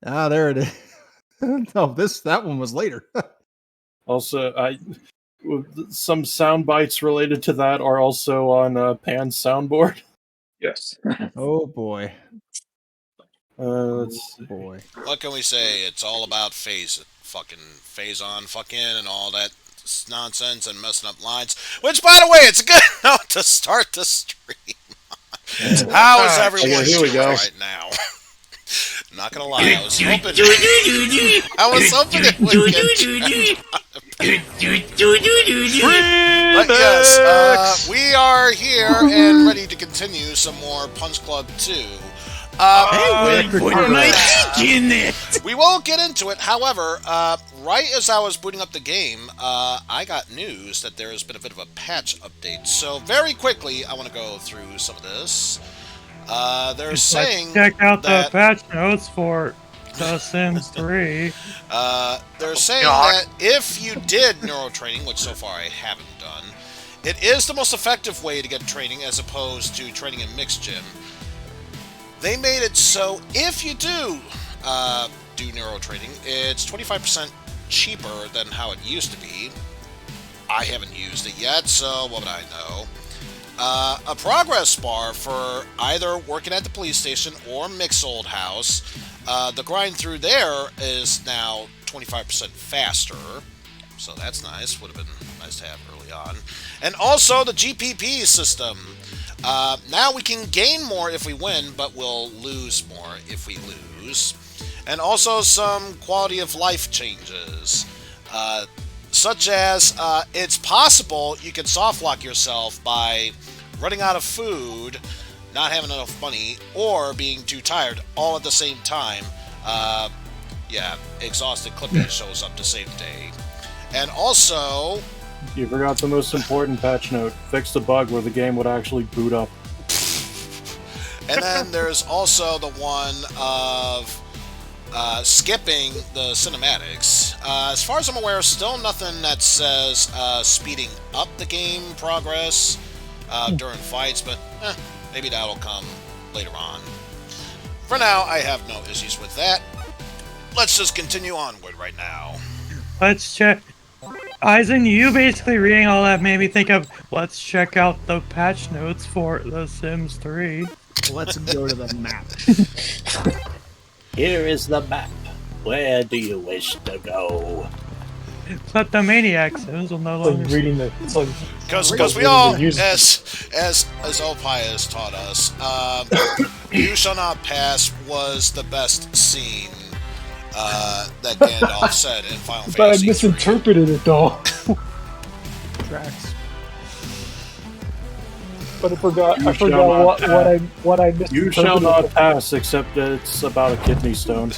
Ah, there it is. No, that one was later. Also, some sound bites related to that are also on Pan's soundboard. Yes. Oh boy. Let's see. Boy. What can we say? It's all about phase on, and all that nonsense and messing up lines. Which, by the way, it's a good note to start the stream. How is everyone doing right now? I'm not gonna lie, I was hoping it would get But yes, we are here and ready to continue some more Punch Club 2. We will get into it. However, right as I was booting up the game, I got news that there has been a bit of a patch update. So very quickly, I want to go through some of this. They're saying check out the patch notes for The Sims 3. They're saying that if you did neuro training, which so far I haven't done, it is the most effective way to get training as opposed to training in mixed gym. They made it so if you do neuro training, it's 25% cheaper than how it used to be. I haven't used it yet, so what would I know? A progress bar for either working at the police station or Mix Old House. The grind through there is now 25% faster, so that's nice. Would have been nice to have early on. And also the GPP system. Now we can gain more if we win, but we'll lose more if we lose. And also some quality of life changes. Such as, it's possible you can soft lock yourself by running out of food, not having enough money, or being too tired all at the same time. Exhausted Clippy shows up the same day. And also... You forgot the most important patch note. Fix the bug where the game would actually boot up. And then there's also the one of skipping the cinematics. As far as I'm aware, still nothing that says speeding up the game progress during fights, but maybe that'll come later on. For now, I have no issues with that. Let's just continue onward right now. Let's check. Eizen, you basically reading all that made me think of, let's check out the patch notes for The Sims 3. Let's go to the map. Here is the map. Where do you wish to go? But the Maniac Sims will no longer reading the. Because we all, as Opie has taught us, You Shall Not Pass was the best scene that Gandalf said in Final Fantasy. But I misinterpreted it though. Tracks. But I forgot what I misinterpreted. You shall not pass, except that it's about a kidney stone.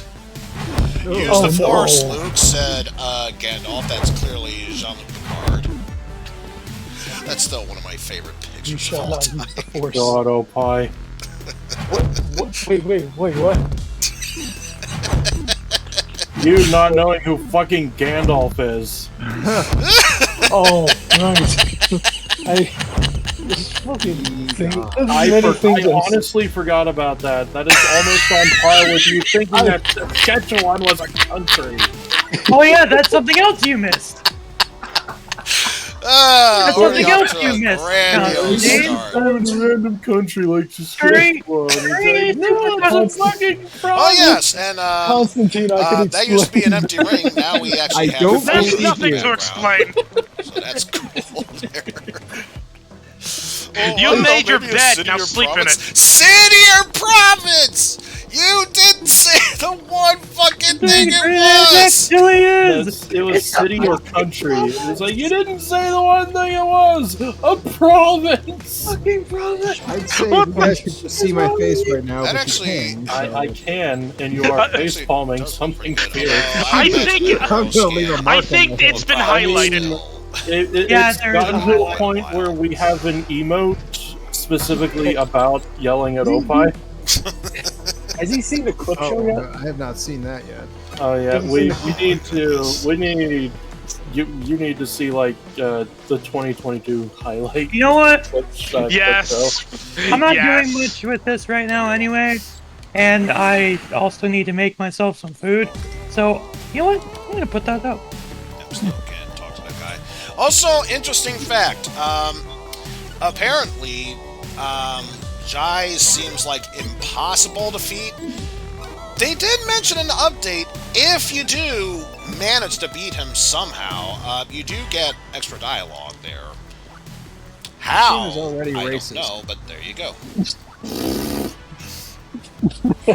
Use the Force, Luke, said Gandalf. That's clearly Jean-Luc Picard. That's still one of my favorite pictures. You shall not use the Force. God, Opie. Wait, what? You not knowing who fucking Gandalf is. Oh, right. I honestly forgot about that. That is almost on par with you thinking that Saskatchewan was a country. Oh yeah, that's something else you missed. That's something else you missed. Random country like Saskatchewan. Oh yes, and Constantine, that used to be an empty ring. Now we actually have. There's nothing to explain. So that's cool there. You made your bed, now sleep in it. City or province? You didn't say the one fucking thing it was! It was city or country. It was like, you didn't say the one thing it was! A province! Fucking province! I'd say you guys can just see my face right now. That but actually... you can, so. I can, and you are face palming something fierce. I think it's been highlighted. It's gotten to a point where we have an emote specifically about yelling at Opie. Has he seen the clip show yet? No, I have not seen that yet. Oh yeah, you need to see like the 2022 highlight. You know what? Yes. I'm not doing much with this right now anyway. and I also need to make myself some food. So, you know what? I'm gonna put that up. Absolutely can't talk to that guy. Also, interesting fact. Apparently, Jai seems like impossible to defeat. They did mention in the update, if you do manage to beat him somehow, you do get extra dialogue there. How? Is already I racist. don't know, but there you go.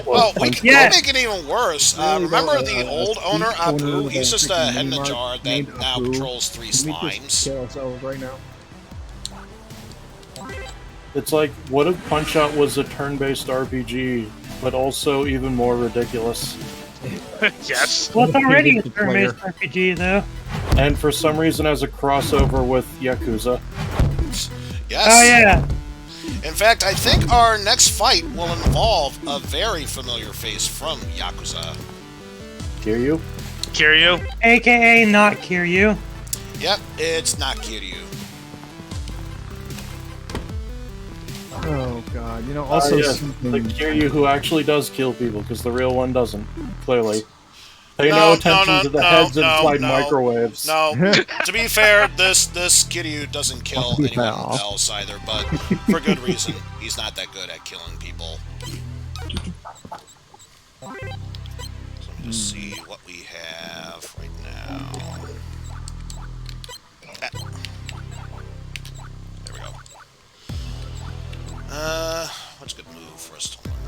Well, we can make it even worse. Remember the old owner, Apu? He's just a head in a jar that now controls 3 slimes. Kill ourselves right now. It's like, what if Punch-Out was a turn-based RPG, but also even more ridiculous? Yes. Well, it's already a turn-based RPG, though. And for some reason has a crossover with Yakuza. Yes. Oh, yeah. In fact, I think our next fight will involve a very familiar face from Yakuza. Kiryu? Kiryu. AKA not Kiryu. Yep, it's not Kiryu. Oh god, you know, also yes, something... the Kiryu who actually does kill people, because the real one doesn't, clearly. Pay no attention to the heads inside microwaves. No, to be fair, this Kiryu doesn't kill anyone else either, but for good reason. He's not that good at killing people. So let me just see what we have right now. There we go. What's a good move for us to learn?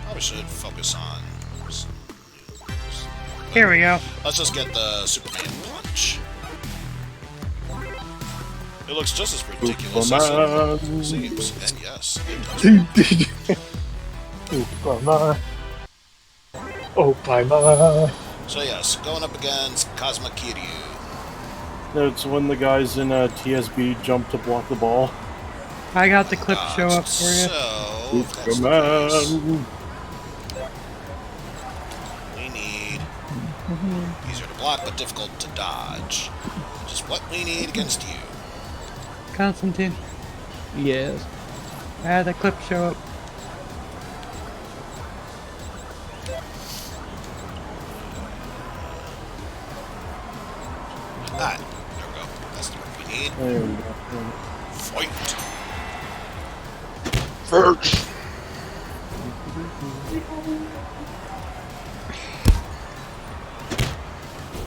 Probably should focus on some new moves. Here we go. Let's just get the Superman punch. It looks just as ridiculous as it seems. And yes, it does. So yes, going up against Kazuma Kiryu. It's when the guys in TSB jump to block the ball. I got the clip show up for you. So, if that's the case, we need easier to block but difficult to dodge. Which is what we need against you. Constantine, Yes. I had the clip show up. Alright, there we go. That's the word we need. There we go. Fight!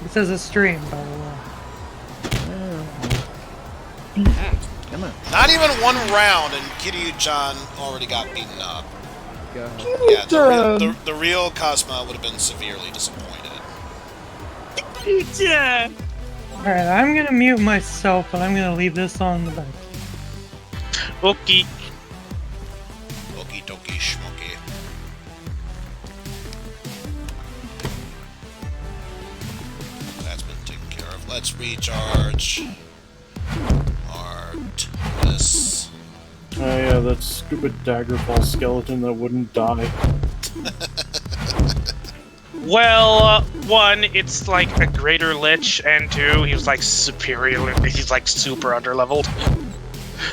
This is a stream, by the way. Come on. Not even one round and Kiryu-chan already got beaten up. God. Yeah, the real Kazuma would have been severely disappointed. Alright, I'm gonna mute myself, but I'm gonna leave this on the back. Okay. Okie dokie schmokie. That's been taken care of. Let's recharge. Artless. Oh yeah, that stupid Daggerfall skeleton that wouldn't die. Well, one, it's like a greater lich, and two, he was like superior. He's like super underleveled.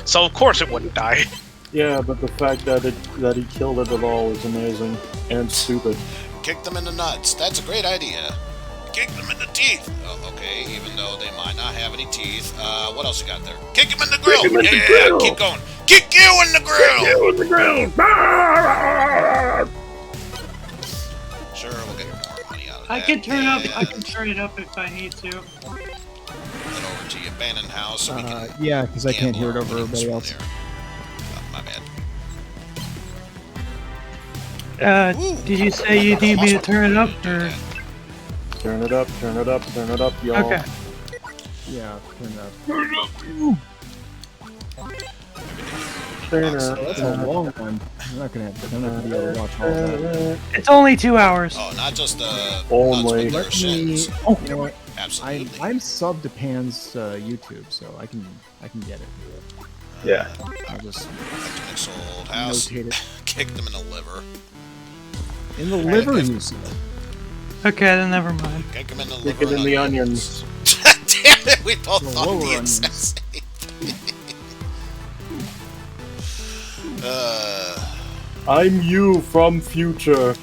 So of course it wouldn't die. Yeah, but the fact that he killed it at all is amazing and stupid. Kick them in the nuts. That's a great idea. Kick them in the teeth. Oh, okay, even though they might not have any teeth. What else you got there? Kick them in the grill. Yeah, keep going. Kick you in the grill. Sure, we'll get more money out of that. I can turn it up if I need to. Head over to the abandoned house so we can. Yeah, because I can't hear it over gamble everybody from else. there. Oh, my bad. Ooh, Did you say you need me to turn it up, or? Turn it up, turn it up, turn it up, y'all. Okay. Yeah, turn it up. Turn it That's a long one. I'm not gonna be able to watch all of that. It's only 2 hours. Oh, not just Only. nuts, but their shins. Oh, you know what? Absolutely. I'm subbed to Pan's YouTube, so I can get it. Yeah. I'll just Nick's old house. notate it. Kick them in the liver. In the liver, you see. Okay, then never mind. Kick them in the Stick liver. it in the onions. Damn it, we both The thought lower the onions. exact same thing. I'm you from future.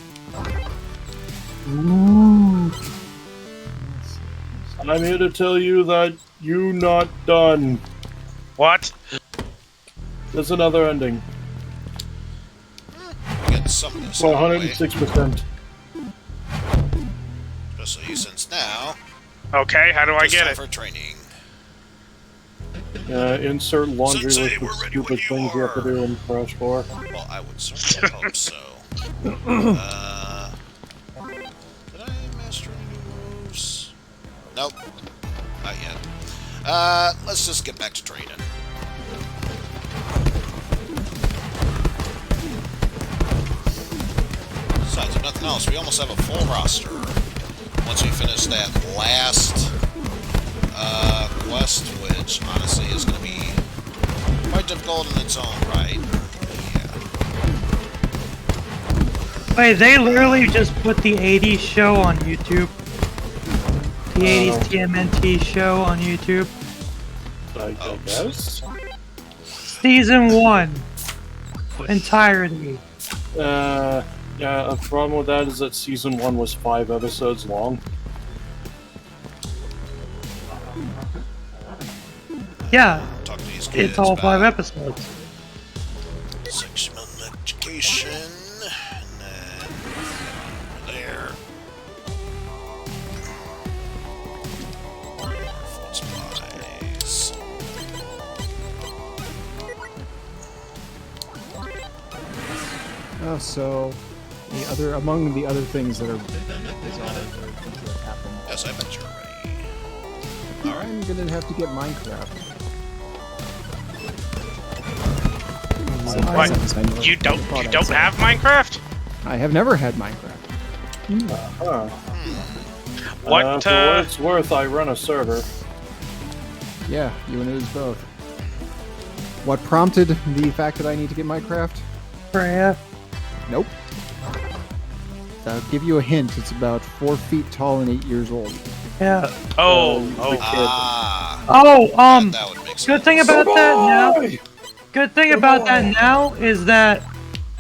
Ooh. I'm here to tell you that you not done. What? There's another ending. We get some of this For out of the way. 106%. Especially since now, Okay, how do I it's get time it? for training. Insert laundry Sensei, list of we're ready when stupid you things you have to are. do in Crash 4. Well, I would certainly hope so. Did I master any new moves? Nope. Not yet. Let's just get back to training. Besides, if nothing else, we almost have a full roster. Once we finish that last quest, which honestly is going to be quite difficult in its own right. Yeah. Wait, they literally just put the 80s show on YouTube. The 80s TMNT show on YouTube. I guess? Season 1. Entirety. Yeah, a problem with that is that Season 1 was 5 episodes long. Yeah, Talk to these kids it's all 5 about episodes. sexual education, and then there. Food supplies. Oh, so among the other things that are resolved or things that happen, Yes, I bet you're ready. I'm gonna have to get Minecraft. What? Since I never You don't thought I'd say- have Minecraft? I have never had Minecraft. Huh. What? For what it's worth, I run a server. Yeah, you and Ooze both. What prompted the fact that I need to get Minecraft? Freya. Nope. I'll give you a hint. It's about 4 feet tall and 8 years old. Yeah. Oh, Ah, Oh, that would make sense. good thing about that now. Good thing about that now is that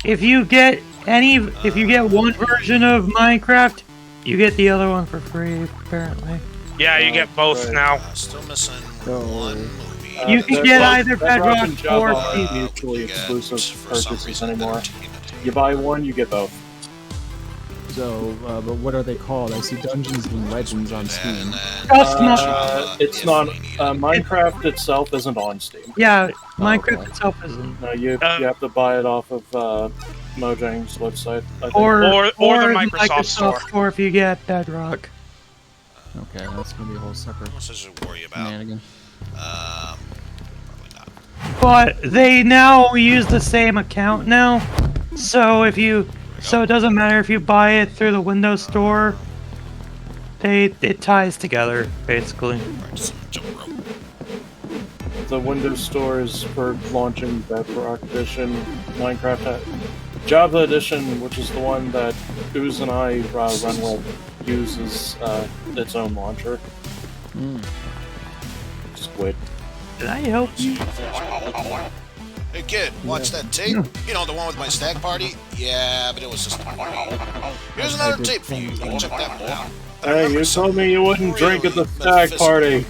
if you get one version of Minecraft, you get the other one for free. Apparently, yeah, you get both Right. now. Still missing Oh. one movie. You can they're get both- either Bedrock Bedrock and Java or are Steam. mutually we get, exclusive for some purchases reason, anymore. entertainment. You buy one, you get both. So, but what are they called? I see Dungeons and Legends on And Steam. then Custom. It's if not. we need it. Minecraft itself isn't on Steam. Yeah, Minecraft okay. itself isn't. No, you have to buy it off of Mojang's website. I think. Or Or the Microsoft Store. if you get Bedrock. Okay, that's gonna be a whole separate What else to worry about? shenanigan. Probably not. But they now use the same account now, so it doesn't matter if you buy it through the Windows Store. It ties together basically. Practice some jump rope. The Windows Store is for launching Bedrock Edition, Minecraft, Java Edition, which is the one that Ooze and I run with, uses its own launcher. Squid. Did I help you? Hey kid, watch that tape? You know, the one with my stag party? Yeah, but it was just a movie. Here's another tape for you. You can check that one out. I Hey, remember you some told me you wouldn't drink at the really stag party.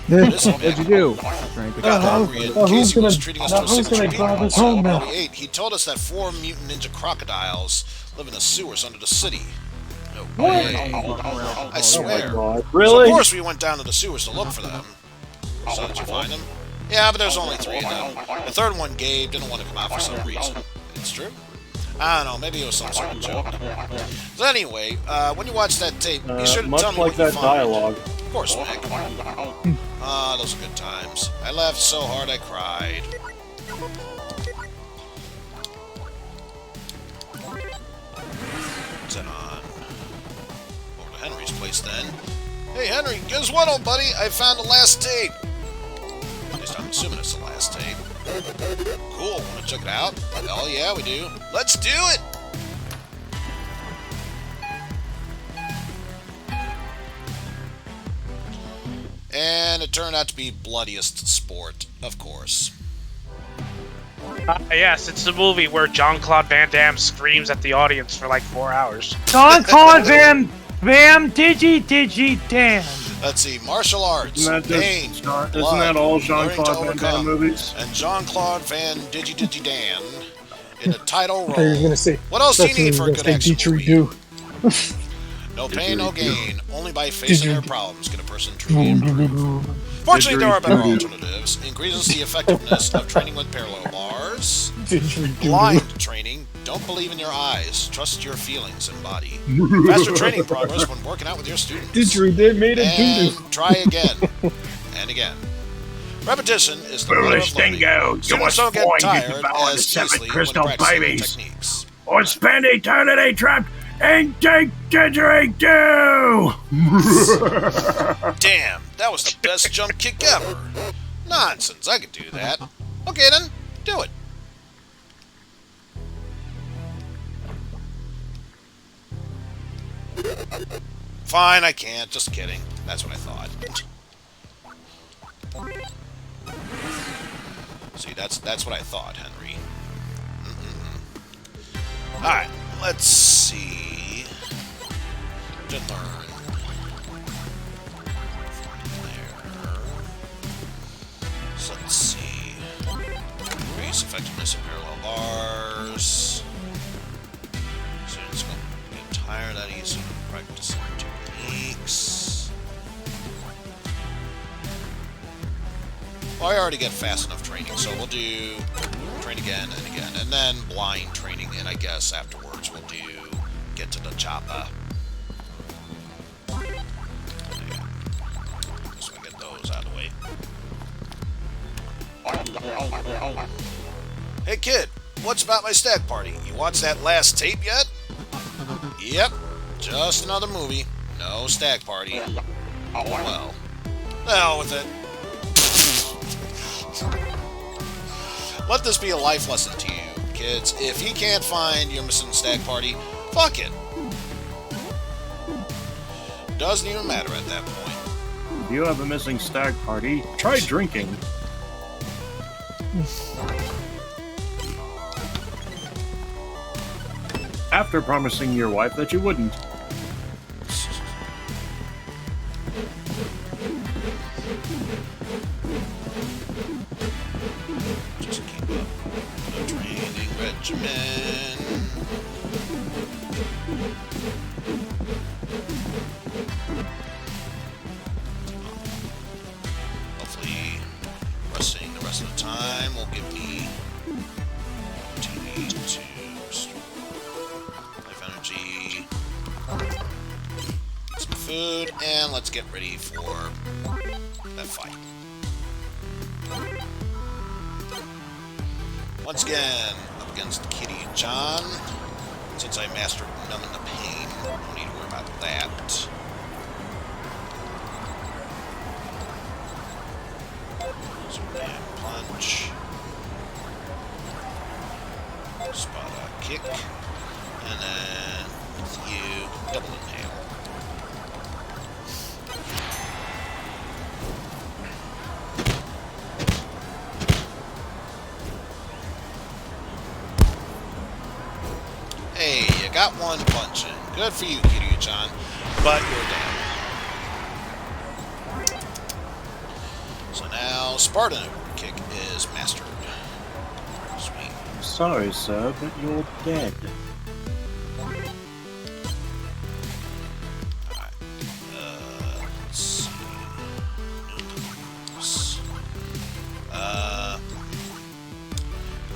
Listen, What'd you do? Drank We a got stag. hungry and who's Casey was gonna- treating us to a who's gonna signature drive meal. us home now? While we ate, he told us that 4 mutant ninja crocodiles live in the sewers under the city. No way. I swear. God. So Really? of course we went down to the sewers to look for them. So did you find them? Yeah, but there's only 3 of them. The third one, Gabe, didn't want to come out for some reason. It's true. I don't know, maybe it was some sort of joke. So anyway, when you watch that tape, be sure to Much tell me like what you that find. dialogue. Of course, Mick. Ah, those are good times. I laughed so hard I cried. What's that on? Over to Henry's place then. Hey Henry, guess what, old buddy? I found the last tape. At least I'm assuming it's the last tape. Cool, wanna check it out? Oh yeah, we do. Let's do it! And it turned out to be bloodiest sport, of course. Yes, it's the movie where Jean-Claude Van Damme screams at the audience for like 4 hours. Jean-Claude Van Digi Dan. Let's see, martial arts, Isn't that, pain, isn't blood, that all learning to Jean-Claude Van Damme overcome, movies? and Jean-Claude Van Digi Dan in a title I thought you were role. gonna say. What else do you That's what need for a you good were gonna say, action movie? didgeridoo. No pain, no gain. Only by facing their problems can a person truly improve. Fortunately, there are better alternatives. Increases the effectiveness of training with parallel bars. Didgeridoo. Blind training. Don't believe in your eyes. Trust your feelings and body. Faster training progress when working out with your students. Didgeridoo made a doo-doo. And try again. And again. Repetition is the mother Foolish of learning. dingo, you Students must don't get find you tired devour the as seven easily when crystal practicing new babies. techniques. Or spend eternity trapped in take didgeridoo! Damn, that was the best jump kick ever. Nonsense, I could do that. Okay then, do it. Fine, I can't. Just kidding. That's what I thought. See, that's what I thought, Henry. Alright, let's see. To learn. There. So let's see. Increase effectiveness of parallel bars. Students going to get tired that easy of practicing techniques. Well, I already get fast enough training, so we'll do train again and again, and then blind training, and I guess afterwards we'll do get to the chopper. So we get those out of the way. Hey kid, what's about my stag party? You watched that last tape yet? Yep, just another movie. No stag party. Well, the hell with it. Let this be a life lesson to you, kids. If you can't find your missing stag party, fuck it. Doesn't even matter at that point. If you have a missing stag party, try drinking. After promising your wife that you wouldn't. Just keep up the training regimen. Hopefully, resting the rest of the time will give me opportunity to restore life energy, get some food, and let's get ready for that fight. Once again, up against Kiryu-chan. Since I mastered numbing the pain, no need to worry about that. Superman punch. Spada kick. And then with you, double inhale. Hey, you got one punch in. Good for you, Kiryu-chan. But you're down. So now, Spartan kick is mastered. Sweet. Sorry, sir, but you're dead. Alright. Let's see. Noodles.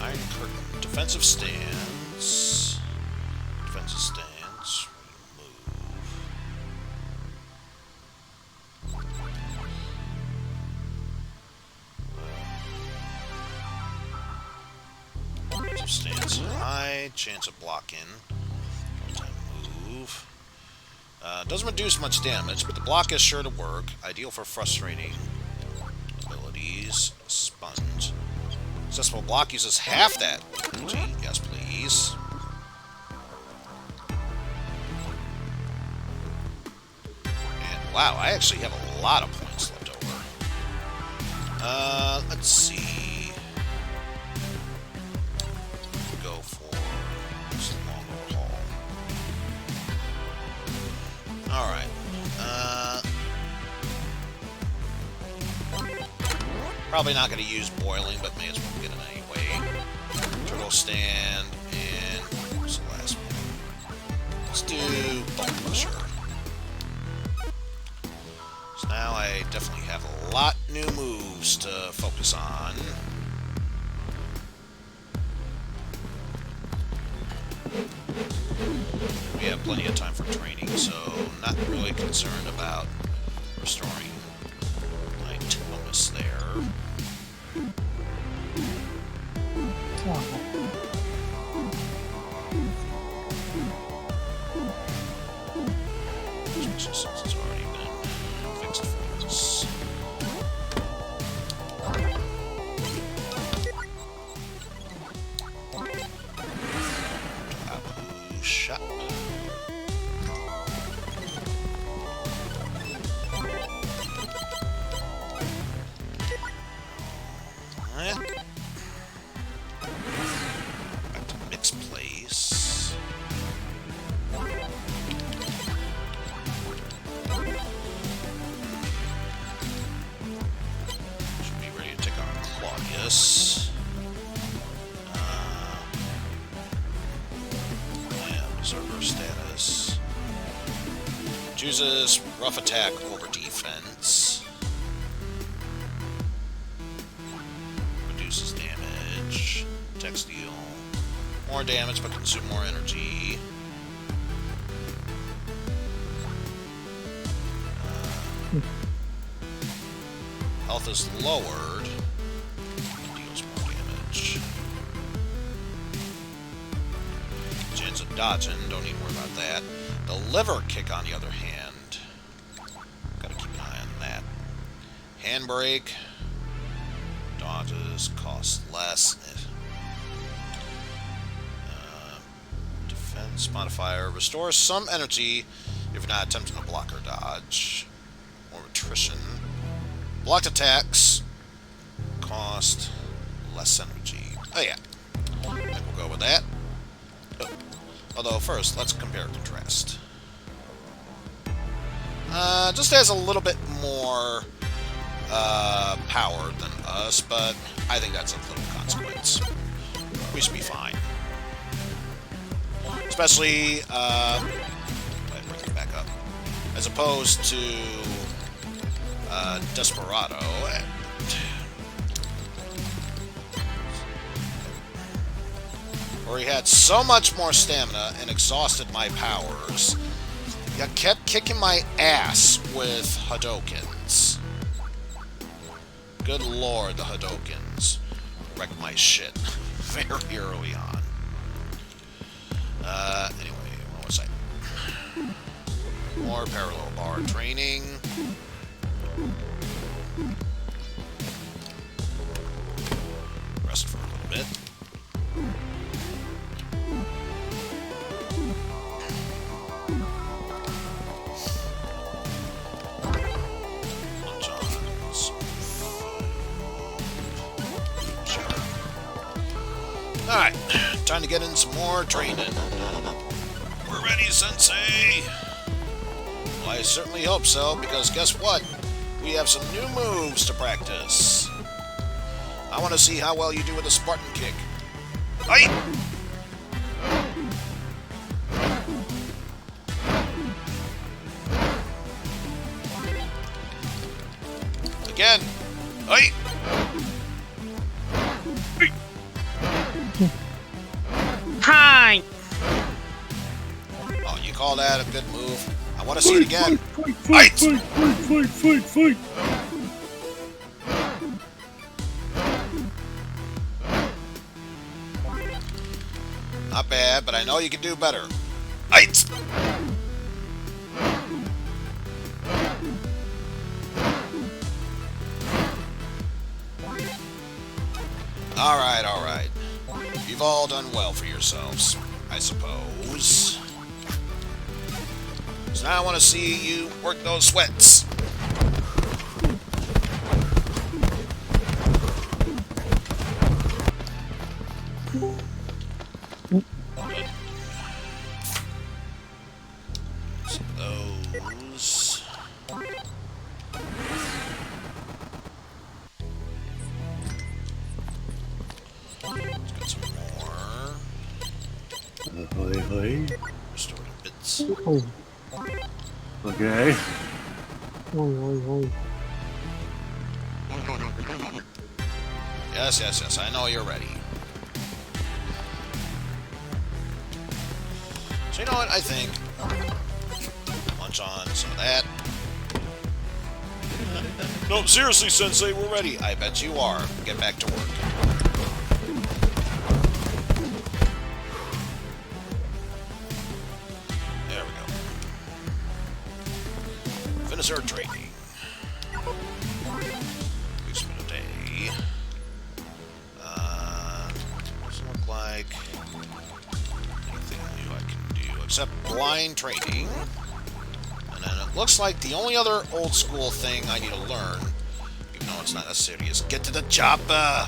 Iron Curtain. Defensive stance. Defensive stance. Move. Defensive stance high. Chance of blocking. One-time move. Doesn't reduce much damage, but the block is sure to work. Ideal for frustrating abilities. Sponge. Successful block uses half that energy. Yes, please. And wow, I actually have a lot of points left over. Let's see. Alright. Probably not going to use boiling, but may as well get it anyway. Turtle stand, and what's the last one? Let's do bone crusher. So now I definitely have a lot new moves to focus on. We have plenty of time for training, so not really concerned about restoring my tonus there. Especially since it's already been fixed for us. Abu shot. Back to mixed place. Should be ready to take on Claudius. Yeah, Berserker status. Chooses rough attack over defense. Reduces damage. Text deal. More damage but consume more energy. Health is lowered. Deals more damage. Chance of dodging, don't need to worry about that. The liver kick, on the other hand, gotta keep an eye on that. Handbrake. Dodges cost less. Defense modifier restores some energy if you're not attempting to block or dodge. More attrition. Blocked attacks cost less energy. Oh yeah, I think we'll go with that. Oh. Although first, let's compare and contrast. Just has a little bit more power than us, but I think that's of little consequence. We should be fine. Especially, bring it back up. As opposed to Desperado. Where he had so much more stamina and exhausted my powers. He kept kicking my ass with Hadokens. Good lord, the Hadokens wrecked my shit very early on. Anyway, what was I? More parallel bar training. Rest for a little bit. Alright, time to get in some more training. We're ready, Sensei! Well, I certainly hope so, because guess what? We have some new moves to practice. I want to see how well you do with the Spartan kick. Aye! Again! Aye! Hi! Oh, you call that a good move? I want to see it again. Fight! Not bad, but I know you can do better. Fight! Alright, alright. You've all done well for yourselves, I suppose. So now I want to see you work those sweats. Some of this. Oh, Okay. oh. Yes, I know you're ready. So you know what, I think munch on some of that. No, seriously, Sensei, we're ready. I bet you are. Get back to work. There we go. Finish our training. Weeks for today. Doesn't look like anything new I can do except blind training. And then it looks like the only other old school thing I need to learn, even though it's not necessary, is get to the chopper.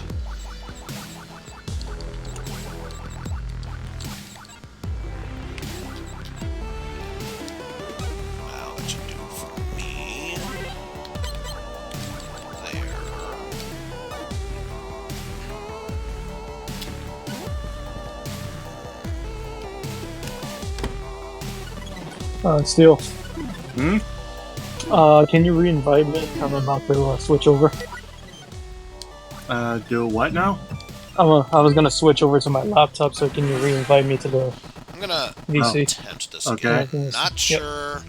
I'll let you do it for me. There. Steel. Hmm? Can you re-invite me? I'm about to switch over. Do what now? I was gonna switch over to my laptop, so can you re-invite me to the I'm gonna VC? attempt this Okay. again. Not Yep. sure.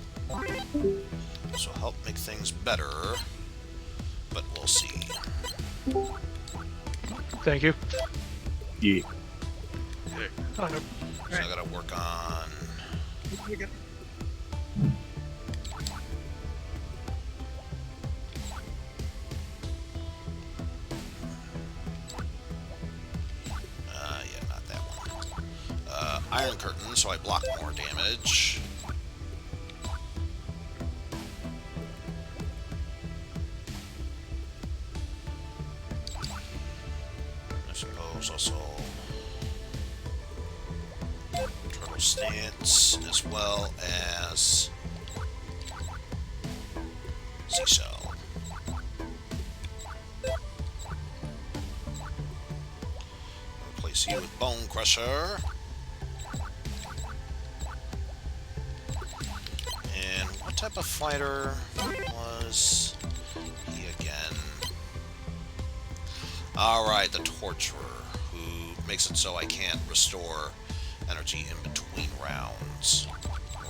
This will help make things better, but we'll see. Thank you. Yeah. So I gotta work on. Yeah, not that one. Iron Curtain, so I block more damage. I suppose also Turtle Stance as well as Seashell. Replace you with Bone Crusher. And what type of fighter was he again? Alright, the Torturer, who makes it so I can't restore energy in between rounds.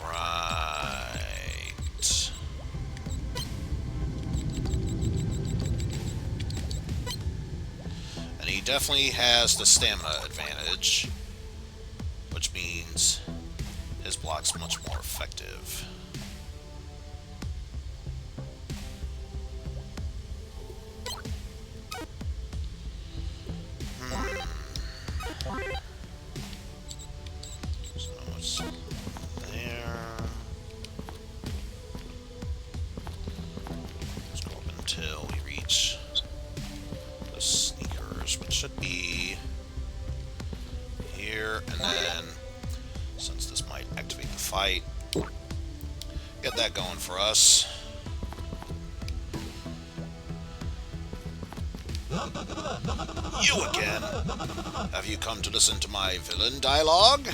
Right. And he definitely has the stamina advantage, which means his block's much more effective. So it's there. Let's go up until we reach the sneakers, which should be here, and then since this might activate the fight, get that going for us. You again? Have you come to listen to my villain dialogue?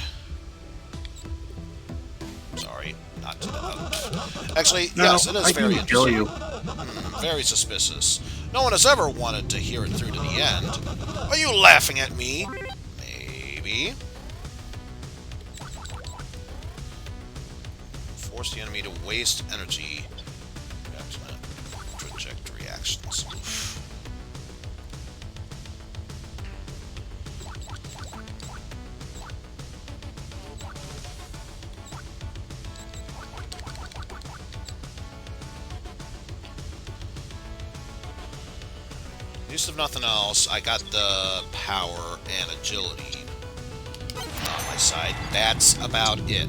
Sorry, not to the Actually, No, yes, it is I very can kill interesting. you. Very suspicious. No one has ever wanted to hear it through to the end. Are you laughing at me? Maybe. Force the enemy to waste energy. Trajectory actions. Oof. Use of nothing else, I got the power and agility on my side. That's about it.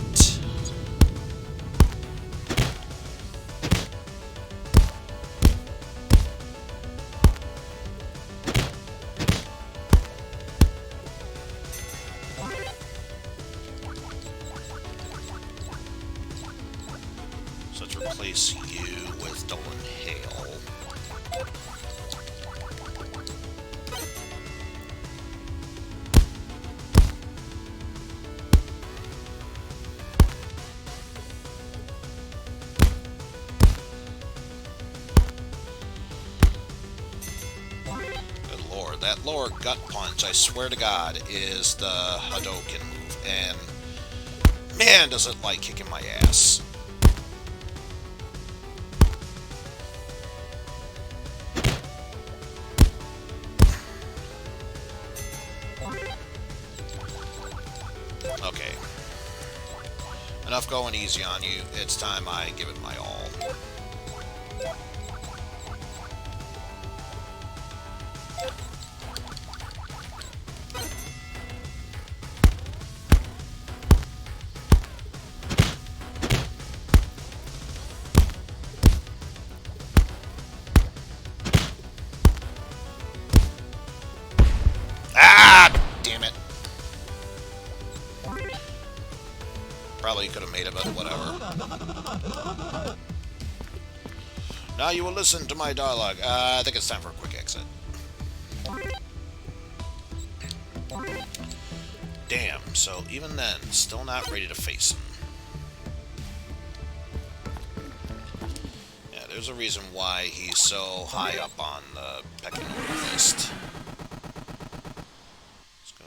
So let's replace you with Dolan Hail. that lower gut punch, I swear to God, is the Hadouken move. And man, does it like kicking my ass. Okay. Enough going easy on you. It's time I give it my all. Damn it. Probably could have made it, but whatever. Now you will listen to my dialogue. I think it's time for a quick exit. Damn, so even then, still not ready to face him. Yeah, there's a reason why he's so high up on the pecking order list.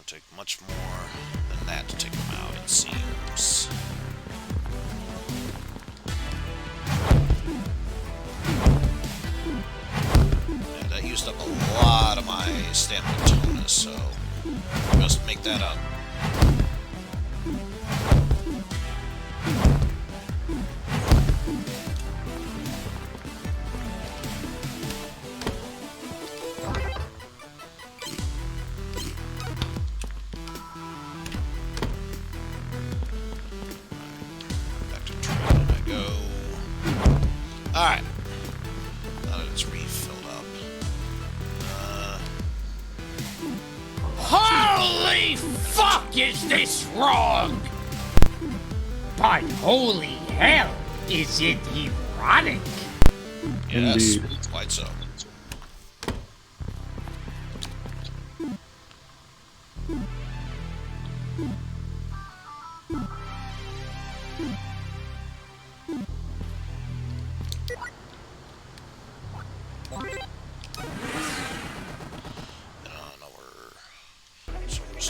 Take much more than that to take him out, it seems. Yeah, that used up a lot of my stamina tonus, so just make that up. Alright. Now that it's refilled up. Holy fuck, is this wrong? But holy hell, is it erotic? Yes, Indeed. quite so.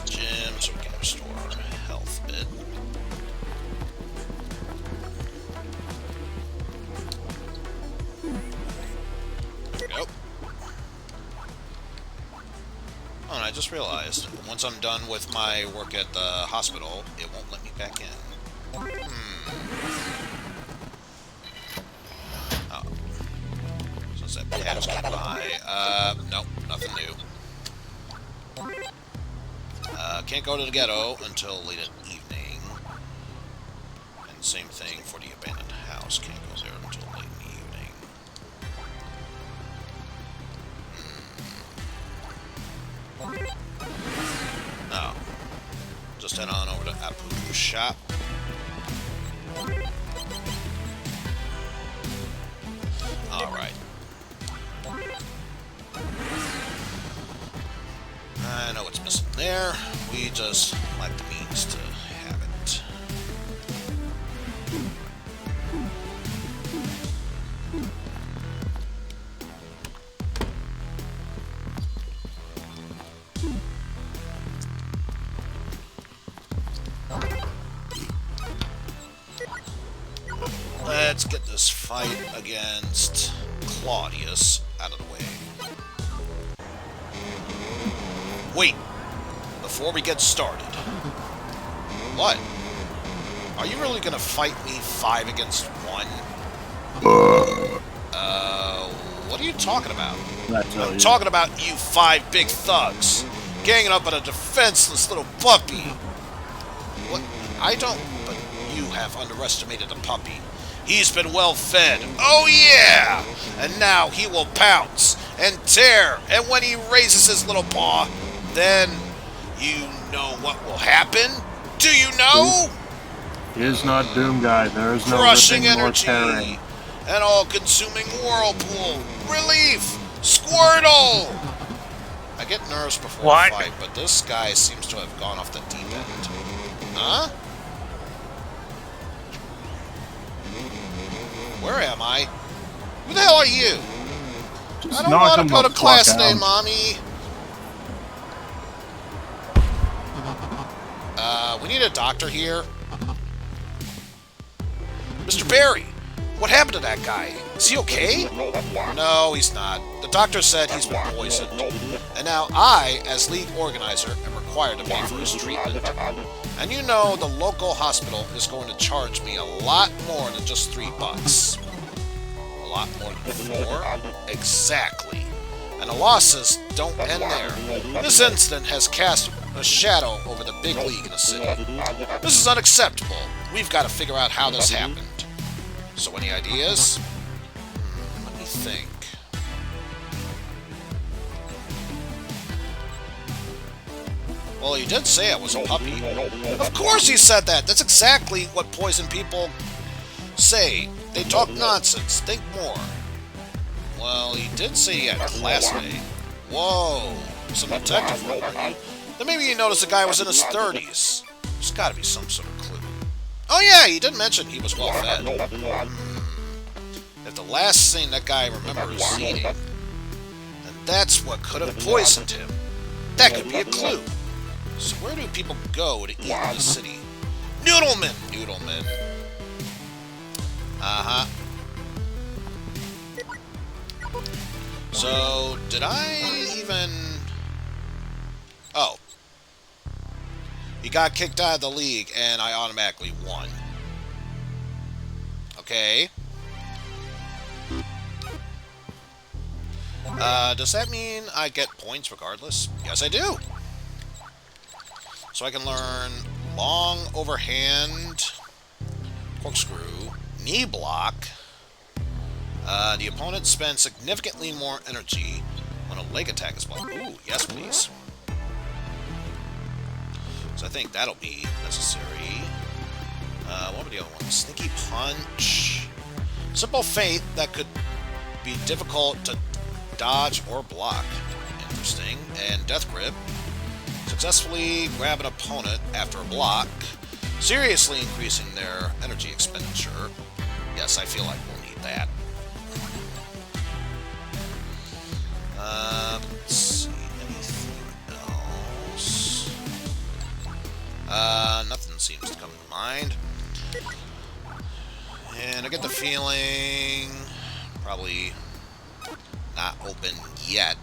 Gym, so we can restore our health a bit. There we go. Oh, and I just realized, once I'm done with my work at the hospital, it won't let me back in. Oh. Since that pat's gone by. Nope, nothing new. Can't go to the ghetto until late at evening. And same thing for the abandoned house. Can't go there until late in the evening. No. Just head on over to Apu's shop. Alright. I know what's missing there. We just lack the means to have it. Let's get this fight against Claudius out of the way. Wait, before we get started. What? Are you really gonna fight me 5 against 1? What are you talking about? I'm talking about you 5 big thugs ganging up on a defenseless little puppy. What? I don't, but you have underestimated the puppy. He's been well fed. Oh yeah! And now he will pounce and tear, and when he raises his little paw, then you know what will happen? Do you know? He is not Doom Guy. There is no Crushing ripping or energy, tearing. an all-consuming whirlpool, relief, Squirtle! I get nervous before What? a fight, but this guy seems to have gone off the deep end. Huh? Where am I? Who the hell are you? I don't knock want him to go the to class fuck today, out. Mommy. We need a doctor here. Mr. Barry, what happened to that guy? Is he okay? No, he's not. The doctor said he's been poisoned. And now I, as league organizer, am required to pay for his treatment. And you know the local hospital is going to charge me a lot more than just $3. A lot more than 4? Exactly. And the losses don't end there. This incident has cast a shadow over the big league in the city. This is unacceptable. We've got to figure out how this happened. So any ideas? Let me think. Well, he did say I was a puppy. Of course he said that! That's exactly what poison people say. They talk nonsense. Think more. Well, he did say he had class today. Whoa. Some detective work. Then maybe you noticed the guy was in his 30s. There's gotta be some sort of clue. Oh yeah, he did mention he was well fed. If the last thing that guy remembers is eating, then that's what could have poisoned him. That could be a clue. So where do people go to eat in the city? Noodleman! Noodleman. Uh-huh. So, did I even... Oh. He got kicked out of the league, and I automatically won. Okay. Does that mean I get points regardless? Yes, I do! So I can learn long overhand, corkscrew, knee block. The opponent spends significantly more energy when a leg attack is blocked. Ooh, yes please. So I think that'll be necessary. What were the other ones? Sneaky punch. Simple feint that could be difficult to dodge or block. Interesting. And death grip. Successfully grab an opponent after a block, seriously increasing their energy expenditure. Yes, I feel like we'll need that. Let's see, anything else? Nothing seems to come to mind. And I get the feeling probably not open yet.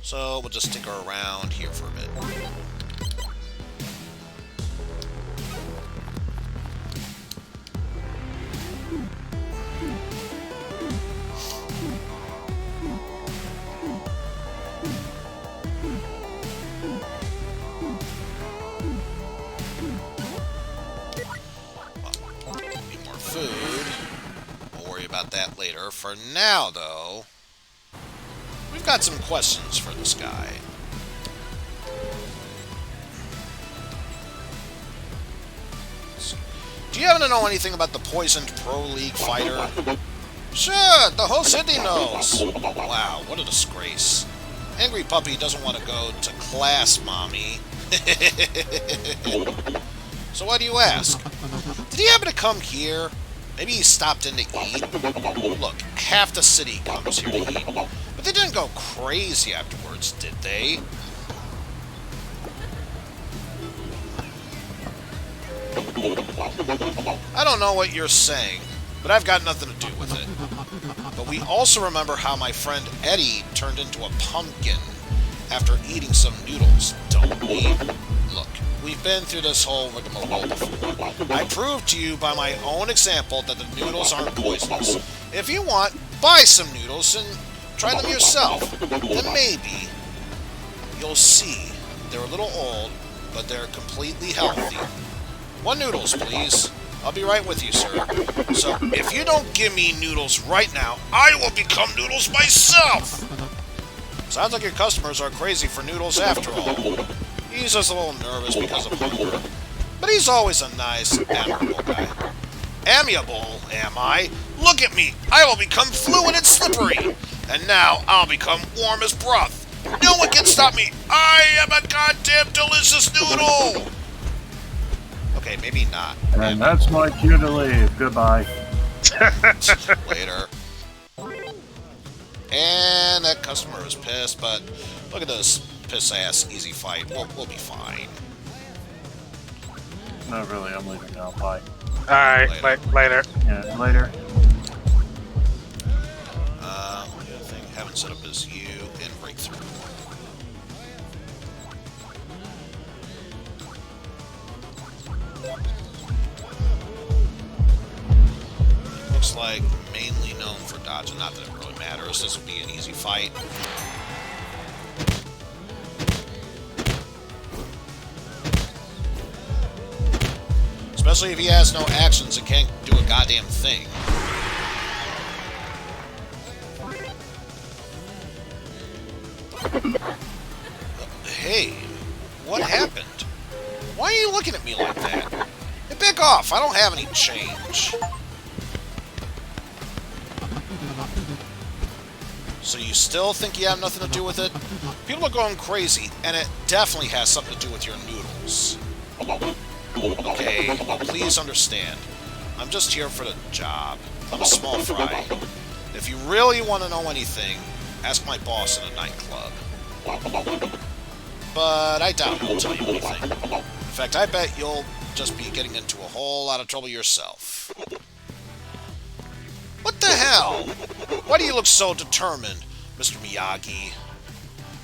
So we'll just stick her around here for a bit. Need more food. We'll worry about that later. For now, though, we've got some questions for this guy. Do you happen to know anything about the poisoned Pro League fighter? Sure, the whole city knows. Wow, what a disgrace. Angry Puppy doesn't want to go to class, Mommy. So why do you ask? Did he happen to come here? Maybe he stopped in to eat? Look, half the city comes here to eat. But they didn't go crazy afterwards, did they? I don't know what you're saying, but I've got nothing to do with it. But we also remember how my friend Eddie turned into a pumpkin after eating some noodles, don't we? Look, we've been through this whole rigmarole before. I proved to you by my own example that the noodles aren't poisonous. If you want, buy some noodles and try them yourself. Then maybe you'll see they're a little old, but they're completely healthy. 1 noodles, please. I'll be right with you, sir. So, if you don't give me noodles right now, I will become noodles myself! Sounds like your customers are crazy for noodles after all. He's just a little nervous because of hunger. But he's always a nice, amiable guy. Amiable, am I? Look at me! I will become fluid and slippery! And now I'll become warm as broth! No one can stop me! I am a goddamn delicious noodle! Okay, maybe not. And that's my cue to leave. Goodbye. Later. And that customer is pissed, but look at this. piss-ass easy fight. We'll be fine. Not really, I'm leaving now. Bye. Alright, later. Yeah, later. The other thing I haven't set up is you and breakthrough. Looks like mainly known for dodging, not that it really matters. This will be an easy fight. Especially if he has no actions and can't do a goddamn thing. Hey, what happened? Why are you looking at me like that? Hey, back off, I don't have any change. So you still think you have nothing to do with it? People are going crazy, and it definitely has something to do with your noodles. Okay, well, please understand. I'm just here for the job. I'm a small fry. If you really want to know anything, ask my boss in a nightclub. But I doubt he'll tell you anything. In fact, I bet you'll just be getting into a whole lot of trouble yourself. What the hell? Why do you look so determined, Mr. Miyagi?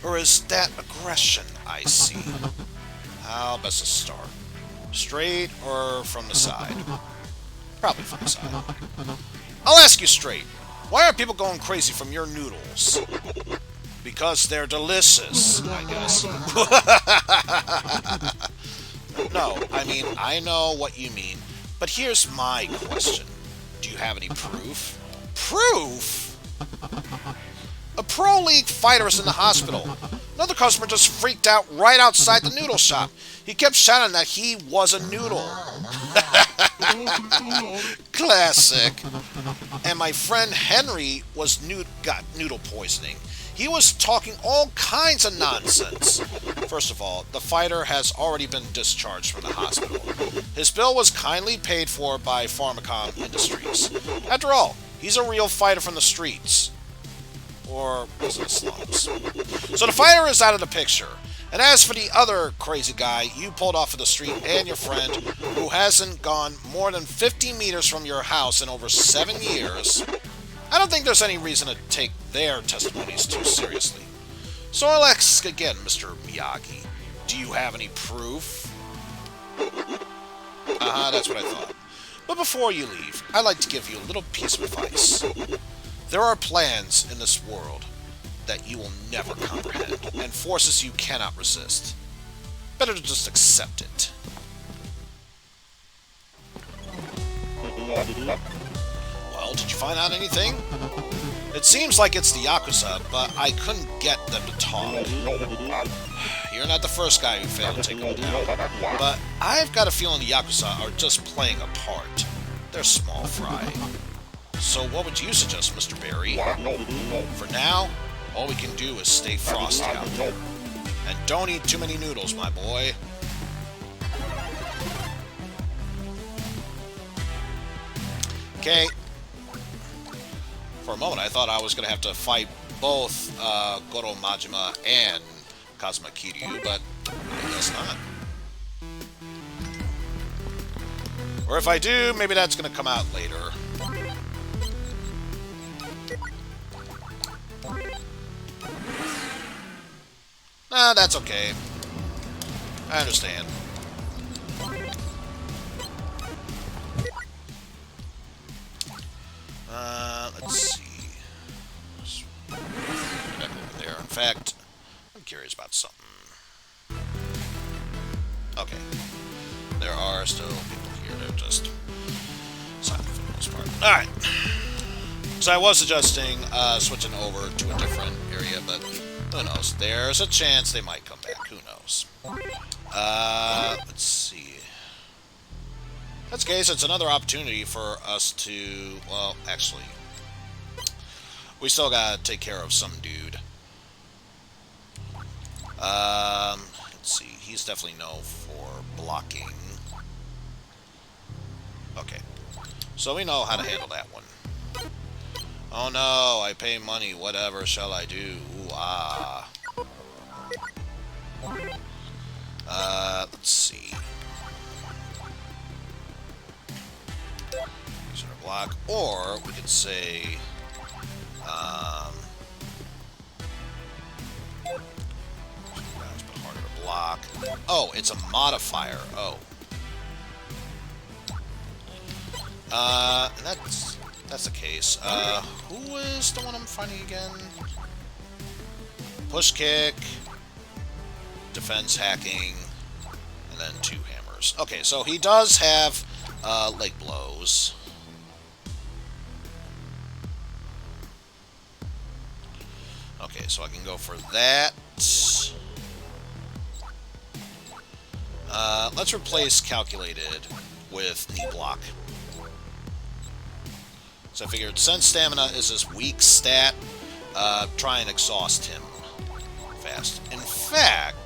Or is that aggression I see? How best to start? Straight or from the side? Probably from the side. I'll ask you straight. Why are people going crazy from your noodles? Because they're delicious, I guess. No, I mean, I know what you mean. But here's my question. Do you have any proof? Proof? A Pro League fighter is in the hospital. Another customer just freaked out right outside the noodle shop. He kept shouting that he was a noodle. Classic. And my friend Henry was got noodle poisoning. He was talking all kinds of nonsense. First of all, the fighter has already been discharged from the hospital. His bill was kindly paid for by Pharmacom Industries. After all, he's a real fighter from the streets. Or was it the slums? So the fighter is out of the picture. And as for the other crazy guy you pulled off of the street and your friend, who hasn't gone more than 50 meters from your house in over 7 years, I don't think there's any reason to take their testimonies too seriously. So I'll ask again, Mr. Miyagi. Do you have any proof? That's what I thought. But before you leave, I'd like to give you a little piece of advice. There are plans in this world that you will never comprehend, and forces you cannot resist. Better to just accept it. Well, did you find out anything? It seems like it's the Yakuza, but I couldn't get them to talk. You're not the first guy who failed to take them down, but I've got a feeling the Yakuza are just playing a part. They're small fry. So what would you suggest, Mr. Barry? For now, all we can do is stay frosty out there. And don't eat too many noodles, my boy. Okay. For a moment, I thought I was going to have to fight both Goro Majima and Kazuma Kiryu, but I guess not. Or if I do, maybe that's going to come out later. Nah, that's okay. I understand. Let's see. Back over there. In fact, I'm curious about something. Okay. There are still people here. They're just silent for the most part. Alright. So I was suggesting switching over to a different area, but who knows? There's a chance they might come back. Who knows? Let's see. That's the case. It's another opportunity for us to... Well, actually... We still gotta take care of some dude. Let's see. He's definitely known for blocking. Okay. So we know how to handle that one. Oh no, I pay money. Whatever shall I do? Ooh, ah. Let's see. Sort of block, or we could say, it's a bit harder to block. Oh, it's a modifier. Oh. And that's the case. Who is the one I'm fighting again? Push kick, defense hacking, and then 2 hammers. Okay, so he does have leg blows. Okay, so I can go for that. Let's replace calculated with knee block. So I figured since stamina is this weak stat, try and exhaust him fast. In fact,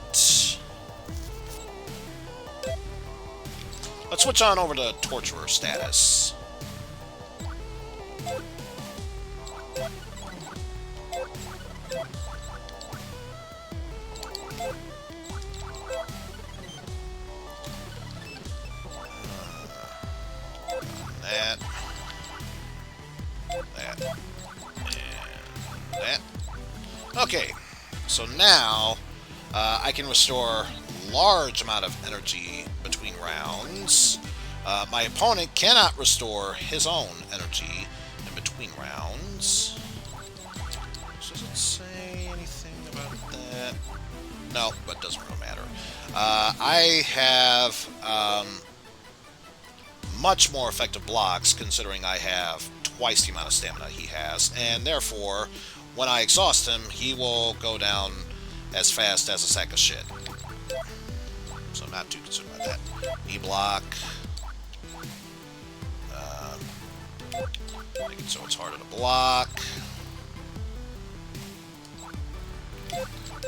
let's switch on over to torturer status. That. That. And that. Okay. So now, I can restore large amount of energy between rounds. My opponent cannot restore his own energy in between rounds. Does it say anything about that? No, but it doesn't really matter. I have much more effective blocks, considering I have twice the amount of stamina he has, and therefore, when I exhaust him, he will go down as fast as a sack of shit. So I'm not too concerned about that. Knee block. Make it so it's harder to block.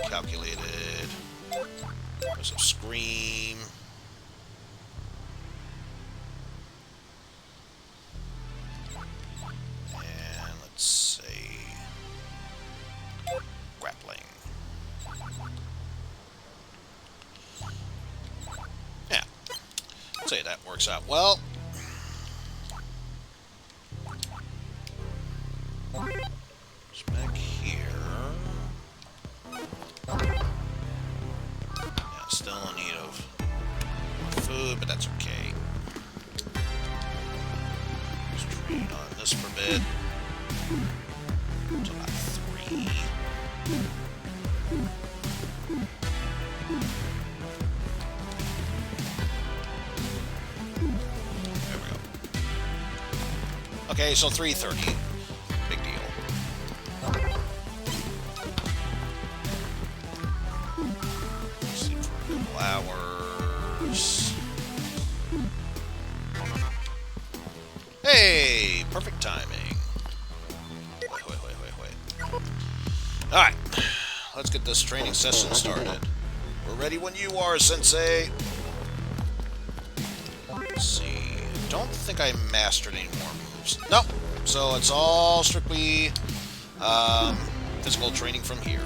Calculated. There's a scream. And let's say grappling. Yeah. I'd say that works out well. Just back here. Yeah, still in need of food, but that's okay. Just trade on this for a bit. To about 3. There we go. Okay, so 330. Big deal. Sleep for a couple hours. Hey! Perfect timing. Wait. Alright. Let's get this training session started. We're ready when you are, Sensei. Let's see. Don't think I mastered any more moves. Nope. So it's all strictly physical training from here.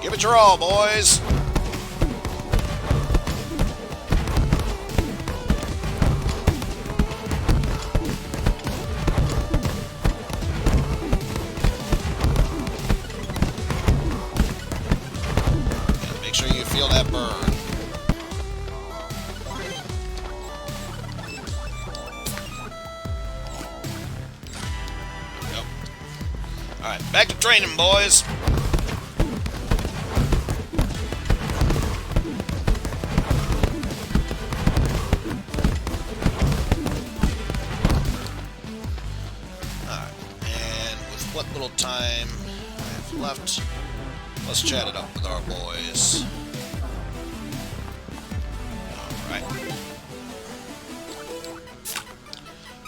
Give it your all, boys! And make sure you feel that burn. Alright, back to training, boys. Alright, and with what little time I have left, let's chat it up with our boys. Alright.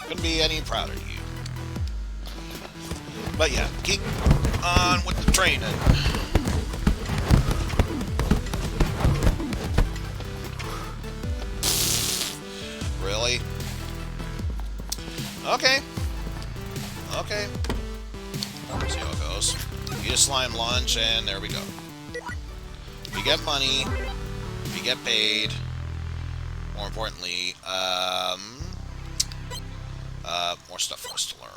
Couldn't be any prouder of you. But yeah, keep on with the training. Really? Okay. See how it goes. Eat a slime lunch, and there we go. we get money, we get paid. More importantly, more stuff for us to learn.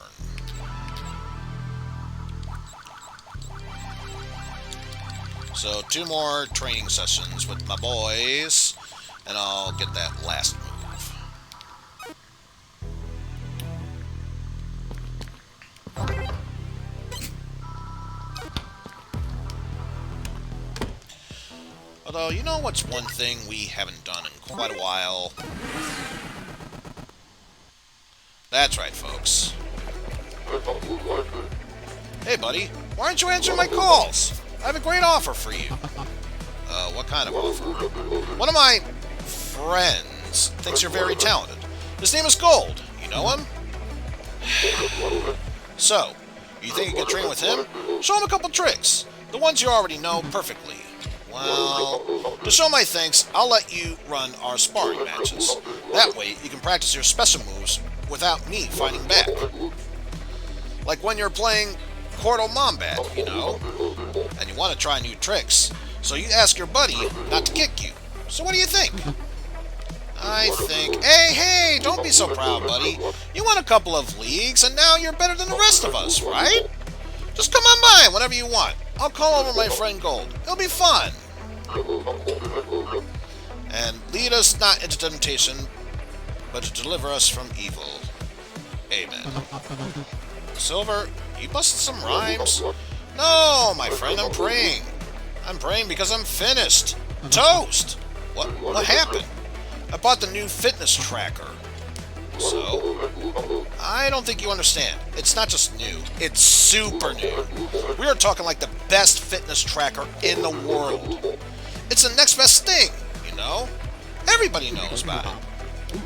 So 2 more training sessions with my boys, and I'll get that last move. Although, you know what's one thing we haven't done in quite a while? That's right, folks. Hey, buddy. Why aren't you answering my calls? I have a great offer for you. What kind of offer? One of my friends thinks you're very talented. His name is Gold. You know him? So, you think you can train with him? Show him a couple tricks. The ones you already know perfectly. Well, to show my thanks, I'll let you run our sparring matches. That way, you can practice your special moves without me fighting back. Like when you're playing Goro Majima, you know? And you want to try new tricks, so you ask your buddy not to kick you. So what do you think? I think... Hey, don't be so proud, buddy. You won a couple of leagues, and now you're better than the rest of us, right? Just come on by whenever you want. I'll call over my friend Gold. It'll be fun. And lead us not into temptation, but to deliver us from evil. Amen. Silver, you busted some rhymes? No, my friend, I'm praying. I'm praying because I'm finished. Toast! What happened? I bought the new fitness tracker. So? I don't think you understand. It's not just new. It's super new. We are talking like the best fitness tracker in the world. It's the next best thing, you know? Everybody knows about it.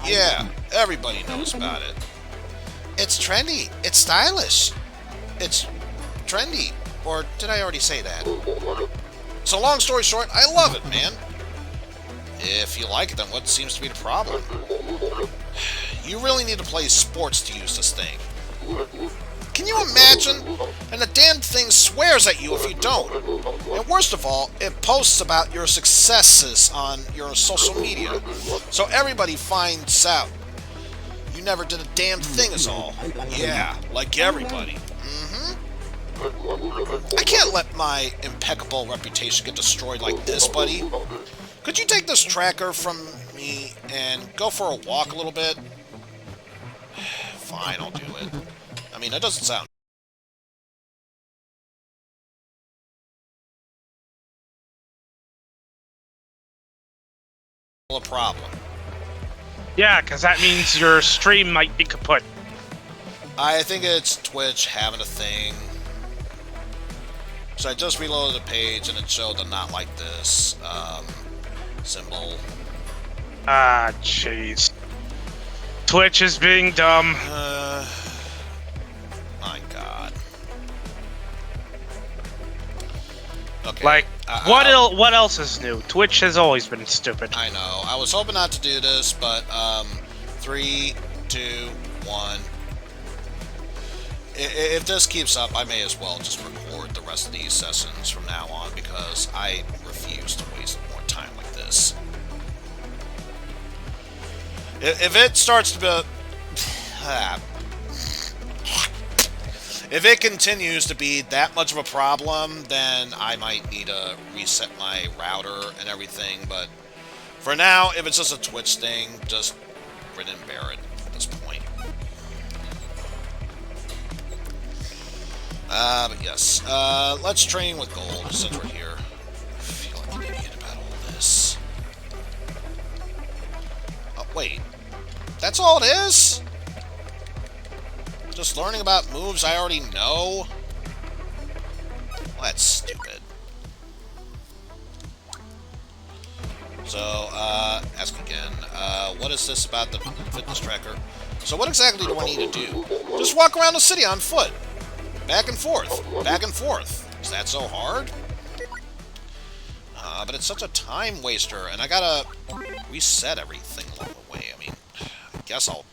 Yeah, everybody knows about it. It's trendy. It's stylish. It's trendy. Or did I already say that? So long story short, I love it, man. If you like it, then what seems to be the problem? You really need to play sports to use this thing. Can you imagine? And the damn thing swears at you if you don't. And worst of all, it posts about your successes on your social media. So everybody finds out. You never did a damn thing is all. Yeah, like everybody. I can't let my impeccable reputation get destroyed like this, buddy. Could you take this tracker from me and go for a walk a little bit? Fine, I'll do it. I mean, that doesn't sound... a problem. Yeah, because that means your stream might be kaput. I think it's Twitch having a thing. So I just reloaded the page and it showed the not like this symbol. Ah, jeez. Twitch is being dumb. My God. Okay. Like, what else is new? Twitch has always been stupid. I know. I was hoping not to do this, but 3, 2, 1. If this keeps up, I may as well just record the rest of these sessions from now on because I refuse to waste more time like this. If it starts to be... if it continues to be that much of a problem, then I might need to reset my router and everything, but for now, if it's just a Twitch thing, just grin and bear it at this point. But yes, let's train with Gold since we're here. I feel like an idiot about all this. Oh, wait. That's all it is? Just learning about moves I already know? Well, that's stupid. So, ask again. What is this about the fitness tracker? So what exactly do I need to do? Just walk around the city on foot. Back and forth. Back and forth. Is that so hard? But it's such a time waster, and I gotta reset everything along the way. I mean, I guess I'll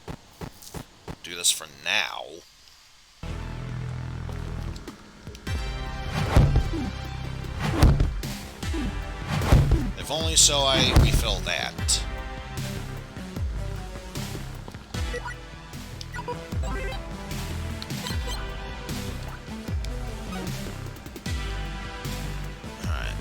do this for now. only so I refill that. Alright,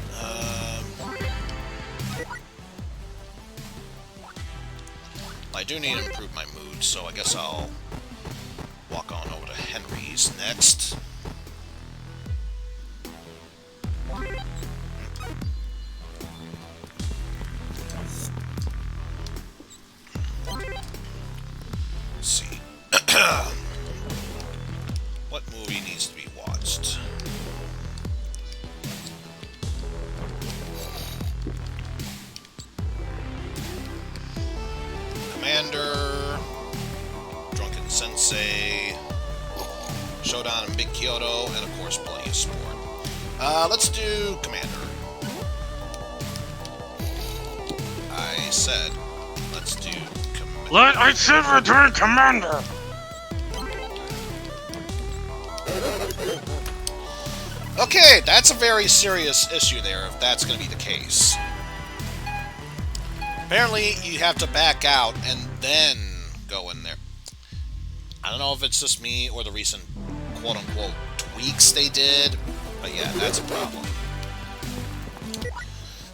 I do need to improve my mood, so I guess I'll walk on over to Henry's next. Let's see. What movie needs to be watched? Commander, Drunken Sensei, Showdown in Big Kyoto, and of course Bloody Sport. Let's do Commander. I said, let's do Commander. I said return commander! Okay, that's a very serious issue there, if that's going to be the case. Apparently, you have to back out and then go in there. I don't know if it's just me or the recent quote-unquote tweaks they did, but yeah, that's a problem.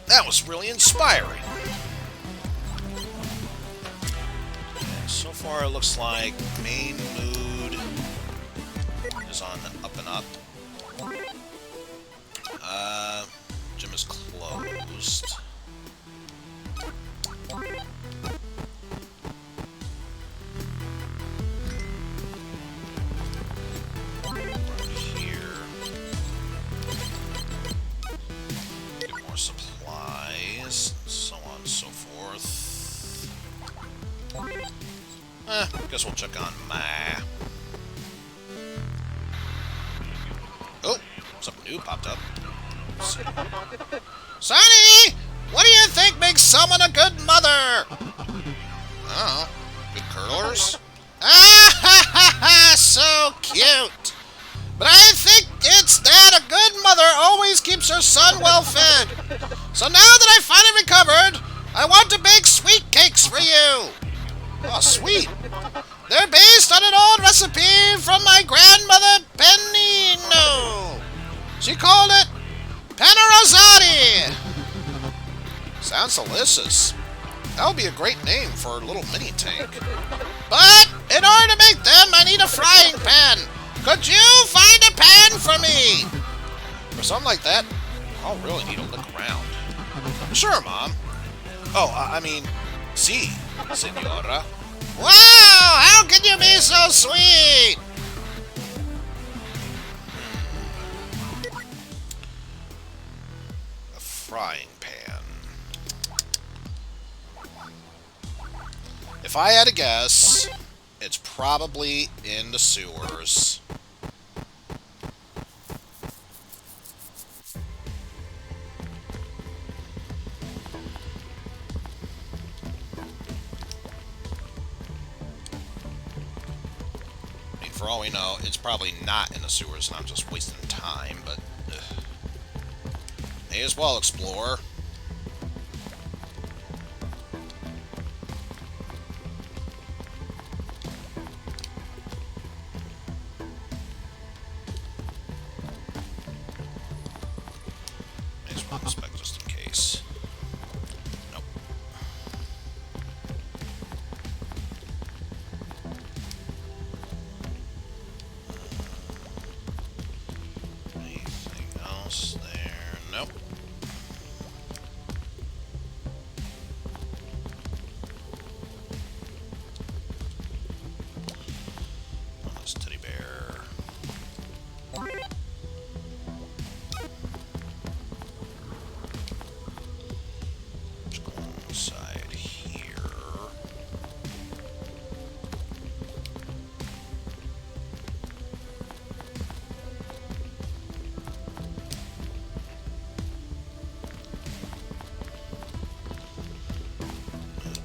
That was really inspiring. So far, it looks like main mood is on up and up. Gym is closed. Here. Get more supplies, so on and so forth. Guess we'll check on Ma. Oh, something new popped up. Let's see. Sonny! What do you think makes someone a good mother? Oh, good curlers? Ah ha ha ha! So cute! But I think it's that a good mother always keeps her son well fed. So now that I finally recovered, I want to bake sweet cakes for you. Oh, sweet. They're based on an old recipe from my grandmother Benino. She called it Panarosati. Sounds delicious. That would be a great name for a little mini tank. But in order to make them, I need a frying pan. Could you find a pan for me? For something like that, I'll really need to look around. Sure, Mom. Oh, I mean, si, senora. Wow! How can you be so sweet? A frying pan. If I had to guess, it's probably in the sewers. I mean, for all we know, it's probably not in the sewers, and I'm just wasting time, but may as well explore. Inspect just in case. Nope. Anything else there? Nope. Oh, this teddy bear. Inside here.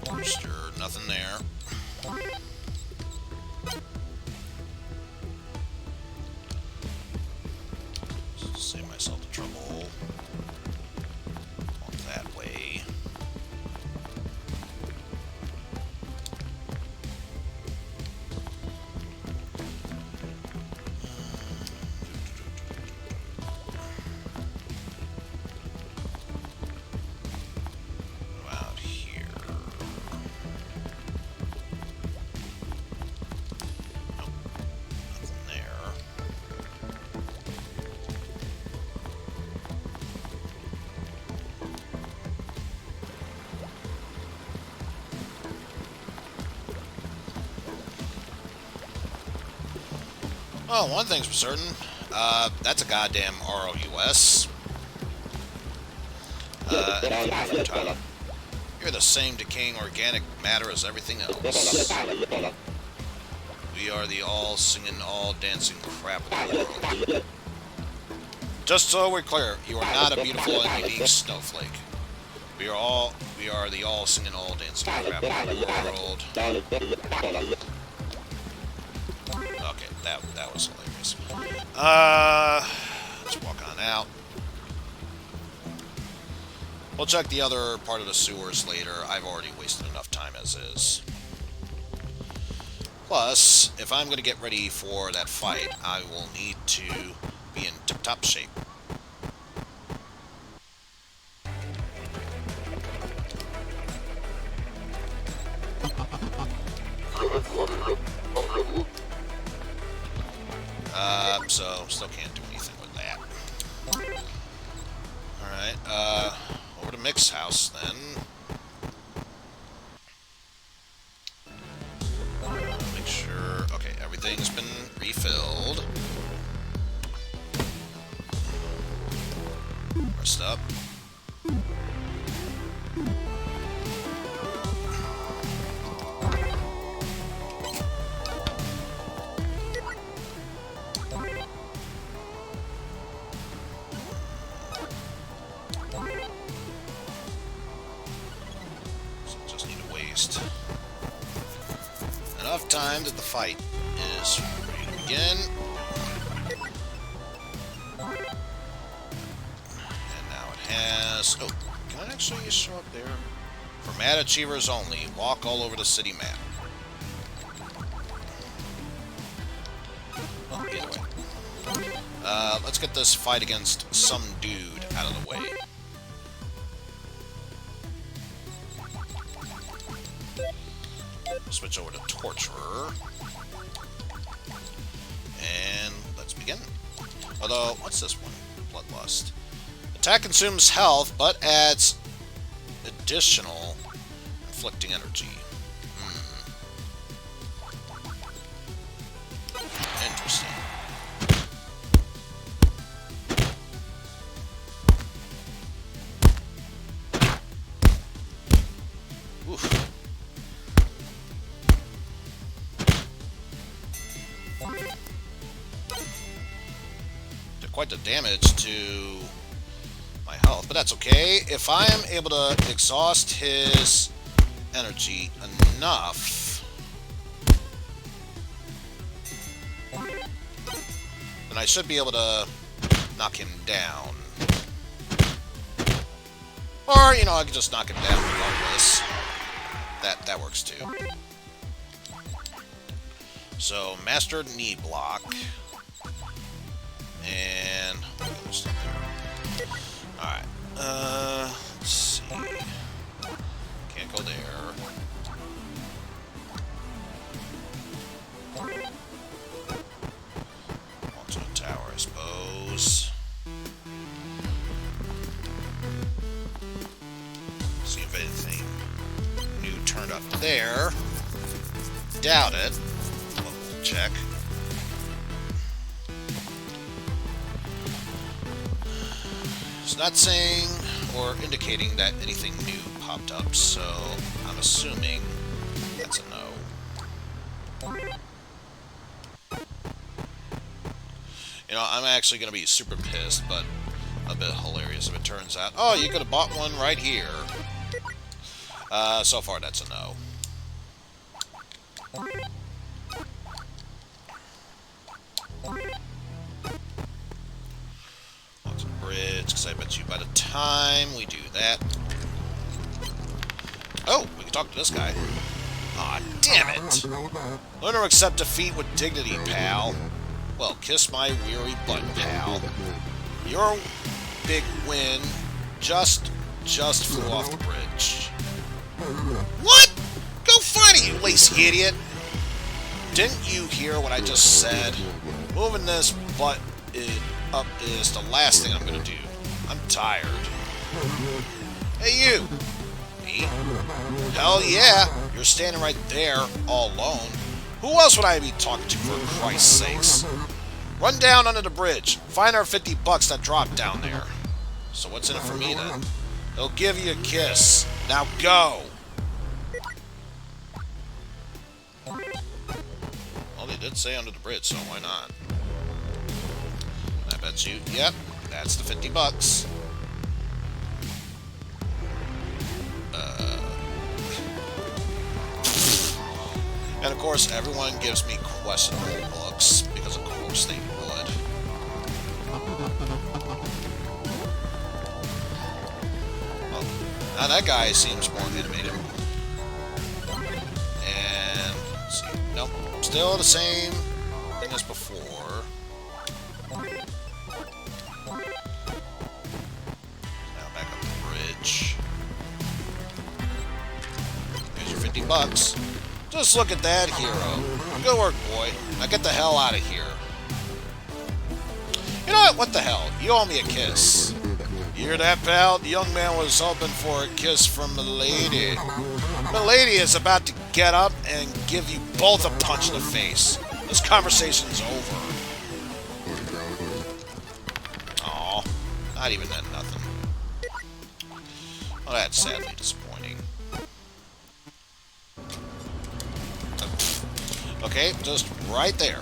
Booster, nothing there. Save myself the trouble. Walk that way. Well, one thing's for certain. That's a goddamn ROUS. You're the same decaying organic matter as everything else. We are the all-singing, all-dancing crap of the world. Just so we're clear, you are not a beautiful and unique snowflake. We are the all-singing, all-dancing crap of the world. Okay, that was hilarious. Let's walk on out. We'll check the other part of the sewers later. I've already wasted enough time as is. Plus, if I'm going to get ready for that fight, I will need to be in tip-top shape. So, still can't do anything with that. Alright, over to Mick's house, then. Make sure... Okay, everything's been refilled. Rest up. Enough time that the fight is ready to begin. And now it has... Oh, can I actually show up there? For Mad Achievers only, walk all over the city map. Well, either way. Let's get this fight against some dude out of the way. Switch over to Torturer. And let's begin. Although, what's this one? Bloodlust. Attack consumes health, but adds additional inflicting energy. Interesting. Oof. Quite the damage to my health, but that's okay. If I am able to exhaust his energy enough, then I should be able to knock him down. Or, you know, I could just knock him down regardless. That works too. So, mastered knee block. And alright, let's see. Can't go there. Onto the tower, I suppose. See if anything new turned up there. Doubt it. We'll check. It's not saying or indicating that anything new popped up, so I'm assuming that's a no. You know, I'm actually going to be super pissed, but a bit hilarious if it turns out, oh, you could have bought one right here. So far, that's a no. Bridge, because I bet you by the time we do that... Oh, we can talk to this guy. Aw, damn it! Learn to accept defeat with dignity, pal. Well, kiss my weary butt, pal. Your big win just flew off the bridge. What? Go find it, you lazy idiot! Didn't you hear what I just said? Moving this butt up is the last thing I'm gonna do. I'm tired. Hey, you! Me? Hell yeah! You're standing right there, all alone. Who else would I be talking to, for Christ's sakes? Run down under the bridge. Find our 50 bucks that dropped down there. So what's in it for me then? They'll give you a kiss. Now go! Well, they did say under the bridge, so why not? I bet you, yep, that's the 50 bucks. And of course, everyone gives me questionable looks, because of course they would. Oh, now that guy seems more animated. And, let's see, nope, still the same thing as before. Now back up the bridge. Here's your 50 bucks. Just look at that hero. Good work, boy. Now get the hell out of here. You know what? What the hell? You owe me a kiss. You hear that, pal? The young man was hoping for a kiss from Milady. Milady is about to get up and give you both a punch in the face. This conversation's over. Aw, not even that nothing. Well, that's sadly disappointing. Okay, just right there.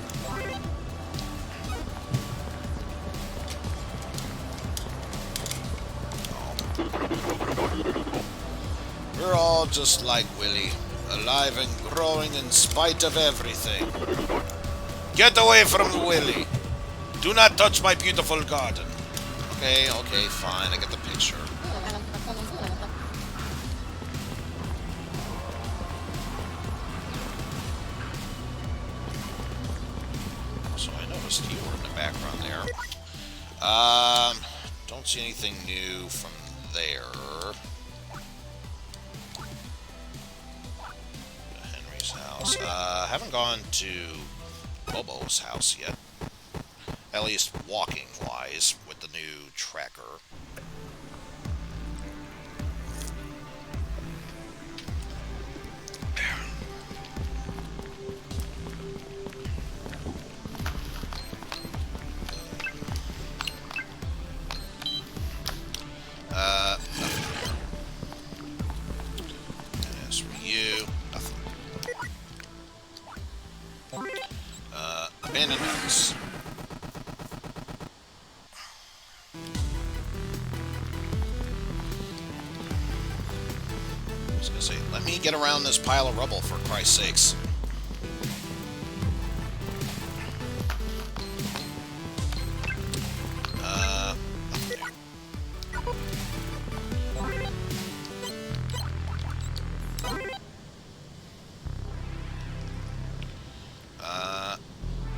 We're all just like Willy, alive and growing in spite of everything. Get away from Willy! Do not touch my beautiful garden. Okay, fine, I get the picture. So I noticed you were in the background there. Don't see anything new from there. Henry's house. Haven't gone to Bobo's house yet. At least walking-wise with the new tracker. Nothing there. And as for you, nothing. Abandoned house. I was gonna say, let me get around this pile of rubble for Christ's sakes.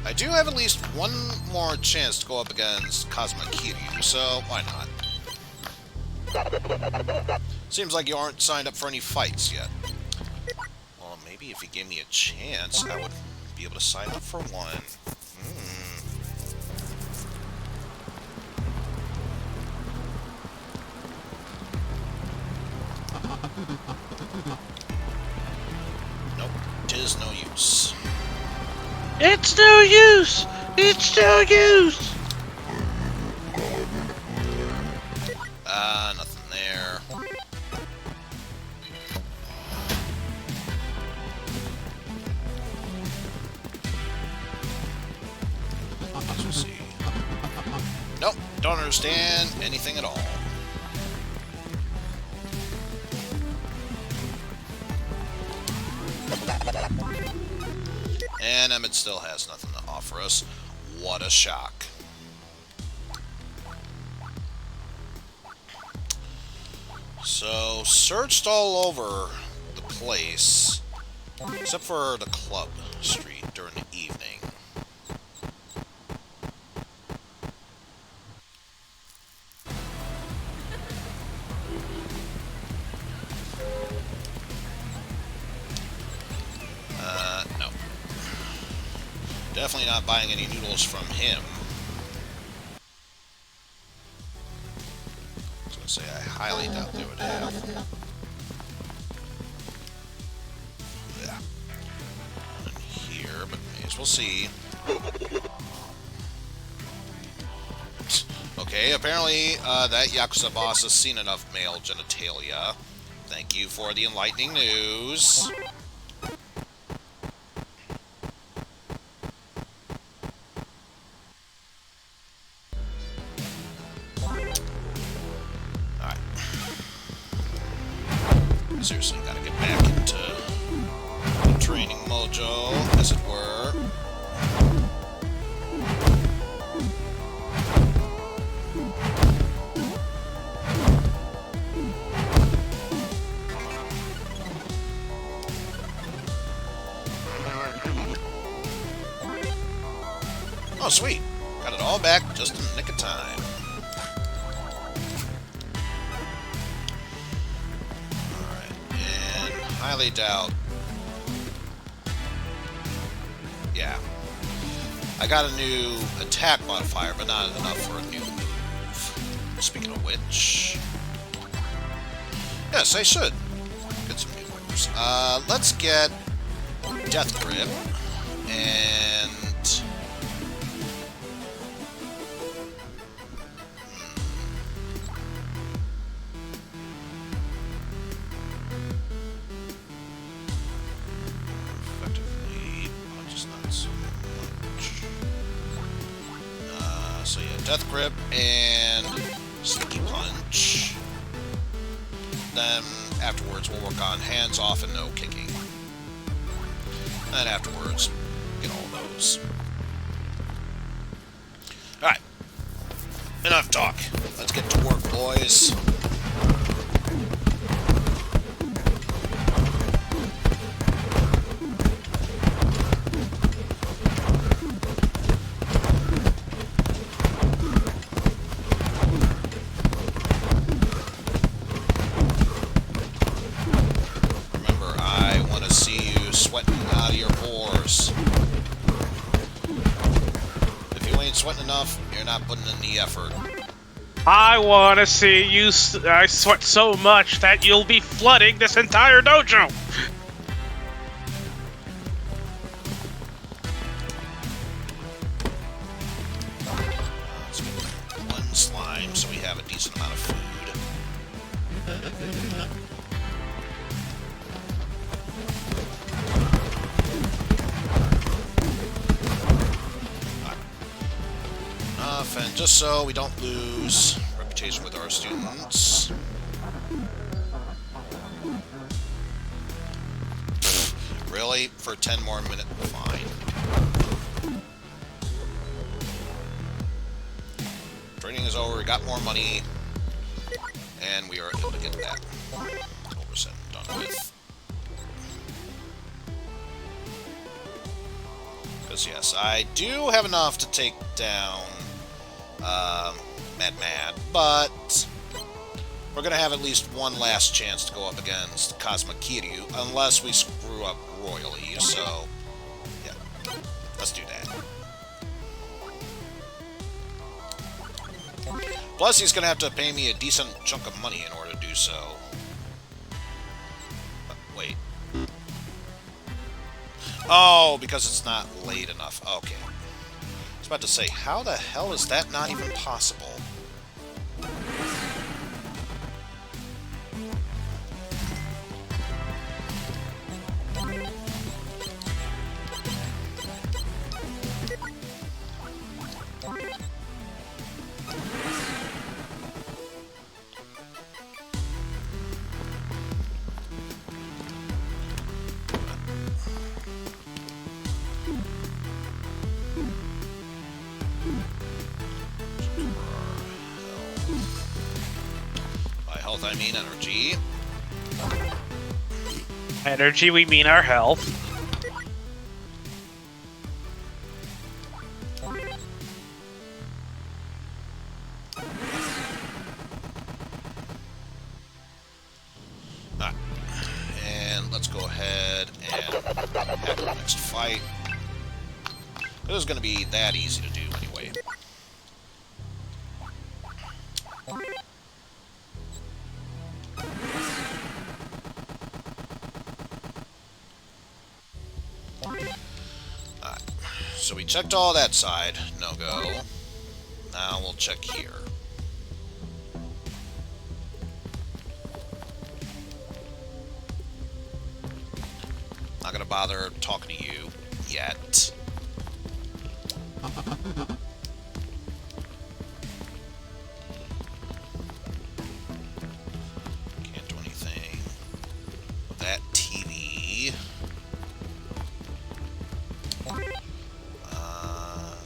I do have at least one more chance to go up against Kazuma Kiryu, so why not? Seems like you aren't signed up for any fights yet. Well, maybe if you gave me a chance, I would be able to sign up for one. Nope, 'tis no use. It's no use! It's no use! Nothing there. Let's see. Nope, don't understand anything at all. And Emmett still has nothing to offer us. What a shock. So, searched all over the place, except for the club street during the evening. No. Definitely not buying any noodles from him. I was going to say, I highly doubt they would have. Yeah. One in here, but may as well see. Okay, apparently that Yakuza boss has seen enough male genitalia. Thank you for the enlightening news. Alright. Seriously, gotta get back into the training mojo, as it were. Oh, sweet. Got it all back just in the nick of time. Alright, and highly doubt. Yeah. I got a new attack modifier, but not enough for a new move. Speaking of which... Yes, I should get some new moves. Let's get Death Grip, and... So yeah, Death Grip and Sneaky Punch. Then afterwards we'll work on Hands Off and No Kicking. And afterwards, get all those. Alright. Enough talk. Let's get to work, boys. Sweating enough, you're not putting in the effort. I want to see you. I sweat so much that you'll be flooding this entire dojo. Let's get one slime so we have a decent amount of food. And just so we don't lose reputation with our students. Really? For 10 more minutes? Fine. Training is over, we got more money, and we are able to get that 100% done with. Because yes, I do have enough to take down Mad, but we're going to have at least one last chance to go up against Kazuma Kiryu, unless we screw up royally, so, yeah, let's do that. Plus, he's going to have to pay me a decent chunk of money in order to do so. Wait. Oh, because it's not late enough. Okay. I was about to say, how the hell is that not even possible? I mean energy. Energy, we mean our health. Alright. And let's go ahead and have the next fight. This is going to be that easy to do anyway. So we checked all that side, no go. Now we'll check here. bother talking to you yet. Can't do anything with that TV.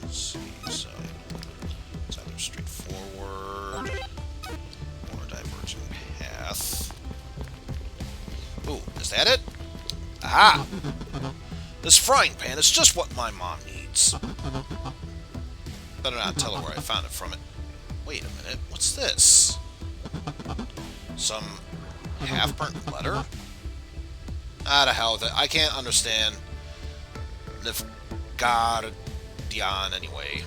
Let's see, so it's either straightforward or diverging path. Ooh, is that it? Aha! This frying pan is just what my mom needs. Better not tell her where I found it from it. Wait a minute, what's this? Some half-burnt letter? Ah, the hell with it. I can't understand Nivgardyan anyway.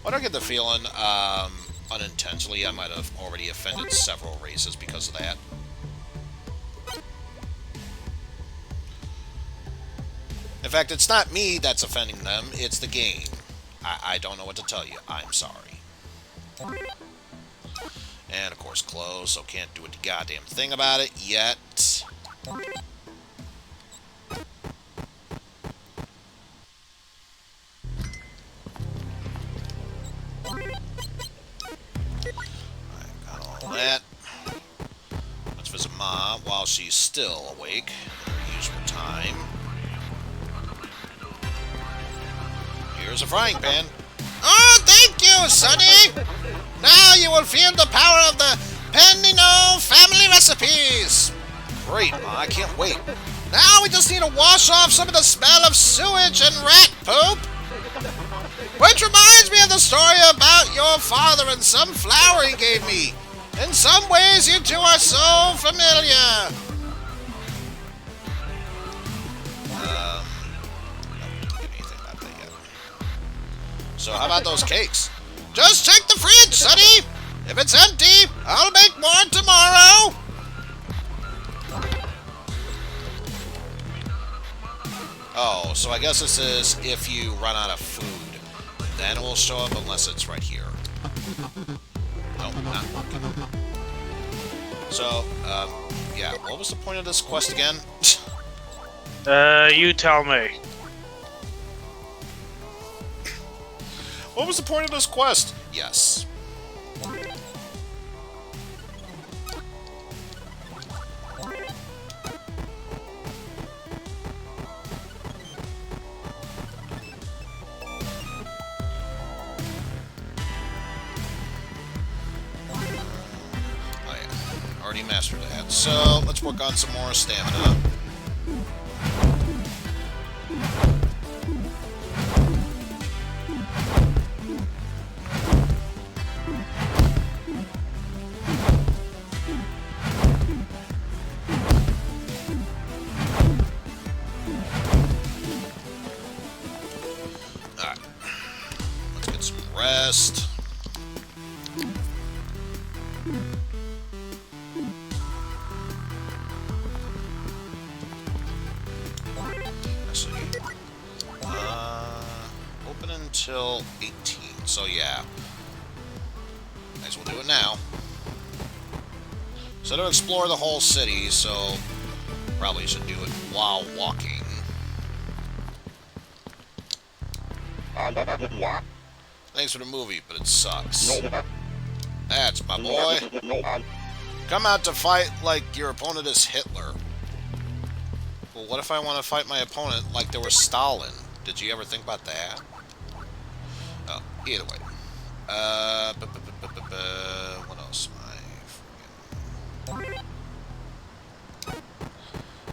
Why do I get the feeling, unintentionally, I might have already offended several races because of that? In fact, it's not me that's offending them, it's the game. I don't know what to tell you. I'm sorry. And, of course, closed, so can't do a goddamn thing about it yet. I've got all that. Let's visit Mom while she's still awake in her usual time. Here's a frying pan. Oh, thank you, Sonny! Now you will feel the power of the Penino family recipes! Great, Ma, I can't wait. Now we just need to wash off some of the smell of sewage and rat poop! Which reminds me of the story about your father and some flour he gave me. In some ways, you two are so familiar. So how about those cakes? Just check the fridge, Sonny! If it's empty, I'll make more tomorrow! Oh, so I guess this is if you run out of food. Then it will show up unless it's right here. No, not working. So, yeah, what was the point of this quest again? You tell me. What was the point of this quest? Yes. Oh yeah, already mastered that. So, let's work on some more stamina. Rest. Actually, open until 18. So yeah, might as well do it now. So to explore the whole city, so probably should do it while walking. Thanks for the movie, but it sucks. That's my boy. Come out to fight like your opponent is Hitler. Well, what if I want to fight my opponent like there was Stalin? Did you ever think about that? Oh, either way. What else am I forgetting?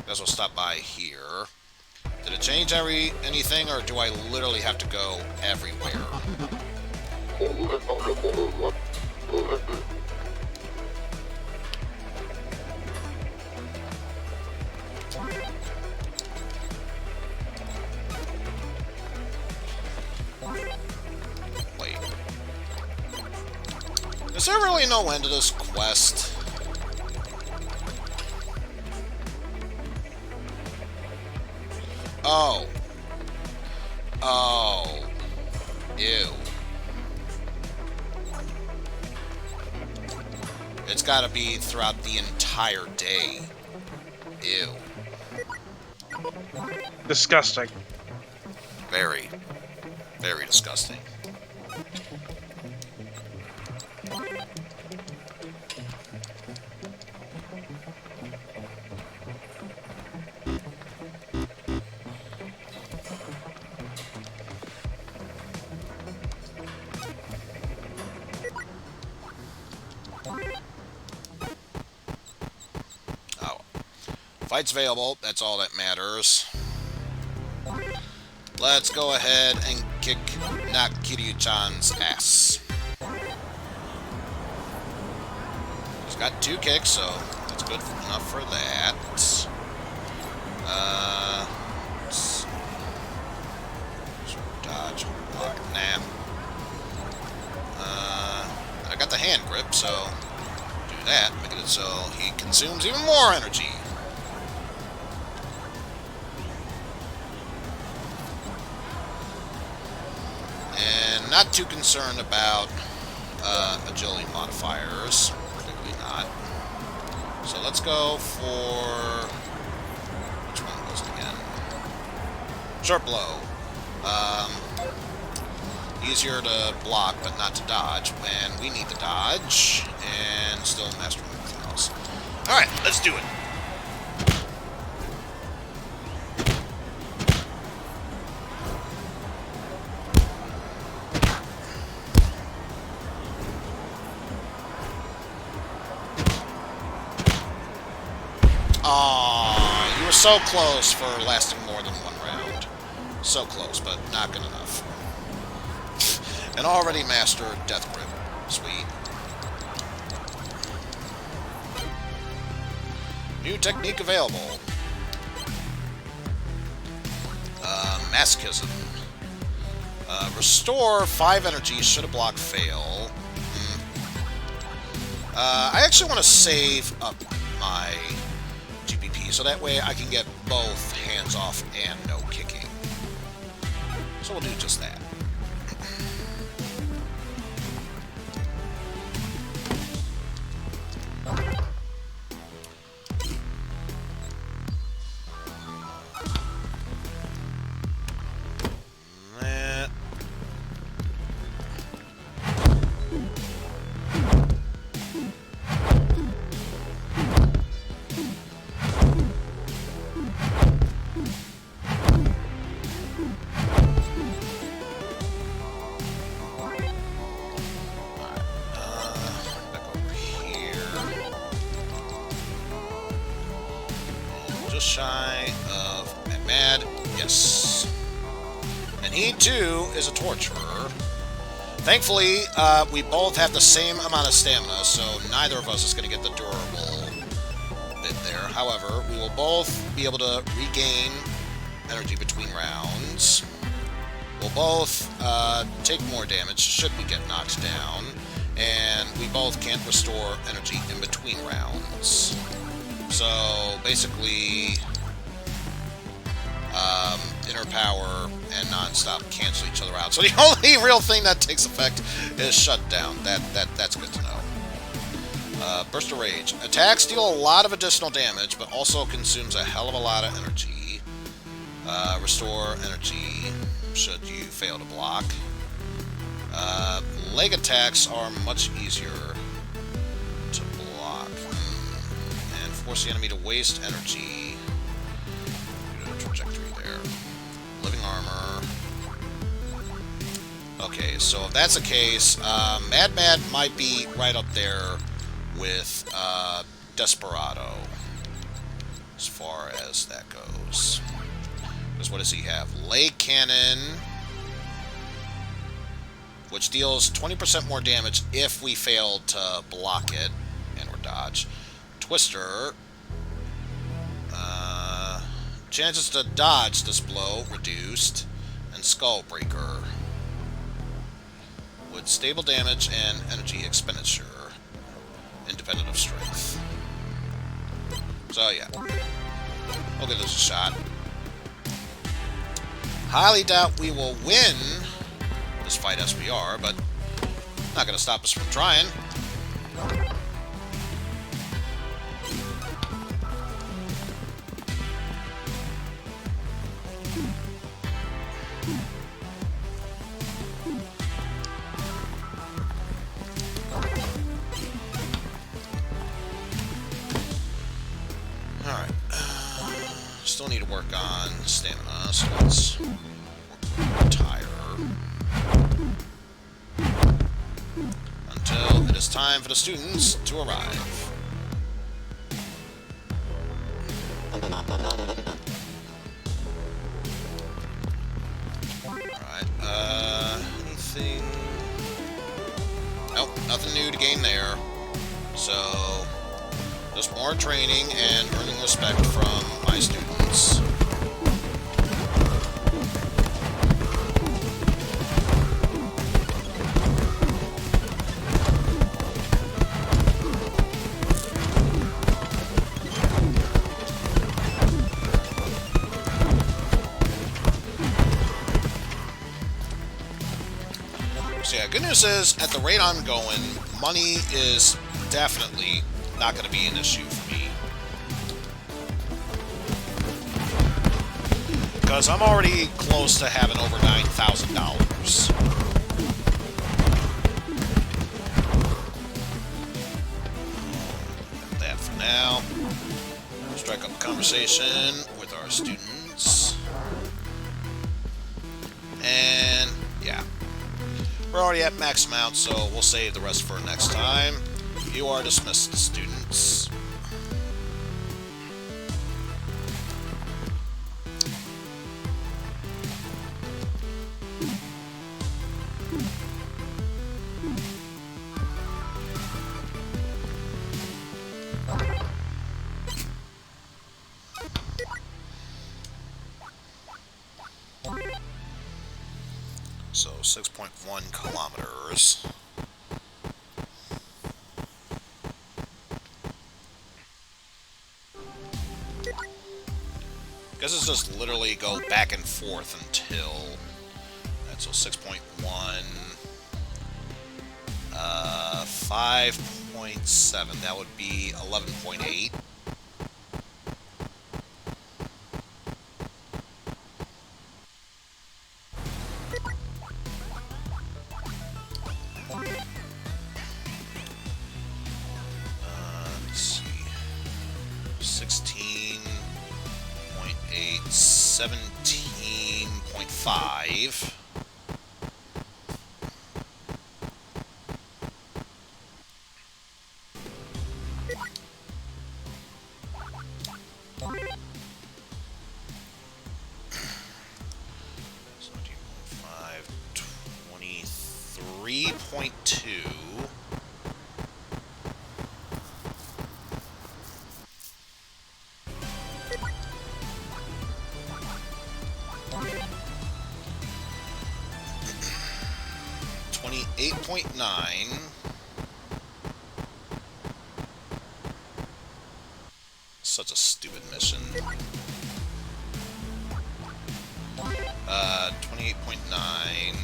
Guess we'll stop by here. Did it change anything, or do I literally have to go everywhere? Wait. Is there really no end to this quest? Oh. Oh. Ew. It's gotta be throughout the entire day. Ew. Disgusting. Very, very disgusting. Oh. Fight's available, that's all that matters. Let's go ahead and knock Kiryu-chan's ass. He's got 2 kicks, so that's good enough for that. Dodge, block, nah. I got the hand grip, so do that, make it so he consumes even more energy. And not too concerned about agility modifiers, particularly not. So let's go for... which one was it again? Short blow. Easier to block, but not to dodge when we need to dodge, and still mastering everything else. Alright, let's do it. Aww, you were so close for lasting more than 1 round. So close, but not good enough. And already mastered Death Grip. Sweet. New technique available. Masochism. Restore 5 energy should a block fail. I actually want to save up my GPP, so that way I can get both hands off and no kicking. So we'll do just that. Just shy of Mad. Yes. And he, too, is a torturer. Thankfully, we both have the same amount of stamina, so neither of us is going to get the durable bit there. However, we will both be able to regain energy between rounds. We'll both take more damage should we get knocked down. And we both can't restore energy in between rounds. So, basically, inner power and non-stop cancel each other out. So the only real thing that takes effect is shutdown. That's good to know. Burst of Rage. Attacks deal a lot of additional damage, but also consumes a hell of a lot of energy. Restore energy should you fail to block. Leg attacks are much easier to block. And force the enemy to waste energy. Trajectory there. Living armor. Okay, so if that's the case, Mad might be right up there with Desperado as far as that goes. Because what does he have? Leg Cannon, which deals 20% more damage if we fail to block it and or dodge. Twister, chances to dodge this blow reduced, and Skullbreaker with stable damage and energy expenditure, independent of strength. So yeah, we'll give this a shot. Highly doubt we will win this fight SBR, but not going to stop us from trying. still need to work on stamina, so let's retire. Until it is time for the students to arrive. Alright, anything... Nope, nothing new to gain there. So, just more training and earning respect from my students. So yeah, good news is, at the rate I'm going, money is definitely not going to be an issue for me. Because I'm already close to having over $9,000. That for now. Strike up a conversation with our students. And, yeah. We're already at max amount, so we'll save the rest for next time. You are dismissed, students. So 6.1 kilometers. Guess it's just literally go back and forth until... Alright, so 6.1... 5.7, that would be 11.8. Let's see. 16.8, 17.5. $17.5, 23.2. $28.9. Such a stupid mission. 28.9.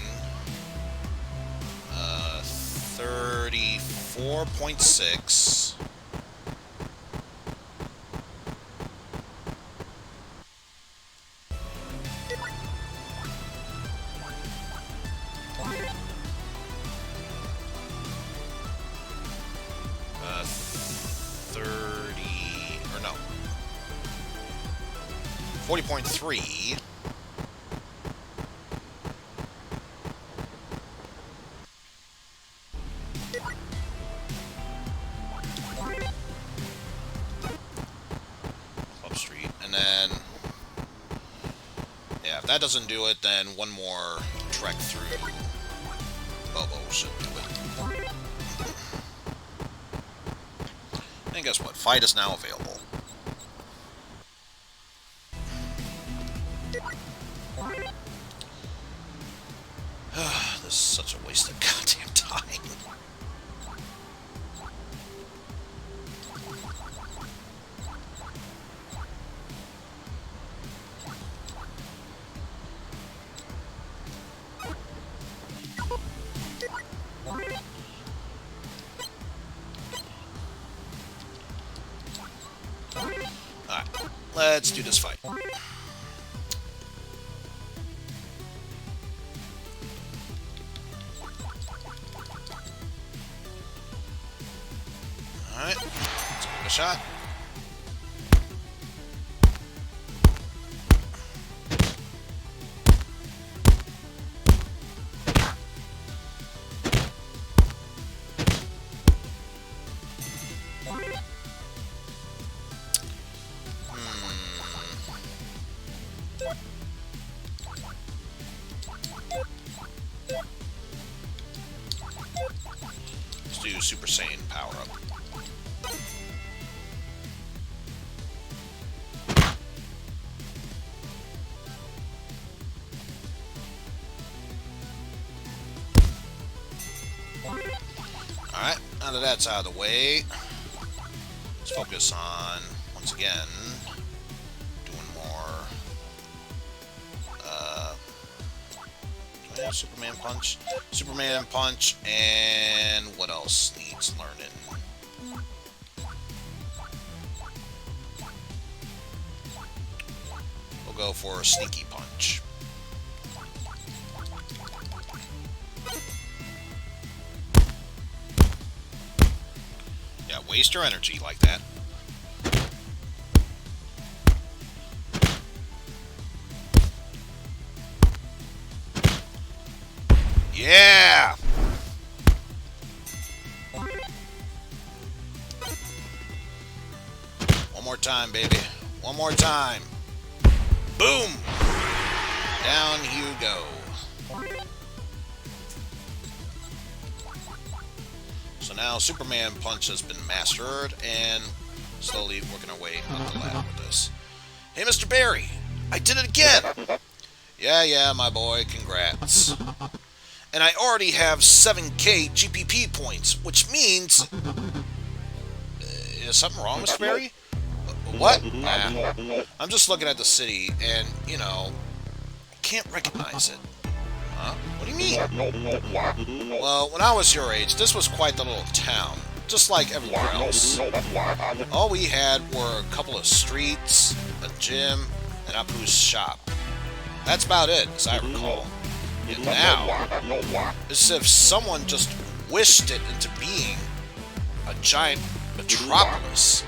34.6. Or no. 40.3. Club Street. And then... Yeah, if that doesn't do it, then one more trek through Bobo should do it. And guess what? Fight is now available. This is such a waste of goddamn time. Alright, let's do this fight. Alright, let's give it a shot. do Super Saiyan power-up. Alright, now that that's out of the way, let's focus on, once again, doing more, Superman Punch. Superman Punch, and what else needs learning? We'll go for Sneaky Punch. Yeah, waste your energy like that. Yeah! One more time, baby. One more time. Boom! Down you go. So now Superman Punch has been mastered, and slowly working our way up the ladder with this. Hey, Mr. Barry! I did it again! Yeah, my boy. Congrats. And I already have 7k GPP points, which means... is something wrong, Mr. Barry? What? Nah. I'm just looking at the city, and, you know, I can't recognize it. Huh? What do you mean? Well, when I was your age, this was quite the little town, just like everywhere else. All we had were a couple of streets, a gym, and Apu's shop. That's about it, as I recall. And now, it's as if someone just wished it into being a giant metropolis.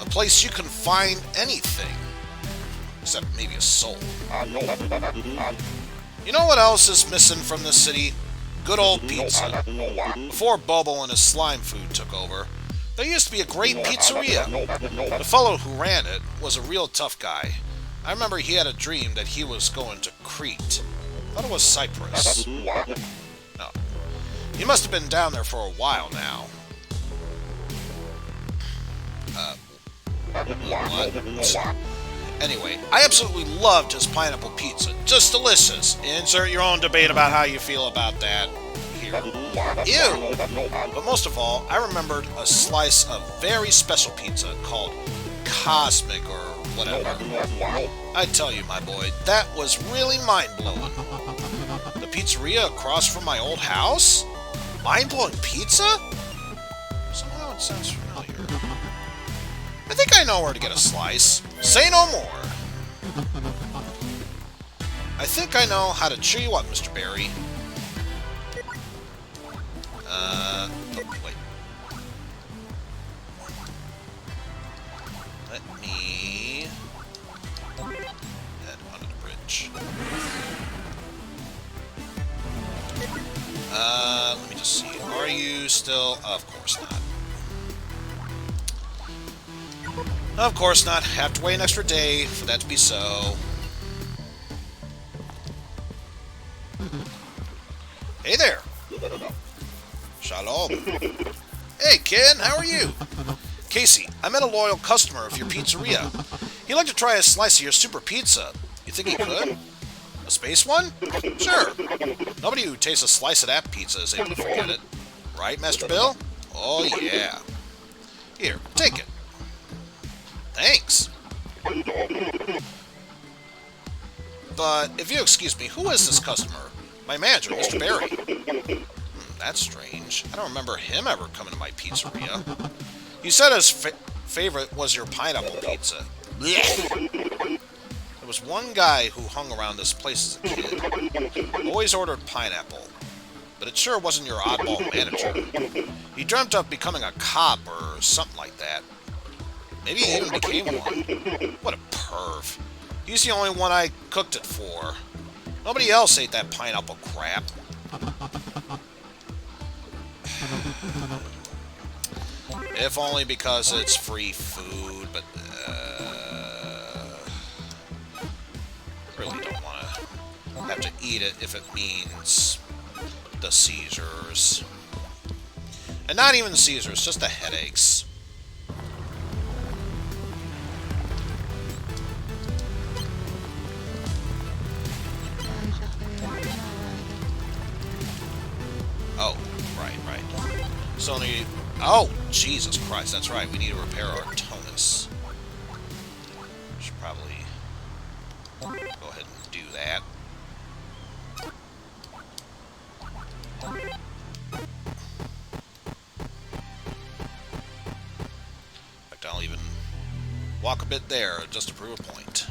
A place you can find anything. Except maybe a soul. You know what else is missing from this city? Good old pizza. Before Bobo and his slime food took over, there used to be a great pizzeria. The fellow who ran it was a real tough guy. I remember he had a dream that he was going to Crete. I thought it was Cyprus. No. He must have been down there for a while now. What? Anyway, I absolutely loved his pineapple pizza. Just delicious. Insert your own debate about how you feel about that here. Ew! But most of all, I remembered a slice of very special pizza called Cosmic or whatever. I tell you, my boy, that was really mind-blowing. The pizzeria across from my old house? Mind-blowing pizza? Somehow it sounds familiar. I think I know where to get a slice. Say no more. I think I know how to cheer you up, Mr. Barry. Oh, wait. Let me head under the bridge. Let me just see. Are you still? Of course not. Of course not. Have to wait an extra day for that to be so. Hey there. Shalom. Hey, kid. How are you? Casey, I met a loyal customer of your pizzeria. He'd like to try a slice of your super pizza. You think he could? A space one? Sure. Nobody who tastes a slice of that pizza is able to forget it. Right, Master Bill? Oh, yeah. Here, take it. Thanks. But, if you excuse me, who is this customer? My manager, Mr. Barry. That's strange. I don't remember him ever coming to my pizzeria. You said his favorite was your pineapple pizza. Blech. There was one guy who hung around this place as a kid. Always ordered pineapple. But it sure wasn't your oddball manager. He dreamt of becoming a cop or something like that. Maybe he even became one. What a perv. He's the only one I cooked it for. Nobody else ate that pineapple crap. If only because it's free food, but really don't want to have to eat it if it means the seizures. And not even Caesars, just the headaches. Oh, right. So need... Oh, Jesus Christ, that's right. We need to repair our tonus. Should probably go ahead and do that. In fact, I'll even walk a bit there just to prove a point.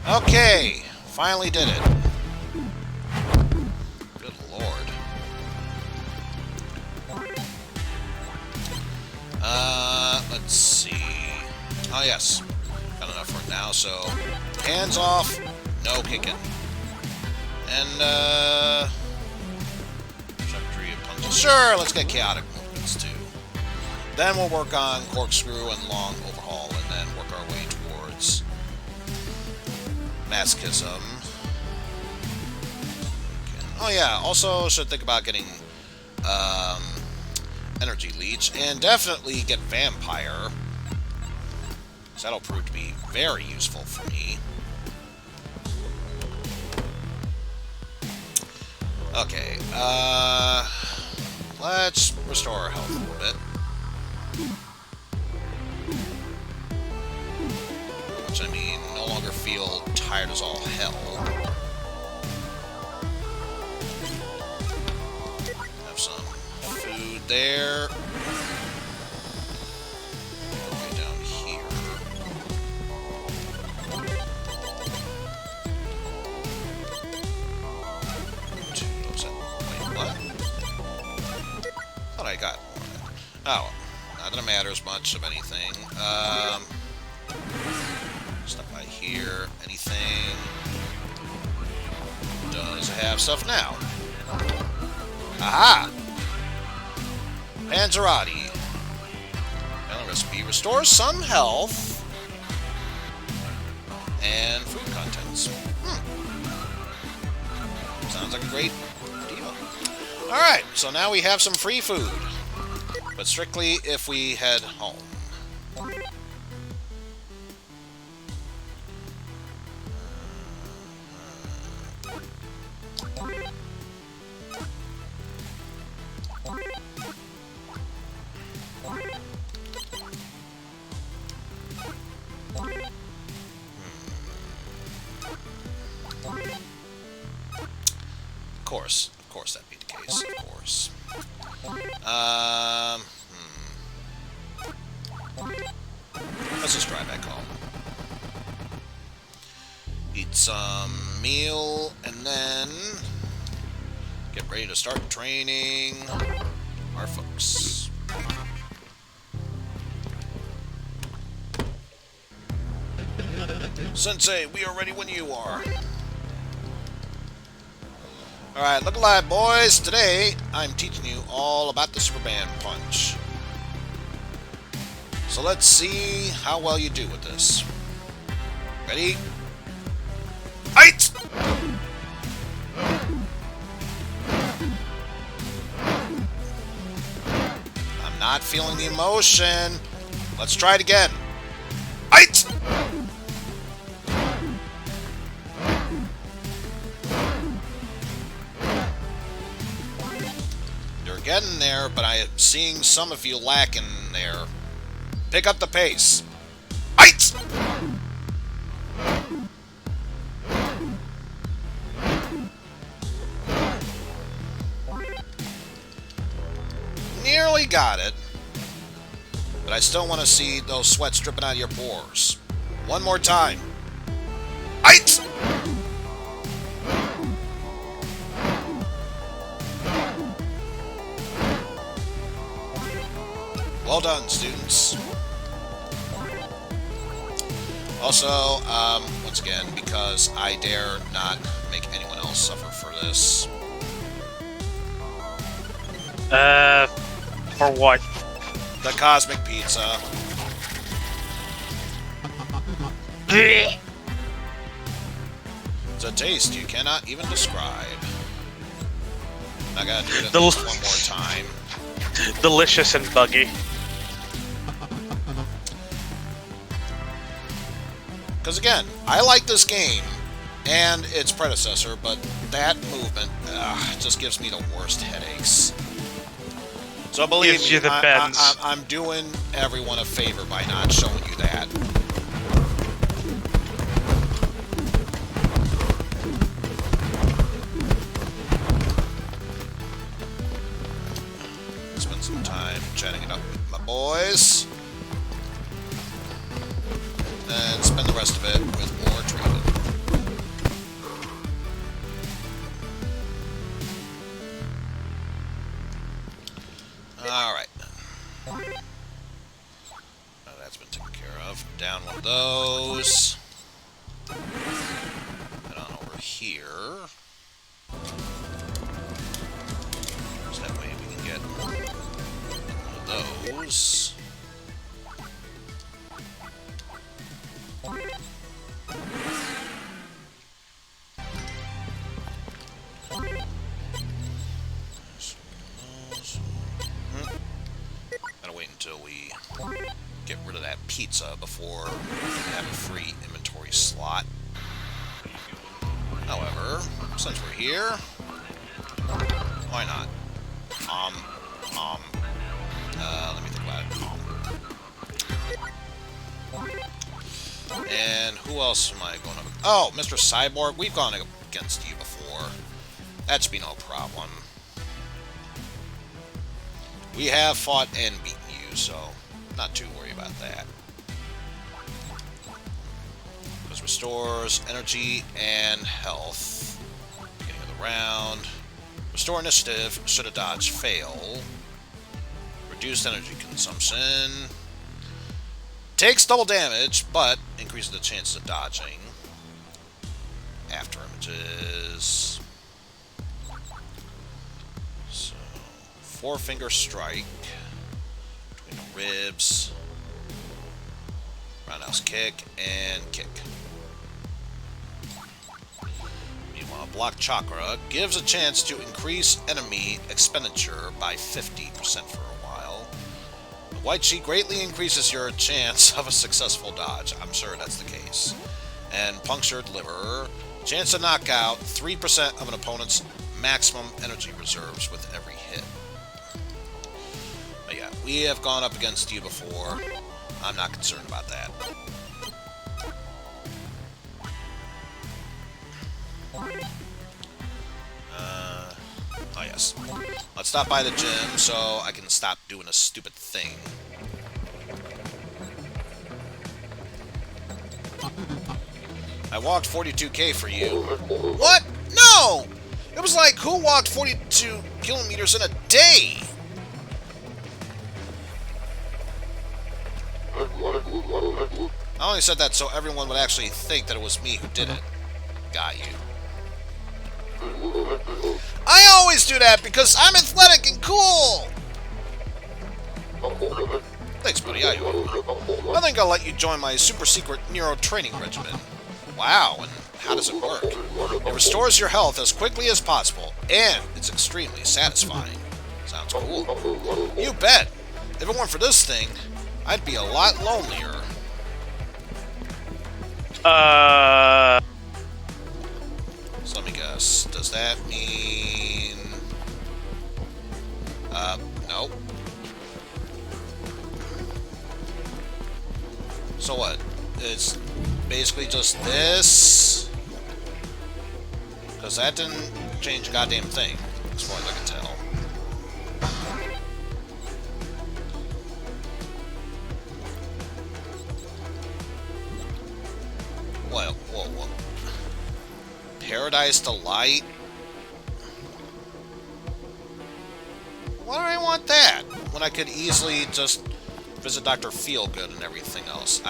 Okay, finally did it. Good lord. Let's see. Oh yes, got enough for it now. So hands off, no kicking, and trajectory of punches. Sure, let's get chaotic movements too. Then we'll work on corkscrew and long overhaul, and then work our way towards masochism. Oh yeah, also should think about getting energy leech, and definitely get vampire, so that'll prove to be very useful for me. Okay, let's restore our health a little bit. Which I mean, no longer feel tired as all hell. Have some food there. Way down here. Wait, what? Thought I got more. Oh, not that it matters much of anything. Stuff by here. Anything? Does it have stuff now? Aha! Panzerati. Family recipe restores some health and food contents. Sounds like a great deal. Alright, so now we have some free food. But strictly if we head home. Of course that'd be the case, of course. Let's just drive back home. Eat some meal, and then get ready to start training our folks. Sensei, we are ready when you are. Alright, look alive, boys. Today, I'm teaching you all about the Superman Punch. So let's see how well you do with this. Ready? Fight! I'm not feeling the emotion. Let's try it again. Fight! Getting there, but I am seeing some of you lacking there. Pick up the pace. Fight! Nearly got it, but I still want to see those sweats dripping out of your pores. One more time. Fight! Well done, students. Also, once again, because I dare not make anyone else suffer for this. For what? The cosmic pizza. It's a taste you cannot even describe. I gotta do it at least one more time. Delicious and buggy. Because again, I like this game and its predecessor, but that movement just gives me the worst headaches. So believe Gives me, you the bends. I'm doing everyone a favor by not showing you that. Spend some time chatting it up with my boys. And spend the rest of it with more trading. Alright. Now that's been taken care of. Down one of those. Head on over here. So that way we can get one of those. Gotta wait until we get rid of that pizza before we can have a free inventory slot. However, since we're here, why not? Let me think about it. And who else am I going up? Oh, Mr. Cyborg, we've gone against you before. That should be no problem. We have fought and beaten you, so not too worried about that. This restores energy and health. Beginning of the round. Restore initiative should a dodge fail. Reduced energy consumption. Takes double damage, but increases the chances of dodging. After images. So, 4-finger strike. Between the ribs. Roundhouse kick and kick. Meanwhile, block chakra gives a chance to increase enemy expenditure by 50% for a while. The white sheet greatly increases your chance of a successful dodge. I'm sure that's the case. And punctured liver. Chance to knock out 3% of an opponent's maximum energy reserves with every hit. But yeah, we have gone up against you before. I'm not concerned about that. Oh yes. Let's stop by the gym so I can stop doing a stupid thing. I walked 42k for you. What? No! It was like, who walked 42 kilometers in a day? I only said that so everyone would actually think that it was me who did it. Got you. I always do that because I'm athletic and cool! Thanks, buddy. I think I'll let you join my super secret Nero training regimen. Wow, and how does it work? It restores your health as quickly as possible, and it's extremely satisfying. Sounds cool. You bet! If it weren't for this thing, I'd be a lot lonelier. So let me guess. Does that mean... no. So what? It's basically just this? Because that didn't change a goddamn thing, as far as I can tell. What? Whoa. Paradise Delight? Why do I want that? When I could easily just visit Dr. Feelgood and everything else.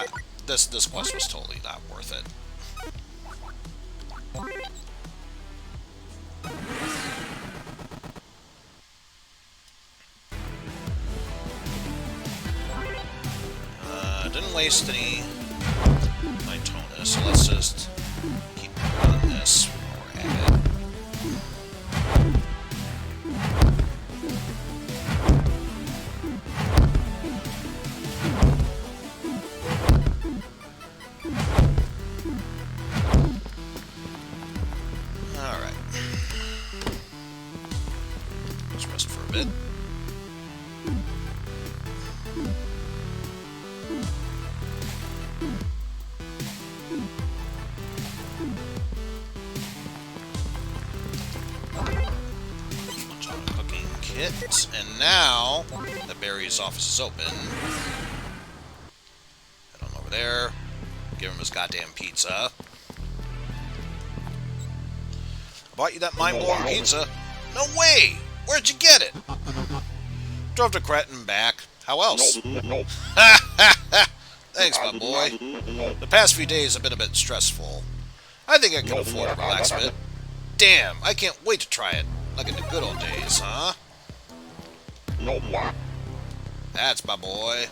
This quest was totally not worth it. don't waste any my tonus, so let's just keep on this while we're at it. Alright. Let's rest for a bit. Cooking kit, and now the Barry's office is open. Head on over there, give him his goddamn pizza. I bought you that mind-blowing pizza? No way! Where'd you get it? Drove to Cretin back. How else? Thanks, my boy. The past few days have been a bit stressful. I think I can afford to relax a bit. Damn, I can't wait to try it. Like in the good old days, huh? That's my boy.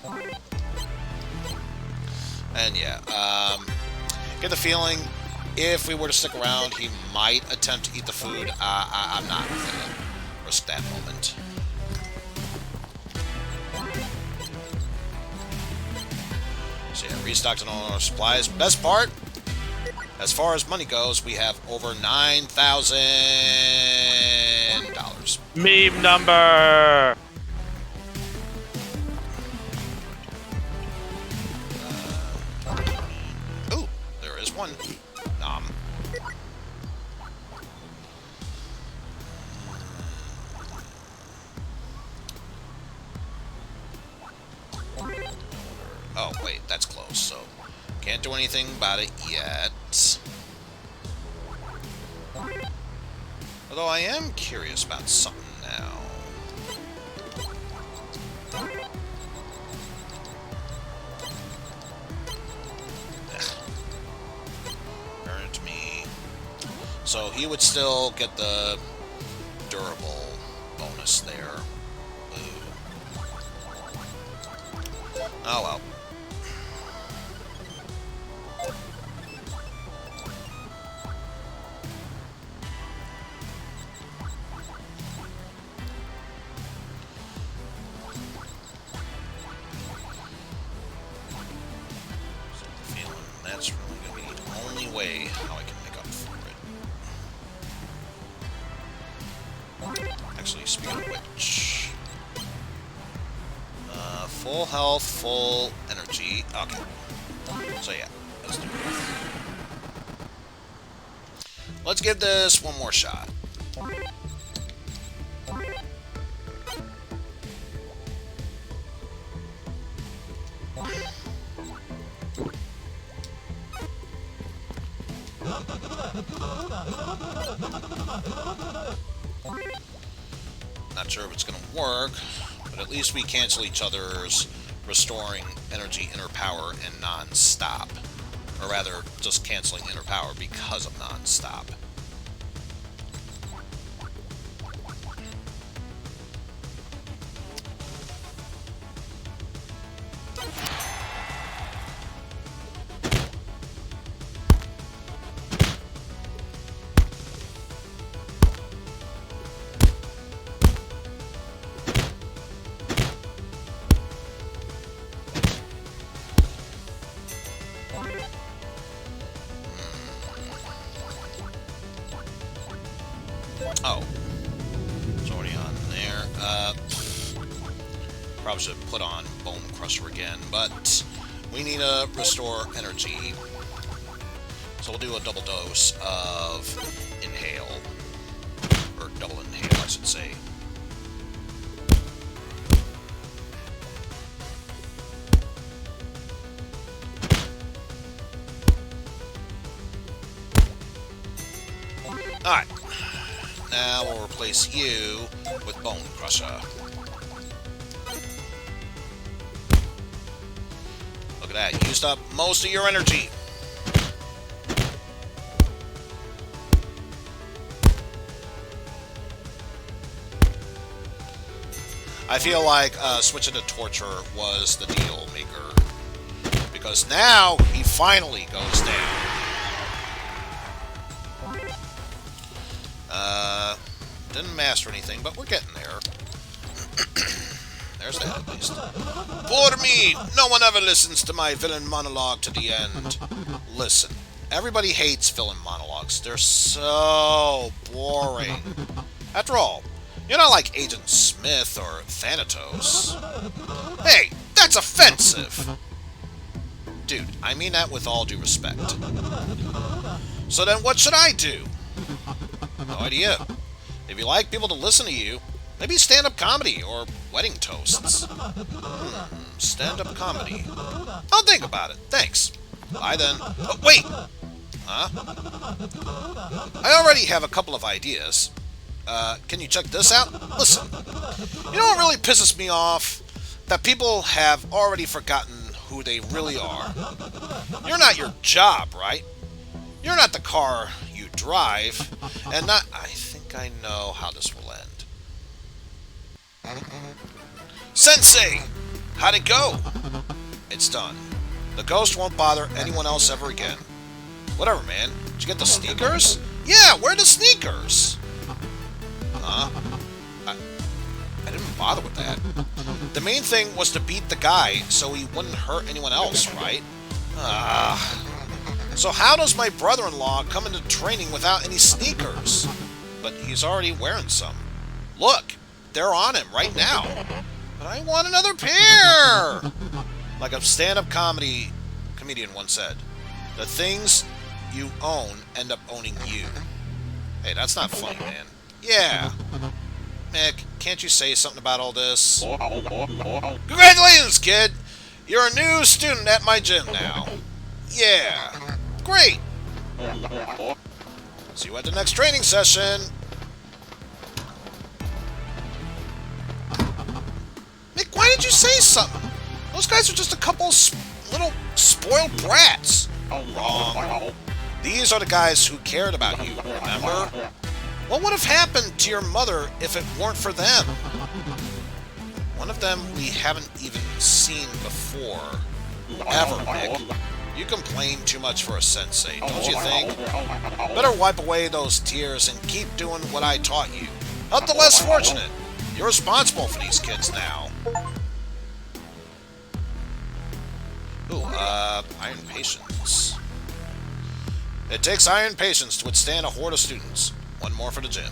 And yeah, get the feeling if we were to stick around, he might attempt to eat the food. I'm not gonna risk that moment. So yeah, restocked on all our supplies. Best part, as far as money goes, we have over $9,000. Meme number. Ooh, there is one. Nom. Oh, wait, that's close, so can't do anything about it yet. Although I am curious about something now. Earned me. So he would still get the durable bonus there. Ooh. Oh well. That's really going to be the only way how I can make up for it. Actually, speaking of which... full health, full energy. Okay. So yeah, let's do it. Let's give this one more shot. Not sure if it's going to work, but at least we cancel each other's restoring energy inner power and non-stop. Or rather, just canceling inner power because of non-stop. Oh, it's already on there. Probably should put on Bone Crusher again, but we need to restore energy. So we'll do a double dose of Inhale. Or double Inhale, I should say. Alright. Now we'll replace you with Bone Crusher. Look at that. You used up most of your energy. I feel like switching to Torture was the deal maker. because now he finally goes down. Didn't master anything, but we're getting there. There's that at least. For me, no one ever listens to my villain monologue to the end. Listen, everybody hates villain monologues. They're so boring. After all, you're not like Agent Smith or Thanatos. Hey, that's offensive! Dude, I mean that with all due respect. So then what should I do? No idea. If you like people to listen to you, maybe stand-up comedy or wedding toasts. Stand-up comedy. I'll think about it. Thanks. Bye then. Oh, wait! Huh? I already have a couple of ideas. Can you check this out? Listen. You know what really pisses me off? That people have already forgotten who they really are. You're not your job, right? You're not the car you drive, and not... I think I know how this will end. Sensei! How'd it go? It's done. The ghost won't bother anyone else ever again. Whatever, man. Did you get the sneakers? Yeah, where are the sneakers? Huh? I didn't bother with that. The main thing was to beat the guy so he wouldn't hurt anyone else, right? So how does my brother-in-law come into training without any sneakers? But he's already wearing some. Look, they're on him right now. But I want another pair! Like a stand-up comedian once said, the things you own end up owning you. Hey, that's not funny, man. Yeah. Mick, can't you say something about all this? Congratulations, kid! You're a new student at my gym now. Yeah. Great! See you at the next training session. Mick, why did you say something? Those guys are just a couple little spoiled brats. Wrong. These are the guys who cared about you, remember? What would have happened to your mother if it weren't for them? One of them we haven't even seen before. Ever, Mick. You complain too much for a sensei, don't you think? Better wipe away those tears and keep doing what I taught you. Help the less fortunate. You're responsible for these kids now. Ooh, iron patience. It takes iron patience to withstand a horde of students. One more for the gym.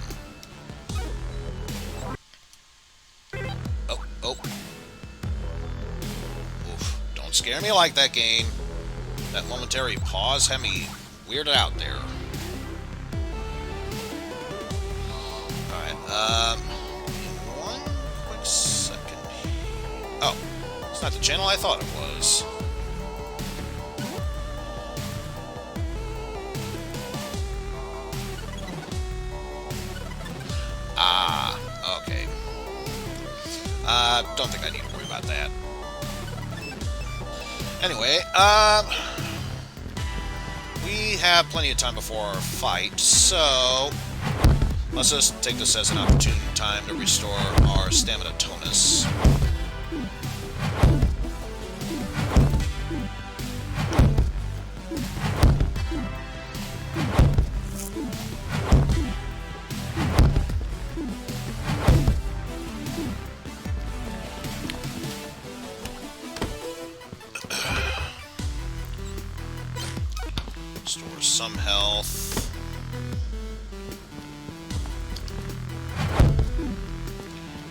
Oh. Oof, don't scare me like that, game. That momentary pause had me weirded out there. Alright, one quick second. Oh, it's not the channel I thought it was. Okay. Don't think I need to worry about that. Anyway, we have plenty of time before our fight, so let's just take this as an opportune time to restore our stamina tonus. Restore some health.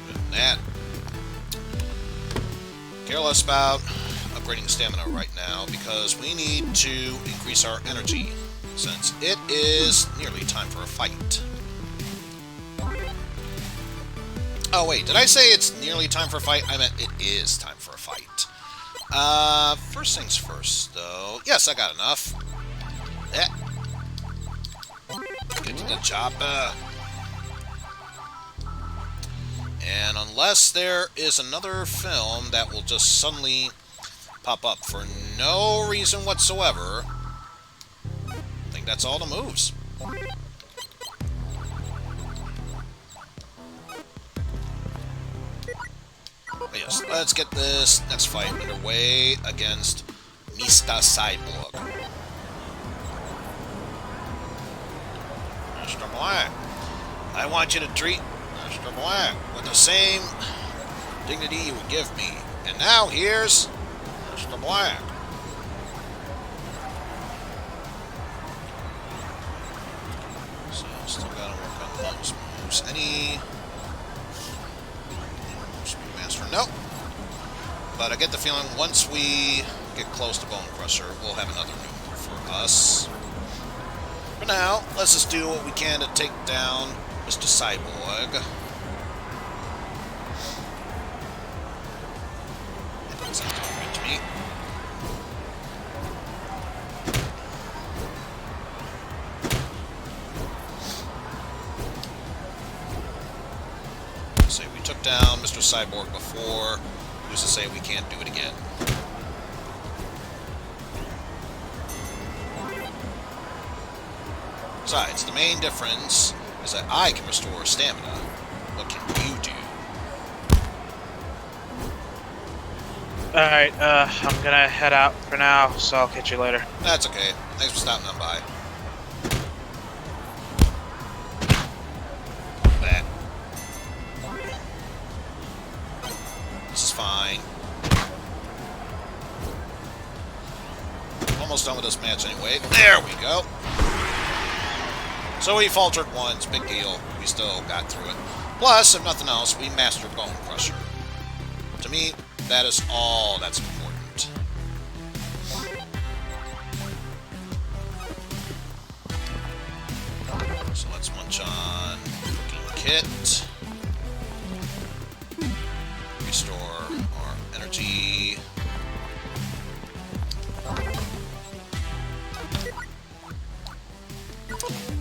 And that. Care less about upgrading stamina right now because we need to increase our energy since it is nearly time for a fight. Oh wait, did I say it's nearly time for a fight? I meant it is time for a fight. First things first, though. Yes, I got enough. Get to the chopper. And unless there is another film that will just suddenly pop up for no reason whatsoever, I think that's all the moves. But yes, let's get this next fight underway against Mr. Cyborg. Mr. Black, I want you to treat Mr. Black with the same dignity you would give me. And now here's Mr. Black. So still gotta work on those moves. Any Speedmaster? Nope. But I get the feeling once we get close to Bone Crusher, we'll have another new move for us. For now, let's just do what we can to take down Mr. Cyborg. It doesn't reach me. Say we took down Mr. Cyborg before. Who's to say we can't do it again? Besides, the main difference is that I can restore stamina. What can you do? Alright, I'm gonna head out for now, so I'll catch you later. That's okay. Thanks for stopping on by. That. This is fine. Almost done with this match anyway. There we go. So we faltered once, big deal. We still got through it. Plus, if nothing else, we mastered Bone Crusher. To me, that is all that's important. So let's munch on Cooking Kit. Restore our energy.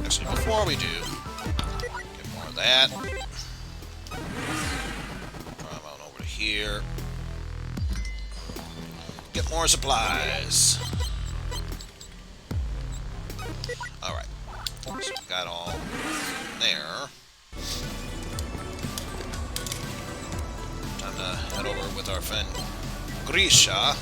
Actually, before we do, get more of that. Drive on over to here. Get more supplies. Alright. So we've got all there. Time to head over with our friend Grisha.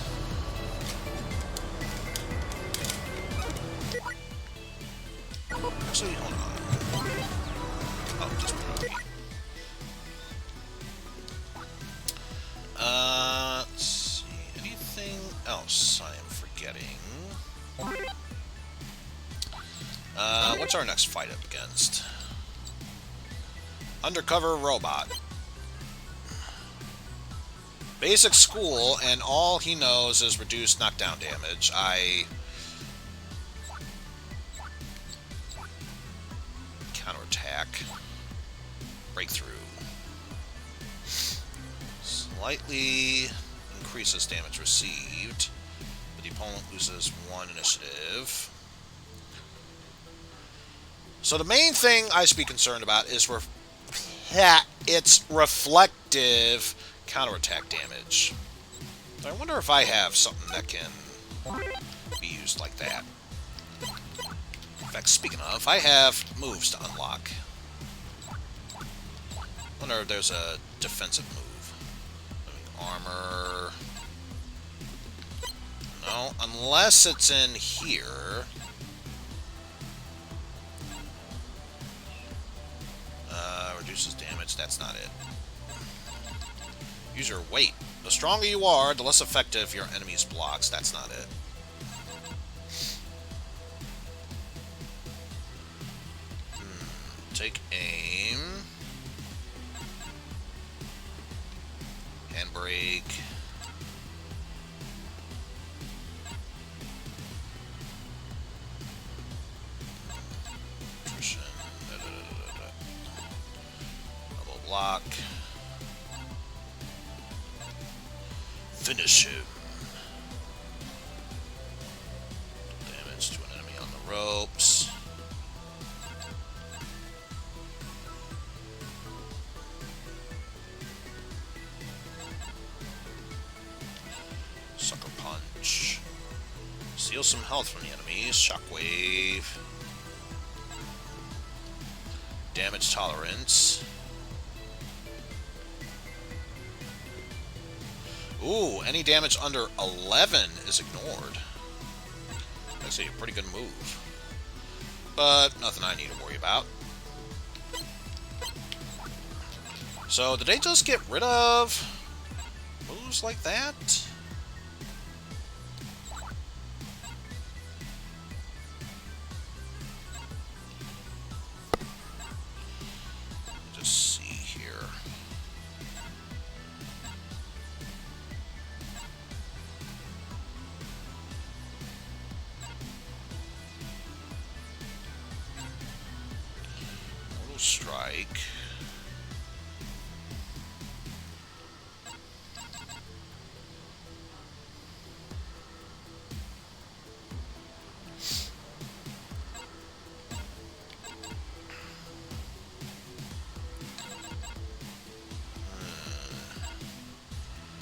Actually, hold on. Oh, just put it on. Let's see. Anything else I am forgetting? What's our next fight up against? Undercover Robot. Basic school, and all he knows is reduced knockdown damage. Counterattack. Breakthrough. Slightly increases damage received, but the opponent loses 1 initiative. So the main thing I should be concerned about is its reflective counterattack damage. I wonder if I have something that can be used like that. In fact, speaking of, I have moves to unlock. I wonder if there's a defensive move. Armor. No, unless it's in here. Reduces damage, that's not it. Use your weight. The stronger you are, the less effective your enemy's blocks. That's not it. Take aim. Handbrake. Nutrition. Double block. Finish him. Damage to an enemy on the ropes. Sucker punch. Steal some health from the enemies. Shockwave. Damage tolerance. Ooh, any damage under 11 is ignored. Actually, a pretty good move. But nothing I need to worry about. So, did they just get rid of moves like that? Just see here. Mortal Strike.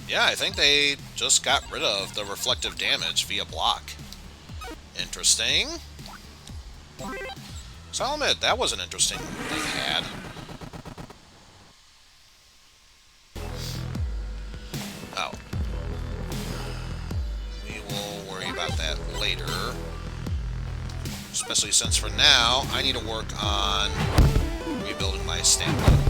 Yeah, I think they just got rid of the reflective damage via block. Interesting. So I'll admit, that was an interesting move they had. Oh. We will worry about that later. Especially since for now, I need to work on rebuilding my stamina.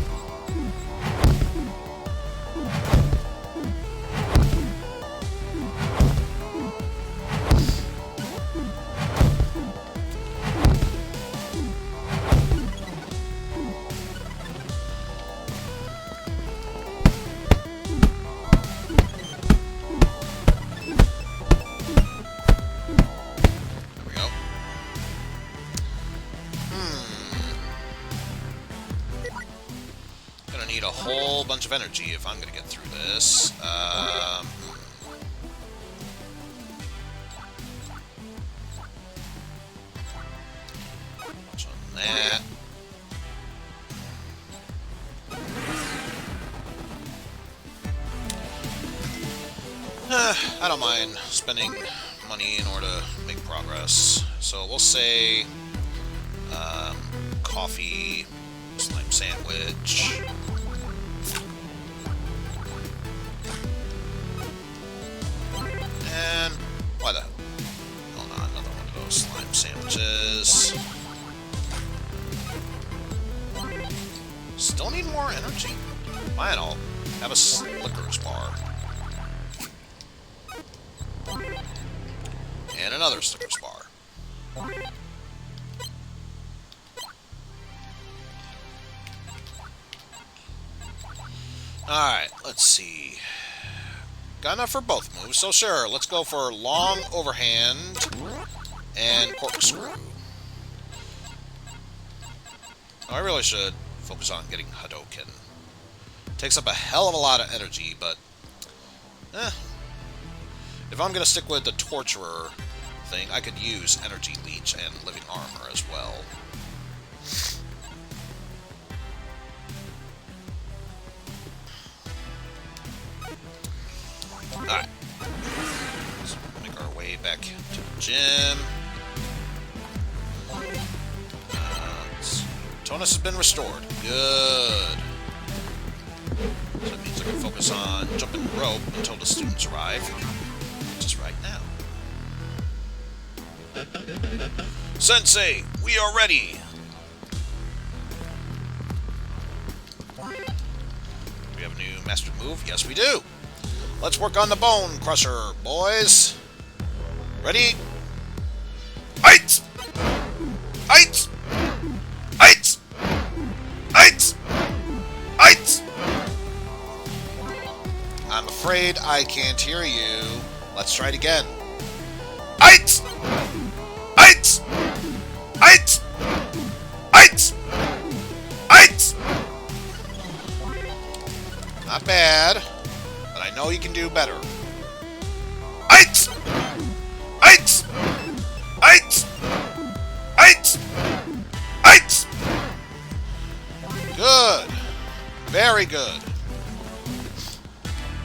Need a whole bunch of energy if I'm going to get through this. Much on that. I don't mind spending money in order to make progress. So we'll say coffee, slime sandwich. And why the hell? Oh, no, another one of those slime sandwiches. Still need more energy? Fine, I'll have a Slickers bar. And another Slickers bar. Alright, let's see. Got enough for both moves, so sure, let's go for long overhand and corkscrew. Oh, I really should focus on getting Hadouken. Takes up a hell of a lot of energy, but if I'm going to stick with the Torturer thing, I could use Energy Leech and Living Armor as well. Alright. Let's make our way back to the gym. Let's see. Tonus has been restored. Good. So that means I can focus on jumping rope until the students arrive. Just right now. Sensei, we are ready! We have a new master move? Yes, we do! Let's work on the Bone Crusher, boys! Ready? Eight! Eight! Eight! Eight! Eight! I'm afraid I can't hear you. Let's try it again. Eight! Eight! Eight! Eight! Eight! Not bad, but I know you can do better. Eight! Eight! Eight! Eight! Eight! Good. Very good.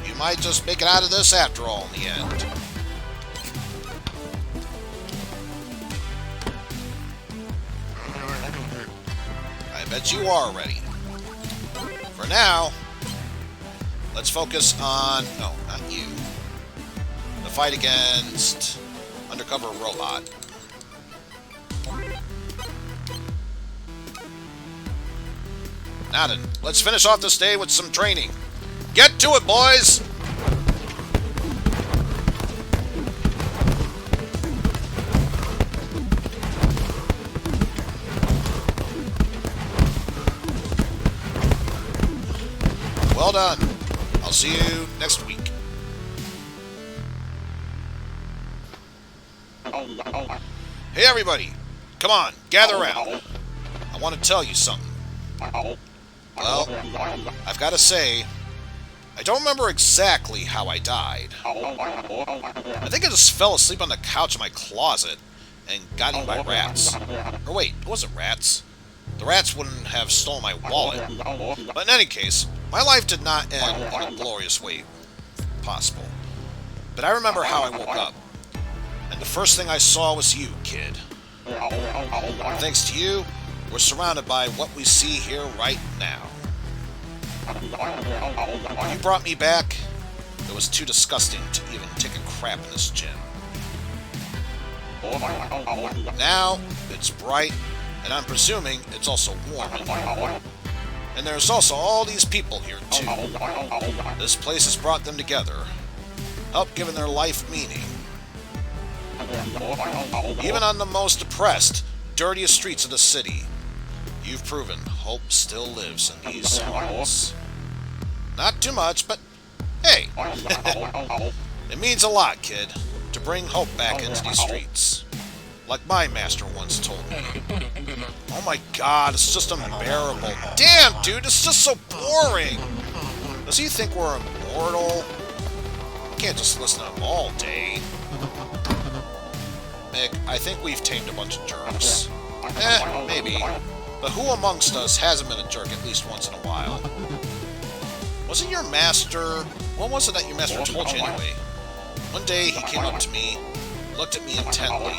You might just make it out of this after all in the end. I bet you are ready. For now, Let's focus on... No, not you. The fight against Undercover Robot. Now then, let's finish off this day with some training. Get to it, boys! Well done. I'll see you next week. Hey everybody, come on, gather around. I want to tell you something. Well, I've got to say, I don't remember exactly how I died. I think I just fell asleep on the couch in my closet and got eaten by rats. Or wait, it wasn't rats. The rats wouldn't have stolen my wallet. But in any case, my life did not end in a glorious way possible. But I remember how I woke up. And the first thing I saw was you, kid. Thanks to you, we're surrounded by what we see here right now. When you brought me back, it was too disgusting to even take a crap in this gym. Now, it's bright, and I'm presuming it's also warm in here. And there's also all these people here, too. This place has brought them together, helped giving their life meaning. Even on the most depressed, dirtiest streets of the city, you've proven hope still lives in these halls. Not too much, but hey, it means a lot, kid, to bring hope back into these streets. Like my master once told me. Oh my god, it's just unbearable. Damn, dude, it's just so boring. Does he think we're immortal? We can't just listen to him all day. Mick, I think we've tamed a bunch of jerks. Maybe. But who amongst us hasn't been a jerk at least once in a while? Wasn't your master... What was it that your master told you anyway? One day he came up to me, looked at me intently,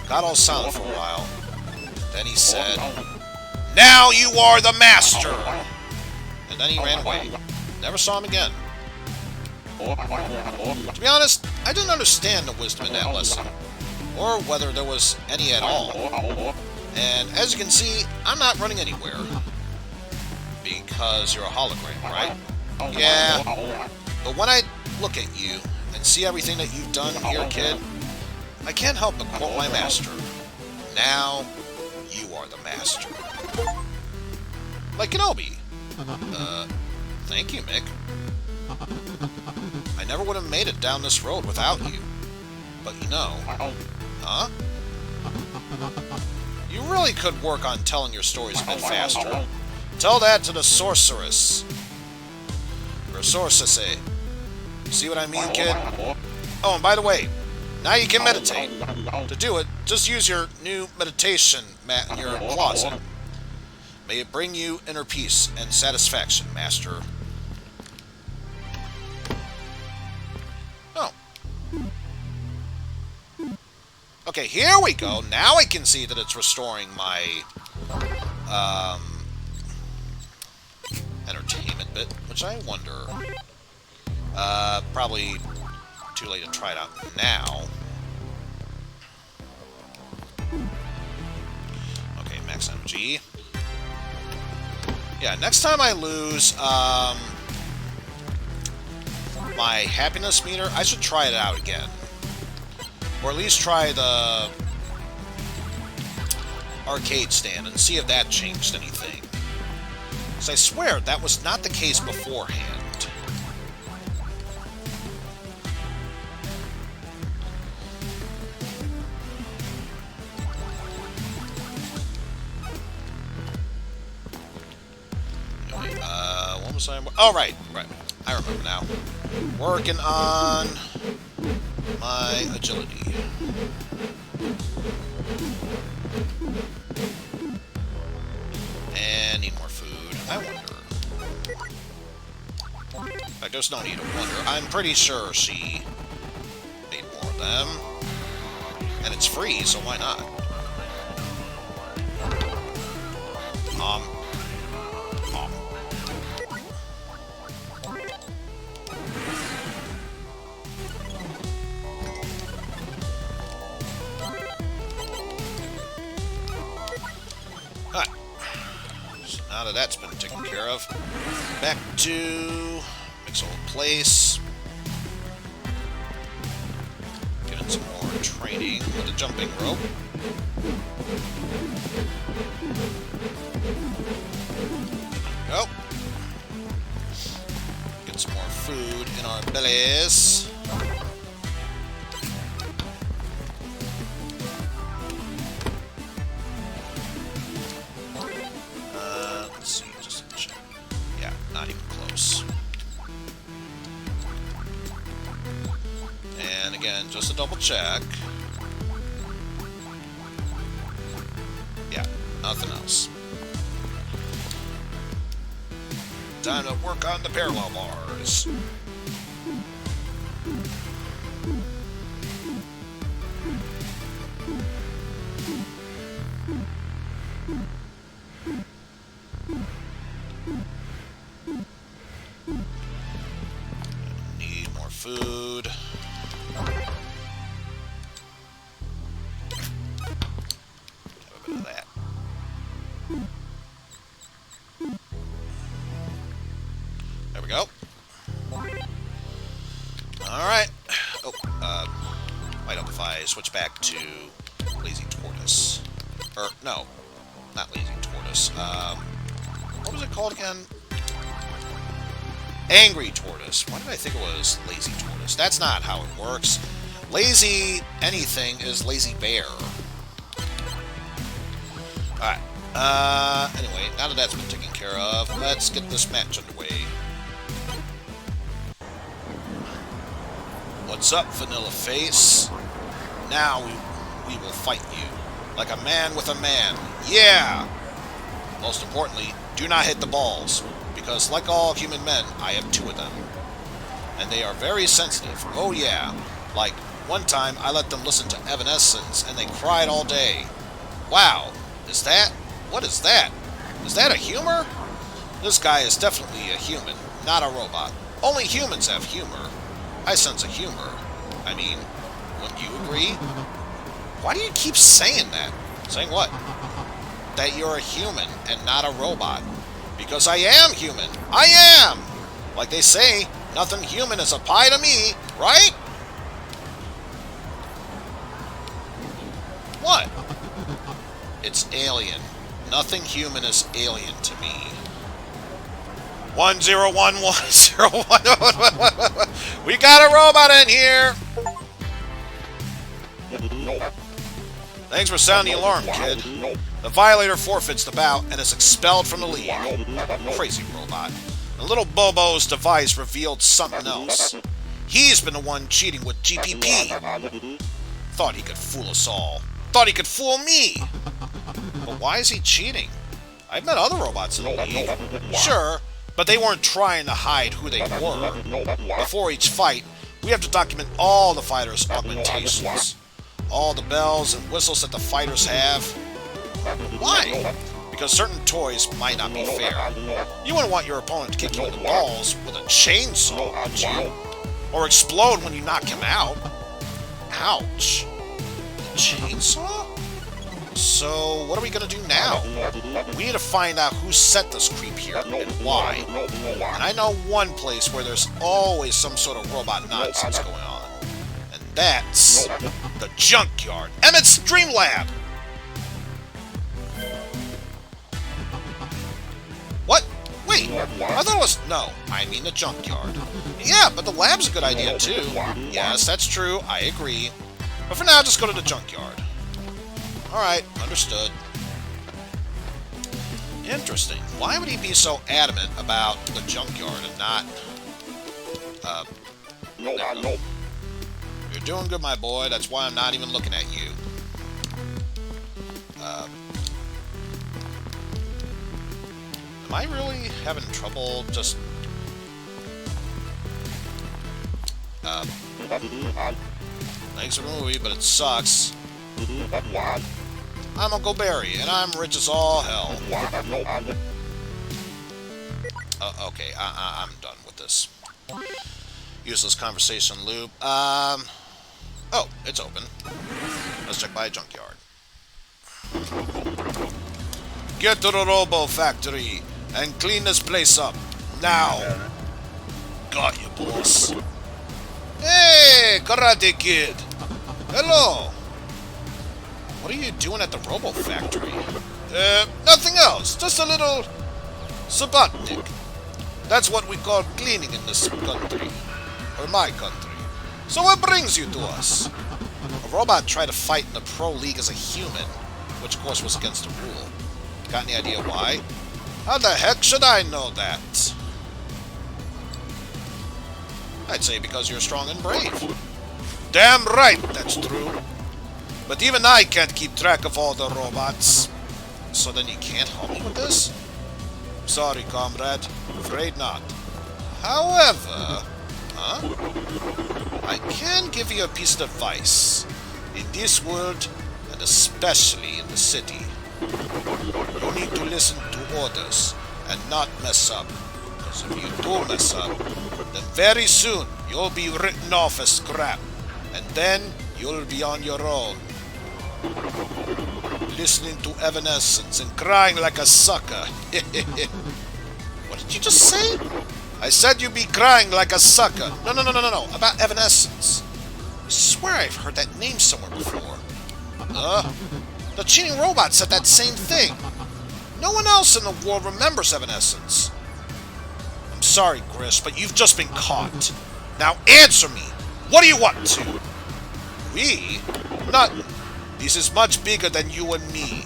got all silent for a while. Then he said, "Now you are the master!" And then he ran away. Never saw him again. To be honest, I didn't understand the wisdom in that lesson, or whether there was any at all. And as you can see, I'm not running anywhere. Because you're a hologram, right? Yeah. But when I look at you and see everything that you've done here, kid, I can't help but quote my master. Now, you are the master. Like Kenobi. Thank you, Mick. I never would have made it down this road without you. But you know... Huh? You really could work on telling your stories a bit faster. Tell that to the sorceress. Or sorceress. See what I mean, kid? Oh, and by the way, now you can meditate. To do it, just use your new meditation mat in your closet. May it bring you inner peace and satisfaction, master. Oh. Okay, here we go. Now I can see that it's restoring my entertainment bit, which I wonder. Probably too late to try it out now. Okay, max energy. Yeah, next time I lose my happiness meter, I should try it out again. Or at least try the arcade stand and see if that changed anything. Because I swear that was not the case beforehand. Anyway, what was I... Oh, right. I remember now. Working on... my agility. And need more food. I wonder. In fact, there's no need to wonder. I'm pretty sure she made more of them. And it's free, so why not? now that that's been taken care of, back to Mix's old place. Get in some more training with a jumping rope. Go. Get some more food in our bellies. Let's see, just to check. Yeah, not even close. And again, just to double check. Yeah, nothing else. Time to work on the parallel bars. Need more food. Have a bit of that. There we go. Alright. Oh, might help if I switch back to Lazy Tortoise. Or, no, not Lazy Tortoise. What was it called again? Angry Tortoise. Why did I think it was Lazy Tortoise? That's not how it works. Lazy anything is Lazy Bear. Alright. Anyway, now that that's been taken care of, let's get this match underway. What's up, Vanilla Face? Now we will fight you. Like a man with a man. Yeah! Most importantly, do not hit the balls. Because like all human men, I have 2 of them. And they are very sensitive. Oh yeah. Like, one time I let them listen to Evanescence and they cried all day. Wow. Is that? What is that? Is that a humor? This guy is definitely a human, not a robot. Only humans have humor. I sense a humor. I mean, wouldn't you agree? Why do you keep saying that? Saying what? That you're a human and not a robot. Because I am human. I am! Like they say, nothing human is a pie to me, right? What? It's alien. Nothing human is alien to me. 101101. We got a robot in here! Thanks for sounding the alarm, kid. The violator forfeits the bout and is expelled from the league. Crazy robot. The little Bobo's device revealed something else. He's been the one cheating with GPP. Thought he could fool us all. Thought he could fool me. But why is he cheating? I've met other robots in the league. Sure, but they weren't trying to hide who they were. Before each fight, we have to document all the fighters' augmentations. All the bells and whistles that the fighters have. Why? Because certain toys might not be fair. You wouldn't want your opponent to kick you in the balls with a chainsaw, would you? Or explode when you knock him out. Ouch. A chainsaw? So, what are we gonna do now? We need to find out who set this creep here and why. And I know one place where there's always some sort of robot nonsense going on. And that's the junkyard. Emmett's Dream Lab! What? Wait, I thought it was... No, I mean the junkyard. Yeah, but the lab's a good idea too. Yes, that's true, I agree. But for now, just go to the junkyard. Alright, understood. Interesting. Why would he be so adamant about the junkyard and not... No. You're doing good, my boy. That's why I'm not even looking at you. Am I really having trouble just... Thanks for the movie, but it sucks. I'm Uncle Barry, and I'm rich as all hell. Okay, I'm done with this. Useless conversation loop. Oh, it's open. Let's check by a junkyard. Get to the Robo Factory. and clean this place up. Now. Got you, boss. Hey, Karate Kid. Hello. What are you doing at the Robo Factory? Nothing else. Just a little Sabatnik. That's what we call cleaning in this country. Or my country. So what brings you to us? A robot tried to fight in the Pro League as a human, which of course was against the rule. Got any idea why? How the heck should I know that? I'd say because you're strong and brave. Damn right, that's true. But even I can't keep track of all the robots. So then you can't help me with this? Sorry, comrade. Afraid not. However... I can give you a piece of advice. In this world, and especially in the city, you need to listen to orders and not mess up. Because if you do mess up, then very soon you'll be written off as scrap. And then you'll be on your own. Listening to Evanescence and crying like a sucker. What did you just say? I said you'd be crying like a sucker. No. About Evanescence. I swear I've heard that name somewhere before. The cheating robot said that same thing. No one else in the world remembers Evanescence. I'm sorry, Grish, but you've just been caught. Now answer me. What do you want to? We? Nothing. This is much bigger than you and me.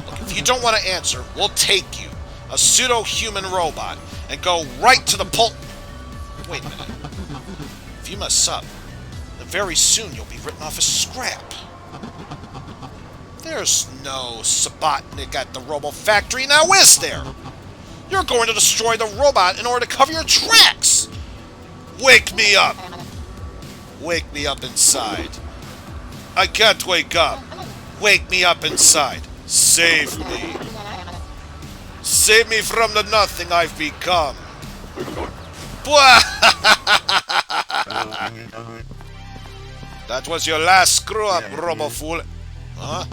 Look, if you don't want to answer, we'll take you, a pseudo-human robot, and go right to the Wait a minute. If you mess up, then very soon you'll be written off as scrap. There's no Sabatnik at the Robo Factory now, is there? You're going to destroy the robot in order to cover your tracks! Wake me up! Wake me up inside. I can't wake up. Wake me up inside. Save me. Save me from the nothing I've become. That was your last screw-up, Robo-Fool. Huh?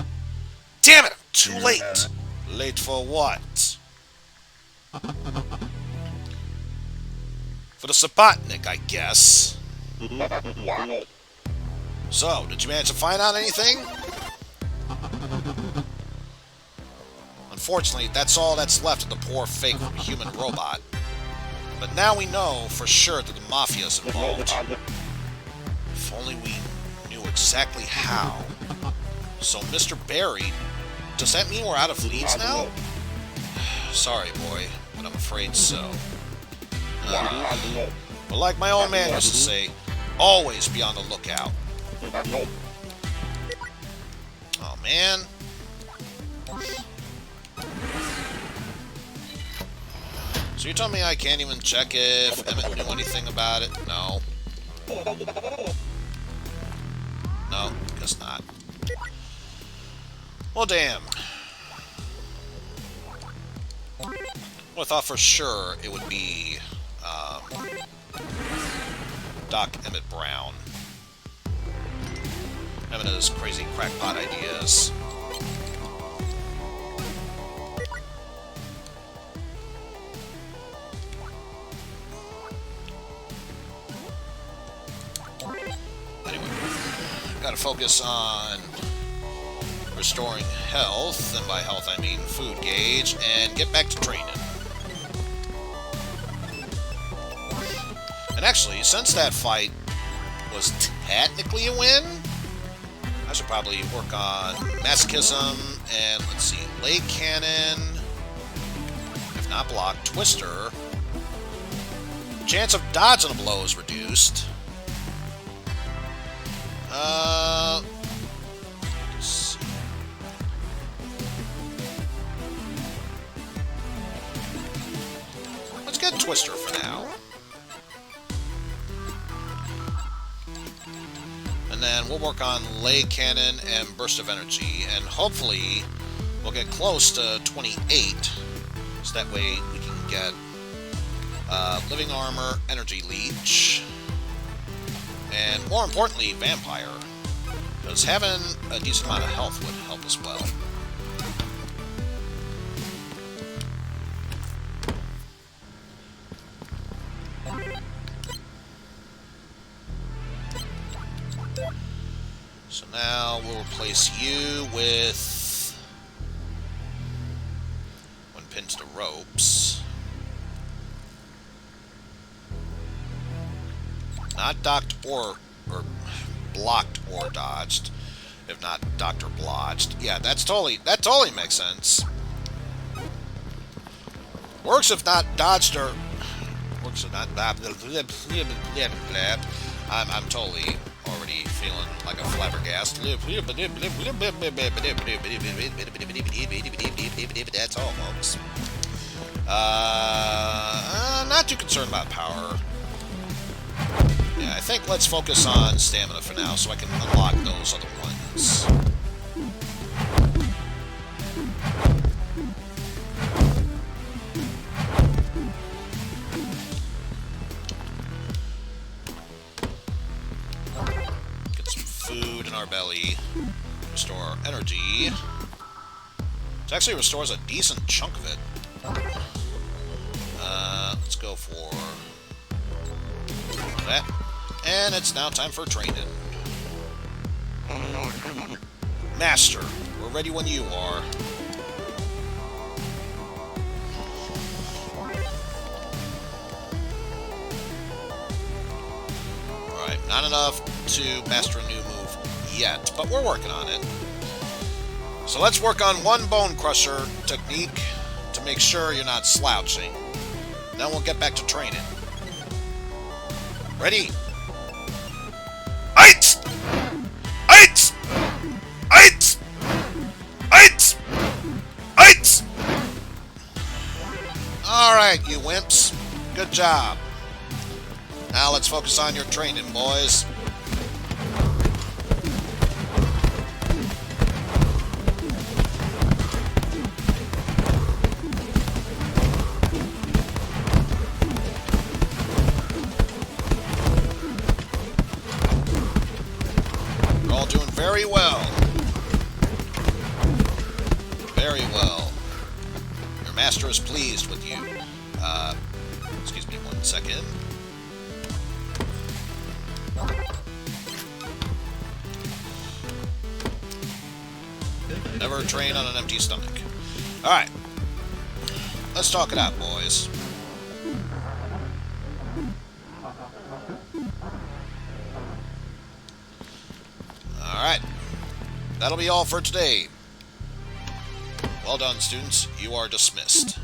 Damn it! I'm too late. Late for what? For the Sabatnik, I guess. So, did you manage to find out anything? Unfortunately, that's all that's left of the poor fake human robot. But now we know for sure that the Mafia's involved. If only we knew exactly how. So, Mr. Barry, does that mean we're out of leads now? Sorry, boy, but I'm afraid so. But like my old man used to say, always be on the lookout. Oh, man. So you're telling me I can't even check if Emmett knew anything about it? No. No, guess not. Well, damn. Well, I thought for sure it would be Doc Emmett Brown. Having his crazy crackpot ideas. Anyway, gotta focus on restoring health, and by health I mean food gauge, and get back to training. And actually, since that fight was technically a win, I should probably work on masochism and, let's see, leg cannon, if not block, twister. Chance of dodging a blow is reduced. Let's see. Let's get twister for now. And then we'll work on leg cannon and burst of energy, and hopefully we'll get close to 28, so that way we can get living armor, energy leech, and more importantly, vampire, because having a decent amount of health would help as well. So now we'll replace you with one pins to ropes. Not docked or blocked or dodged. If not docked or blotched. Yeah, that totally makes sense. Works if not dodged or works if not I'm totally already feeling like a flabbergast. That's all, folks. Not too concerned about power. Yeah, I think let's focus on stamina for now, so I can unlock those other ones. Get some food in our belly. Restore our energy. It actually restores a decent chunk of it. Let's go for that. And it's now time for training. Master, we're ready when you are. Alright, not enough to master a new move yet, but we're working on it. So let's work on one Bone Crusher technique to make sure you're not slouching. Then we'll get back to training. Ready? Eight! Eight! Eight! Eight! Eight! Alright, you wimps. Good job. Now let's focus on your training, boys. Very well. Very well. Your master is pleased with you. Excuse me 1 second. Never train on an empty stomach. Alright. Let's talk it out, boys. Alright, that'll be all for today. Well done, students. You are dismissed.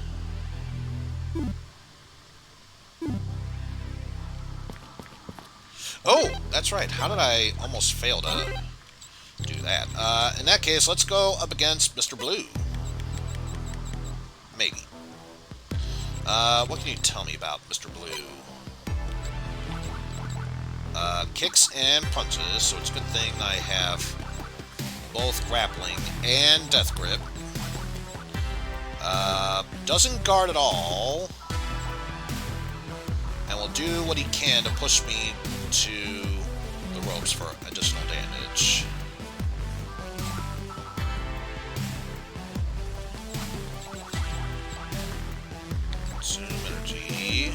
Oh, that's right. How did I almost fail to do that? In that case, let's go up against Mr. Blue. Maybe. What can you tell me about Mr. Blue? Kicks and punches, so it's a good thing I have both grappling and death grip. Doesn't guard at all, and will do what he can to push me to the ropes for additional damage. Consume energy.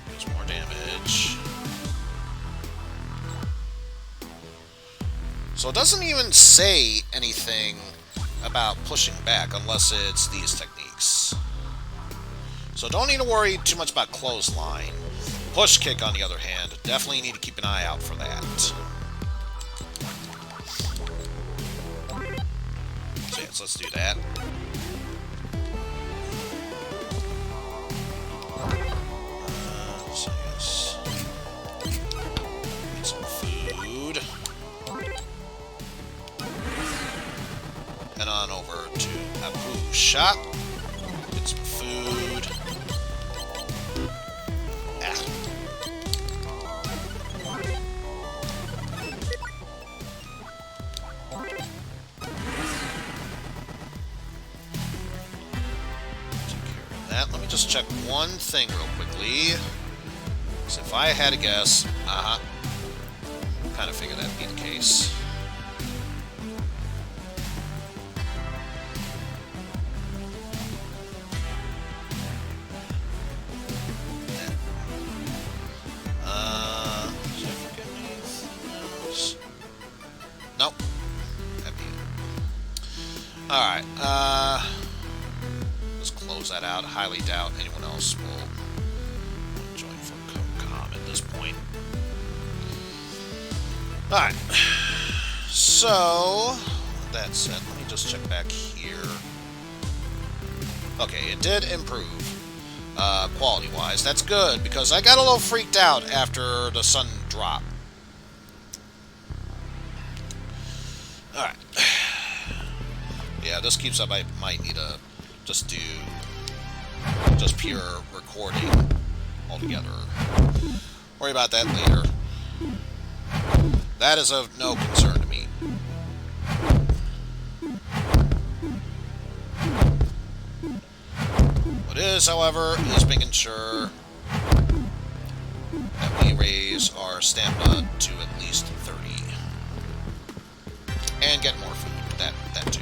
Gets more damage. So it doesn't even say anything about pushing back unless it's these techniques. So don't need to worry too much about clothesline. Push kick, on the other hand, definitely need to keep an eye out for that. So yes, let's do that. So yes. Get some food. Head on over to Abu's shop. Get some food. Let me just check one thing real quickly. So if I had a guess, kind of figured that'd be the case. Should I forget anything else? highly doubt anyone else will join for COCOM at this point. Alright. So, that said, let me just check back here. Okay, it did improve, quality-wise. That's good, because I got a little freaked out after the sun dropped. Alright. Yeah, this keeps up. I might need to just do just pure recording altogether. Worry about that later. That is of no concern to me. What is, however, is making sure that we raise our stamina to at least 30. And get more food. That too.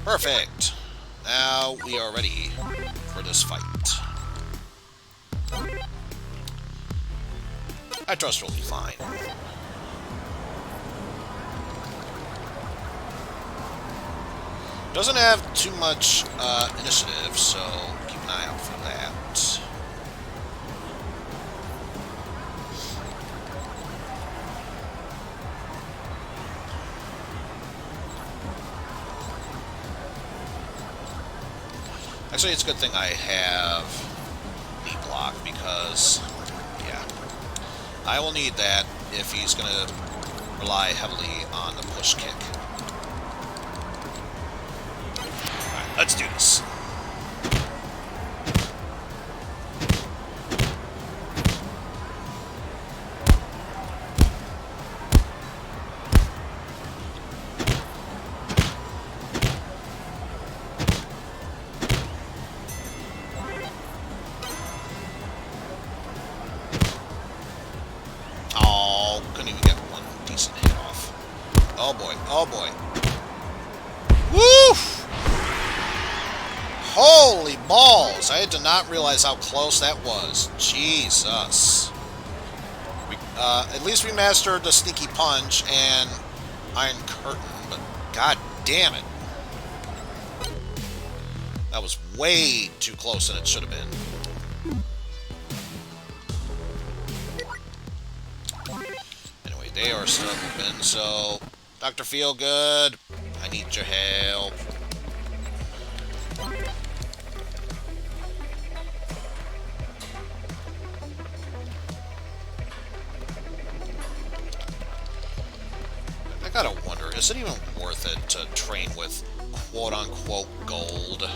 Perfect. Now we are ready for this fight. I trust we'll be fine. Doesn't have too much initiative, so keep an eye out for that. Actually, it's a good thing I have knee block because, yeah, I will need that if he's going to rely heavily on the push kick. Alright, let's do this. Oh boy, oh boy. Woo! Holy balls! I did not realize how close that was. Jesus. At least we mastered the sneaky punch and Iron Curtain, but god damn it. That was way too close than it should have been. Anyway, they are still moving, so Dr. Feelgood, I need your help. I gotta wonder, is it even worth it to train with quote-unquote gold?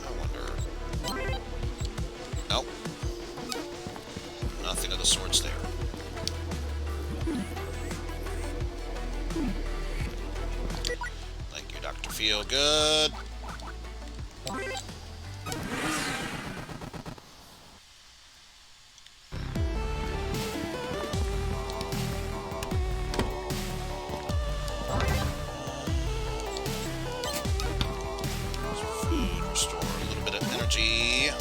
I wonder. Nope. Nothing of the sorts there. Thank you, Dr. Feelgood. Food, restore a little bit of energy.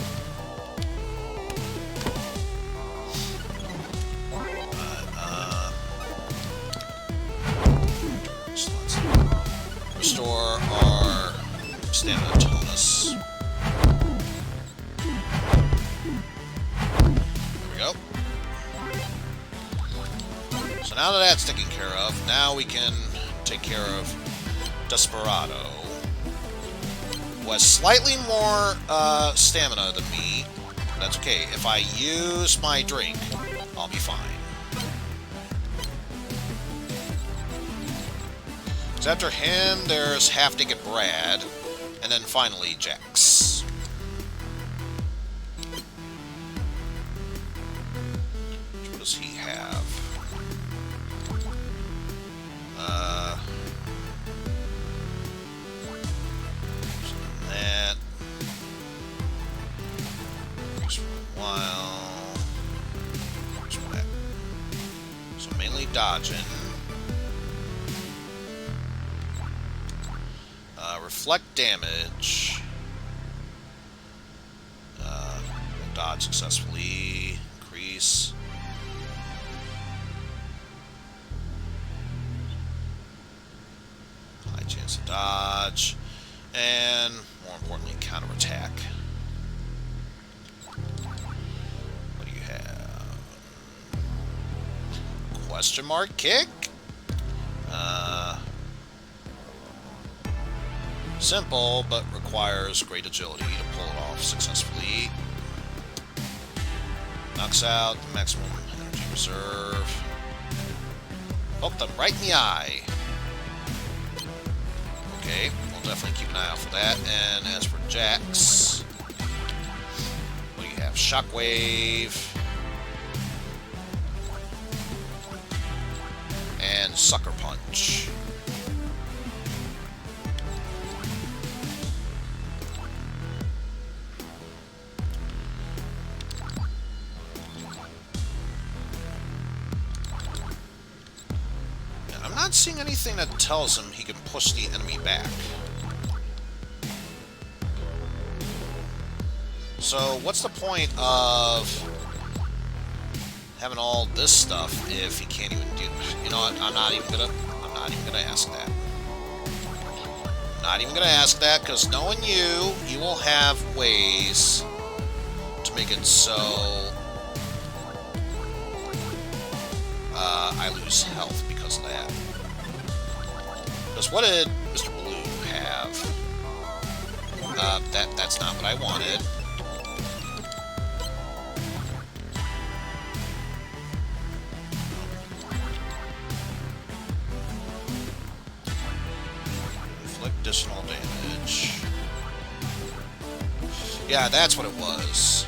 Restore our stamina tonus. There we go. So now that that's taken care of, now we can take care of Desperado, who has slightly more stamina than me. But that's okay. If I use my drink, I'll be fine. After him, there's Half-Naked Brad, and then finally Jax. What does he have? So while... Where's my back? So mainly dodging. Reflect damage. Dodge successfully. Increase. High chance to dodge. And, more importantly, counterattack. What do you have? Question mark kick? Simple, but requires great agility to pull it off successfully. Knocks out the maximum energy reserve. Poked them right in the eye. Okay, we'll definitely keep an eye out for that. And as for Jax, what do you have? Shockwave. And Sucker Punch. I'm not seeing anything that tells him he can push the enemy back. So what's the point of having all this stuff if he can't even do it? You know what? I'm not even gonna ask that. Not even gonna ask that, because knowing you will have ways to make it so I lose health because of that. Because what did Mr. Blue have? That's not what I wanted. Inflict additional damage. Yeah, that's what it was.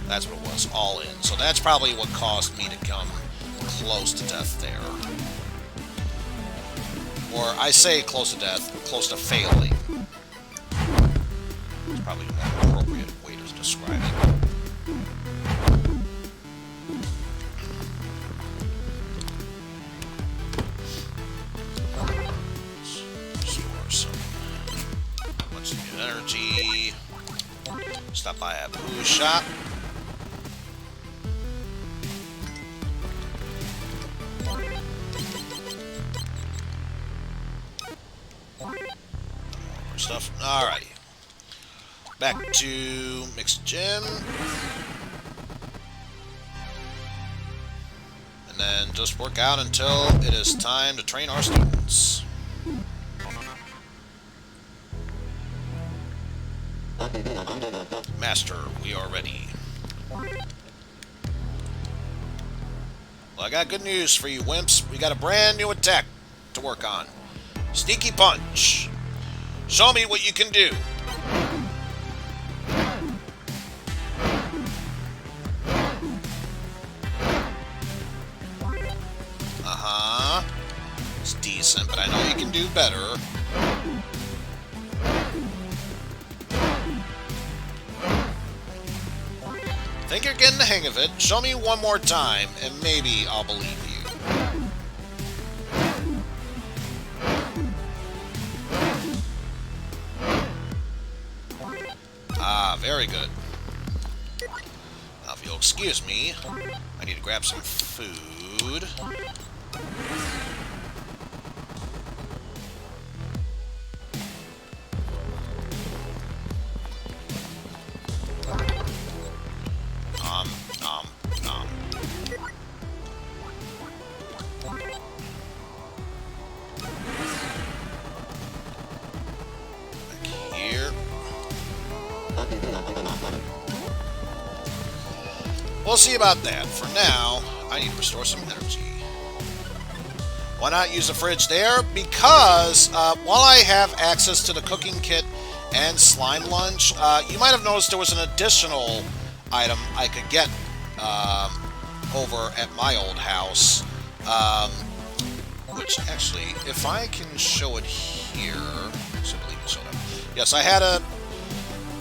That's what it was, all in. So that's probably what caused me to come close to death there. Or I say close to death, close to failing. It's probably a more appropriate way to describe it. Restore some much energy. Stop by a Boo shop. Stuff. Alrighty. Back to Mixed Gym. And then just work out until it is time to train our students. Master, we are ready. Well, I got good news for you, wimps. We got a brand new attack to work on. Sneaky Punch. Show me what you can do. Uh-huh. It's decent, but I know you can do better. Think you're getting the hang of it. Show me one more time, and maybe I'll believe you. Very good. Now, if you'll excuse me, I need to grab some food. Back here. We'll see about that. For now, I need to restore some energy. Why not use the fridge there? Because while I have access to the cooking kit and slime lunch, you might have noticed there was an additional item I could get over at my old house. Which actually, if I can show it here, I believe it showed up. Yes, I had a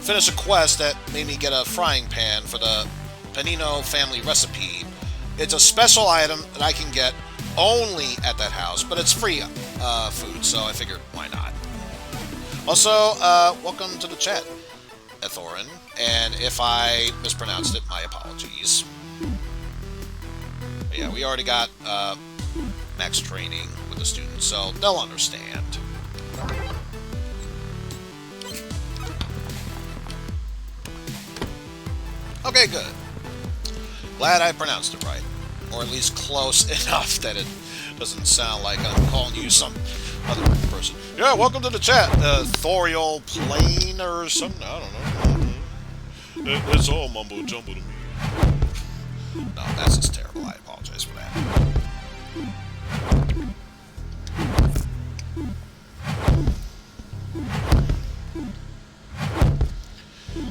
finish a quest that made me get a frying pan for the Panino family recipe. It's a special item that I can get only at that house, but it's free food, so I figured, why not? Also, welcome to the chat, Ethorin, and if I mispronounced it, my apologies. But yeah, we already got max training with the students, so they'll understand. Okay, good. Glad I pronounced it right. Or at least close enough that it doesn't sound like I'm calling you some other person. Yeah, welcome to the chat, Thorial Plane or something. I don't know. It's all mumbo jumbo to me. No, that's just terrible. I apologize for that.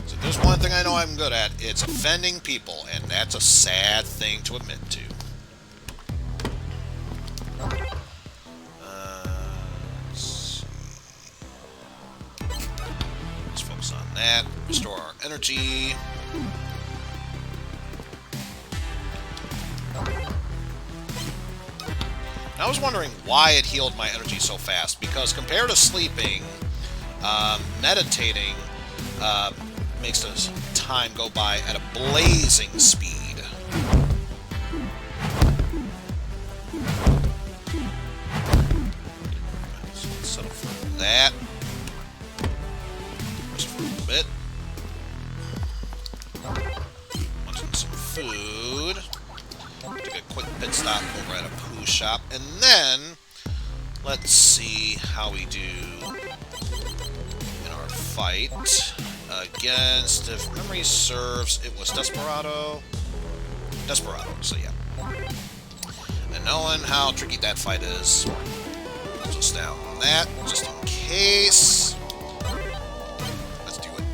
So there's one thing I know I'm good at. It's offending people, and that's a sad thing to admit to. Let's see. Let's focus on that. Restore our energy. And I was wondering why it healed my energy so fast, because compared to sleeping, meditating makes the time go by at a blazing speed. So let's settle for that. Just for a little bit. Wanting some food. Take a quick pit stop over at a poo shop, and then let's see how we do in our fight against, if memory serves, it was Desperado, so yeah. And knowing how tricky that fight is, we'll just down that, just in case. Let's do it.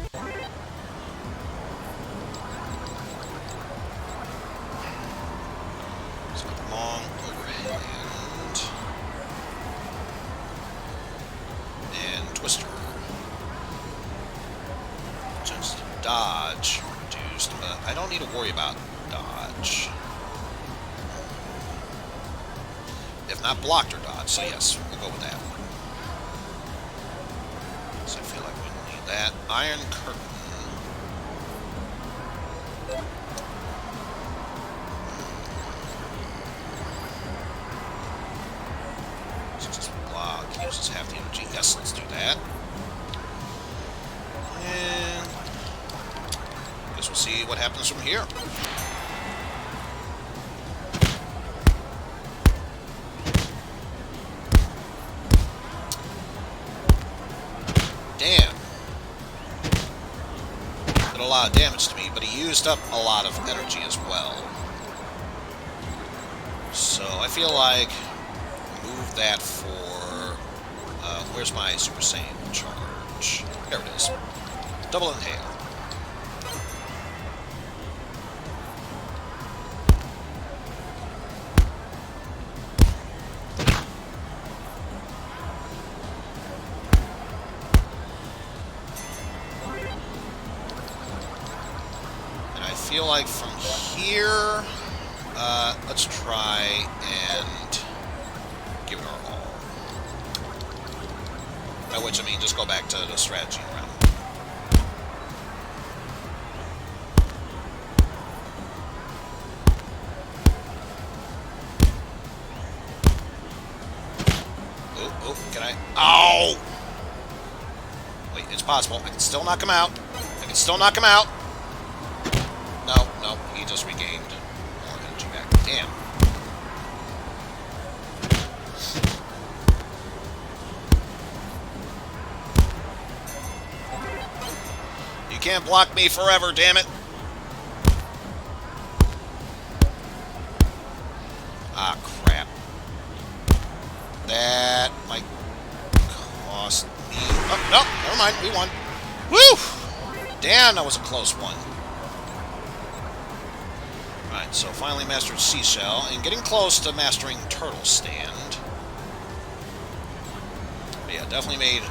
So long overhand. And Twister. Just dodge reduced, but I don't need to worry about dodge. If not blocked or dodged, so yes, we'll go with that one. So I feel like we need that. Iron Curtain. Successful block uses half the energy. Yes, let's do that. And guess we'll see what happens from here. Damn. Did a lot of damage to me, but he used up a lot of energy as well. So I feel like move that for where's my Super Saiyan charge? There it is. Double inhale. And I feel like from here, let's try and give it our all. By which I mean just go back to the strategy round. Oh, can I? Ow! Wait, it's possible. I can still knock him out. I can still knock him out. No, he just regained more energy back. Damn. You can't block me forever, damn it. Ah, crap. That might cost me... Oh, no, never mind. We won. Woo! Damn, that was a close one. Alright, so finally mastered Seashell, and getting close to mastering Turtle Stand. But yeah, definitely made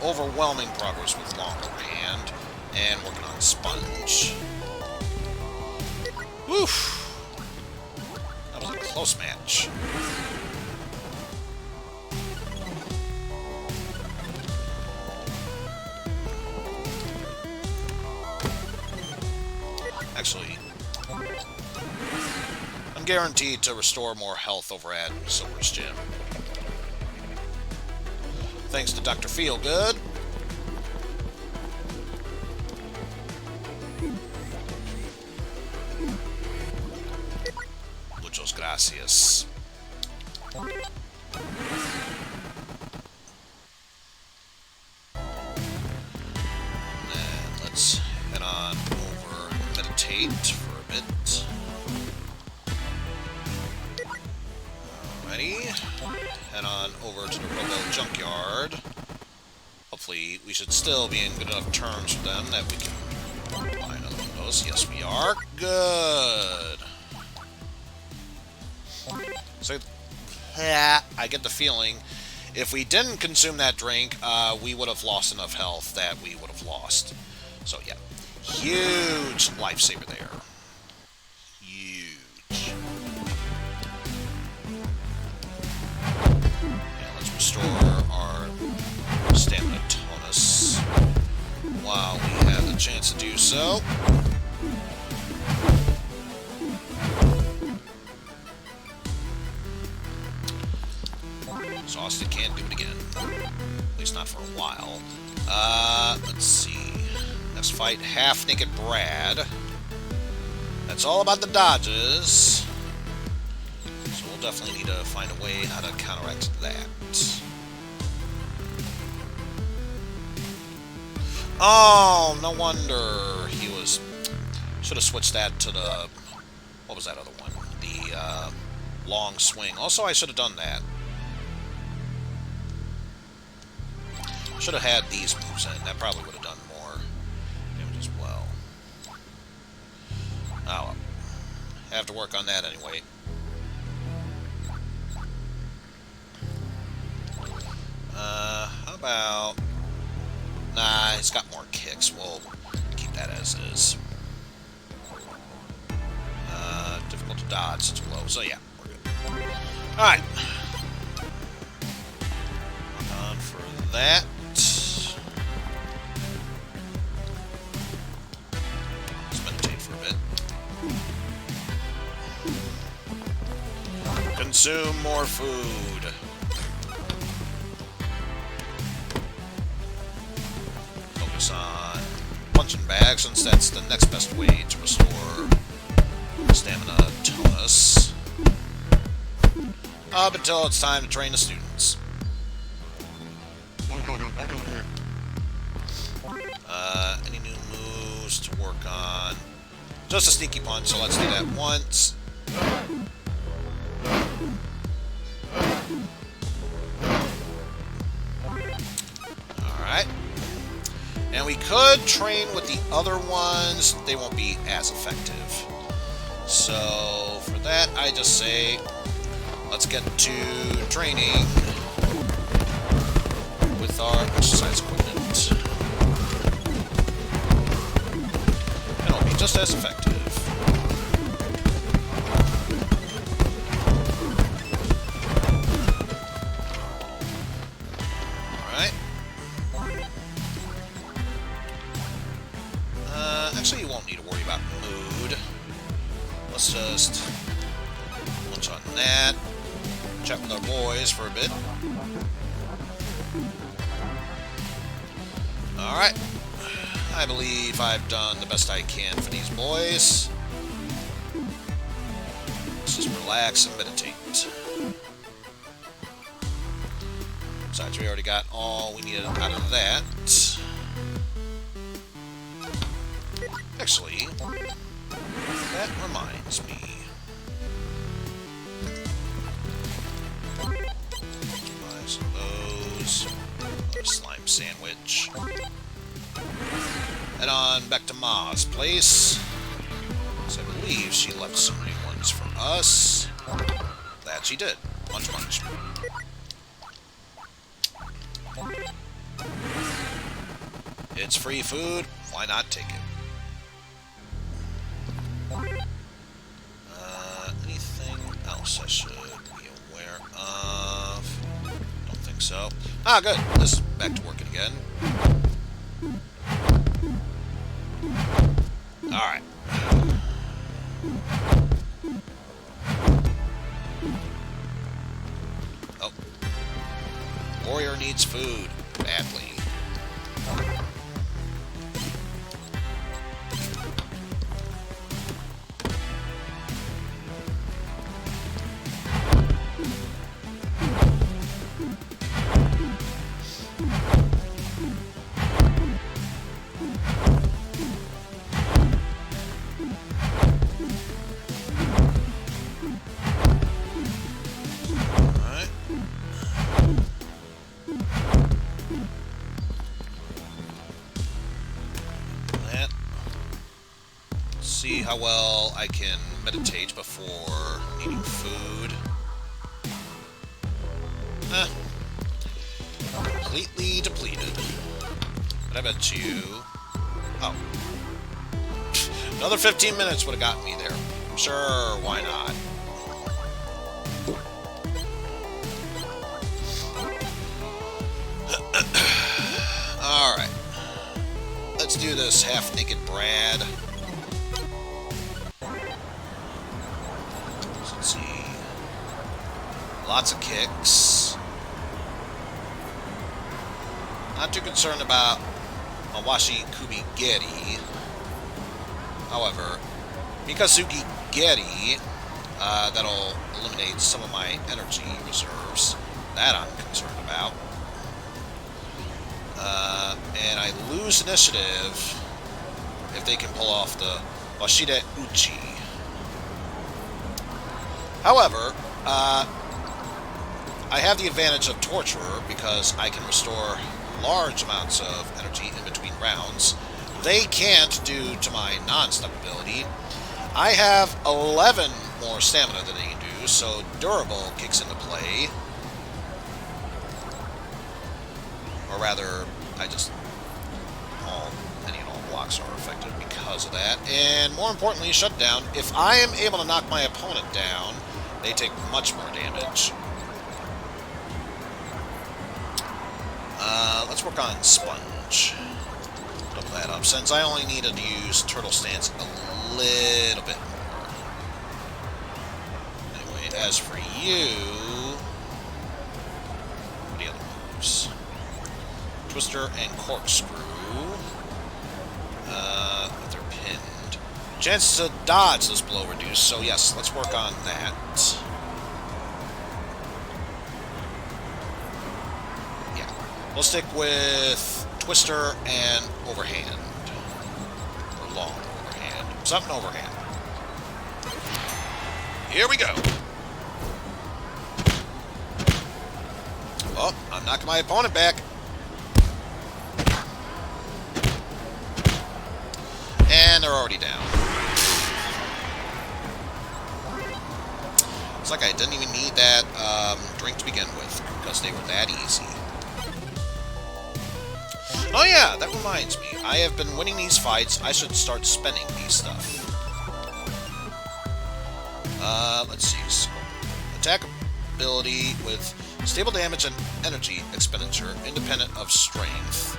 overwhelming progress with Longer Hand. And working on Sponge. Woof! That was a close match. Actually, I'm guaranteed to restore more health over at Silver's Gym. Thanks to Dr. Feelgood. Muchos gracias. And let's head on over and meditate for a bit. Alrighty. Head on over to the Robo Junkyard. Hopefully, we should still be in good enough terms with them that we can buy another one of those. Yes, we are. Good. So, I get the feeling if we didn't consume that drink, we would have lost enough health that we would have lost. So, yeah. Huge lifesaver there. Huge. And let's restore our stamina tonus while we have the chance to do so. Austin can't do it again. At least not for a while. Let's see. Next fight, Half-Naked Brad. That's all about the dodges. So we'll definitely need to find a way how to counteract that. Oh, no wonder he was... Should have switched that to the... What was that other one? The long swing. Also, I should have done that. Should have had these moves in. That probably would have done more damage as well. Oh well. Have to work on that anyway. How about... Nah, he's got more kicks. We'll keep that as is. Difficult to dodge. It's low. So yeah, we're good. Alright. Work on for that. Consume more food. Focus on punching bags, since that's the next best way to restore stamina tonus. Up until it's time to train the students. Any new moves to work on? Just a sneaky punch, so let's do that once. Alright. And we could train with the other ones. They won't be as effective. So, for that, I just say, let's get to training with our exercise equipment. And it'll be just as effective. Actually, you won't need to worry about mood. Let's just lunch on that. Chat with our boys for a bit. Alright. I believe I've done the best I can for these boys. Let's just relax and meditate. Besides, we already got all we needed out of that. Actually, that reminds me. Buy some of those. Another slime sandwich. Head on back to Ma's place. So I believe she left some new ones for us. That she did. Munch munch. It's free food, why not take it? Anything else I should be aware of? Don't think so. Ah, good. This is back to working again. Alright. Oh. Warrior needs food badly. See how well I can meditate before needing food. Completely depleted. But I bet you... Oh. Another 15 minutes would have gotten me there. I'm sure, why not? Alright. Let's do this half-naked Brad. Let's see. Lots of kicks. Not too concerned about Mawashi Kubigeri. However, Mikazuki Geri, that'll eliminate some of my energy reserves. That I'm concerned about. And I lose initiative if they can pull off the Washida Uchi. However, I have the advantage of Torturer because I can restore large amounts of energy in between rounds. They can't due to my non-step ability. I have 11 more stamina than they do, so Durable kicks into play. Or rather, I just... any and all blocks are affected because of that. And more importantly, Shutdown. If I am able to knock my opponent down, they take much more damage. Let's work on Sponge. Double that up, since I only needed to use Turtle Stance a little bit more. Anyway, as for you... What are the other moves? Twister and Corkscrew. But they're pinned. Chances to dodge this blow reduced, so yes, let's work on that. Yeah. We'll stick with Twister and Overhand. Or Long Overhand. Something Overhand. Here we go. Well, I'm knocking my opponent back. And they're already down. It's like I didn't even need that drink to begin with, because they were that easy. Oh yeah, that reminds me. I have been winning these fights. I should start spending these stuff. Let's see. So, attack ability with stable damage and energy expenditure, independent of strength.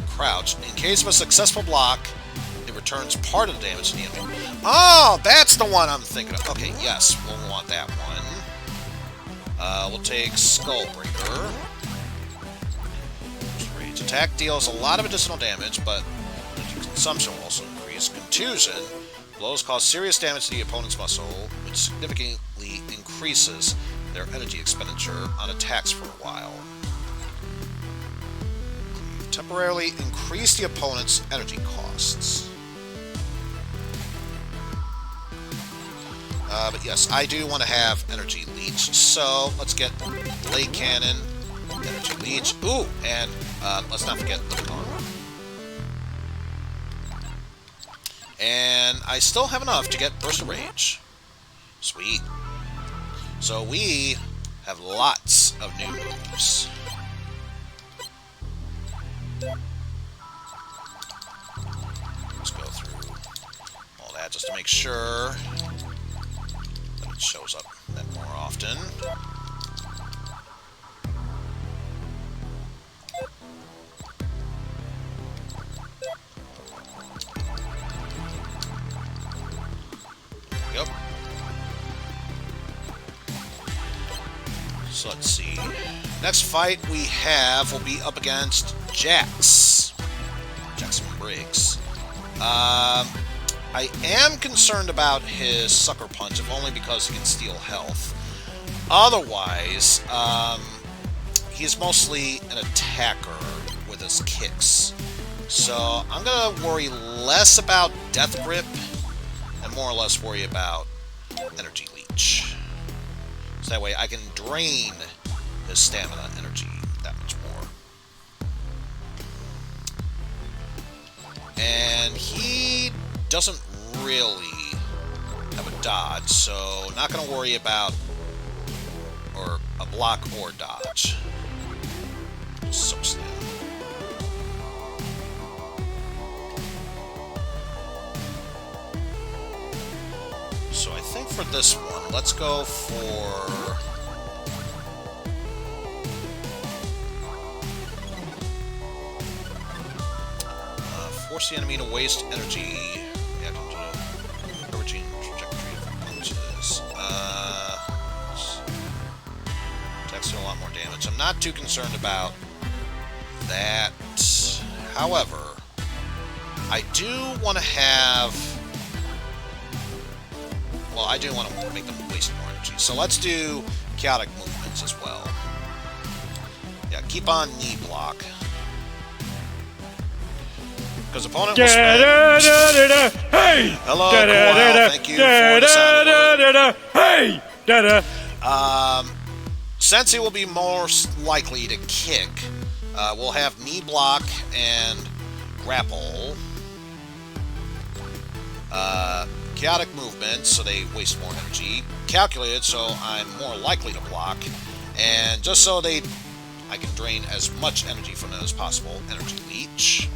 Crouch. In case of a successful block, it returns part of the damage to the enemy. Oh, that's the one I'm thinking of. Okay, yes, we'll want that one. We'll take Skullbreaker. Rage attack deals a lot of additional damage, but consumption will also increase. Contusion. Blows cause serious damage to the opponent's muscle, which significantly increases their energy expenditure on attacks for a while. Temporarily increase the opponent's energy costs. But yes, I do want to have Energy Leech, so let's get Blade Cannon, Energy Leech, ooh, and let's not forget Living Armor. And I still have enough to get Burst of Rage. Sweet. So we have lots of new moves. that just to make sure that it shows up a bit more often. Yep. So let's see. Next fight we have will be up against Jax. Jackson Briggs. I am concerned about his Sucker Punch, if only because he can steal health. Otherwise, he's mostly an attacker with his kicks. So I'm going to worry less about Death Grip and more or less worry about Energy Leech. So that way I can drain his stamina energy that much more. And he doesn't really have a dodge, so not going to worry about or a block or dodge. So slam. So I think for this one, let's go for... force the enemy to waste energy. Yeah, don't origin trajectory of punches. Attacks do a lot more damage. I'm not too concerned about that. However, I do want to have... well, I do want to make them waste more energy. So let's do chaotic movements as well. Yeah, keep on knee block. Because opponent will spend... Hey! Hello, Kawhi. Thank you for the sound alert. Hey! Since he will be most likely to kick, we'll have knee block and grapple. Chaotic movement, so they waste more energy. Calculated, so I'm more likely to block. And just so I can drain as much energy from them as possible. Energy Leech.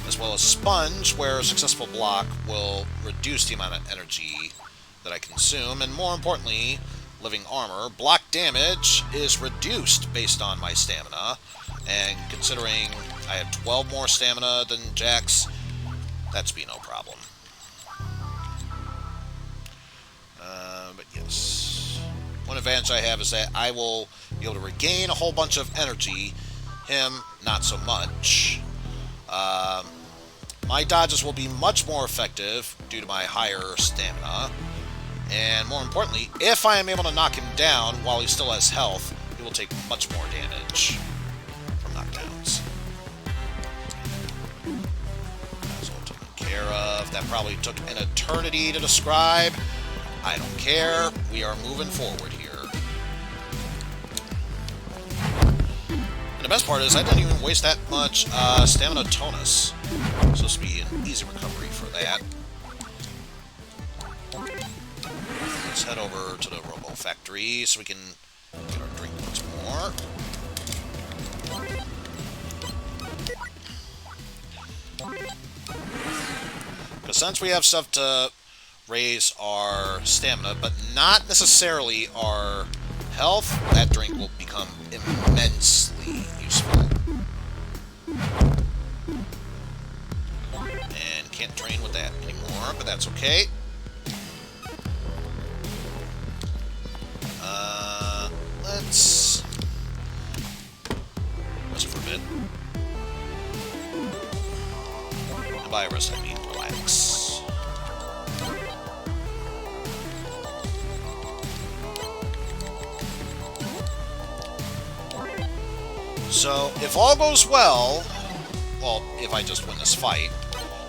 As well as Sponge, where a successful block will reduce the amount of energy that I consume. And more importantly, Living Armor. Block damage is reduced based on my stamina. And considering I have 12 more stamina than Jax, that should be no problem. But yes. One advantage I have is that I will be able to regain a whole bunch of energy. Him, not so much. My dodges will be much more effective due to my higher stamina. And more importantly, if I am able to knock him down while he still has health, he will take much more damage from knockdowns. That's all taken care of. That probably took an eternity to describe. I don't care. We are moving forward here. And the best part is I didn't even waste that much stamina tonus. So this will be an easy recovery for that. Let's head over to the Robo Factory so we can get our drink once more. Because since we have stuff to raise our stamina, but not necessarily our health, that drink will become immensely useful. And can't train with that anymore, but that's okay. Let's rest for a bit. And by rest, I mean relax. So, if all goes well, if I just win this fight,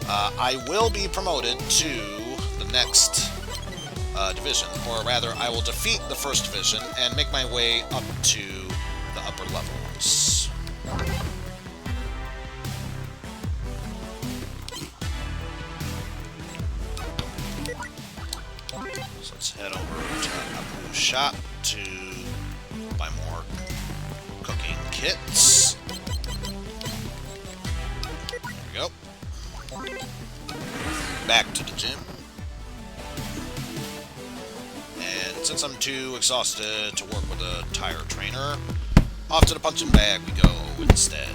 I will be promoted to the next division, or rather, I will defeat the first division and make my way up to the upper levels. So let's head over to Abu Shop to buy more cooking kits. There we go. Back to the gym. since I'm too exhausted to work with a tire trainer, off to the punching bag we go instead.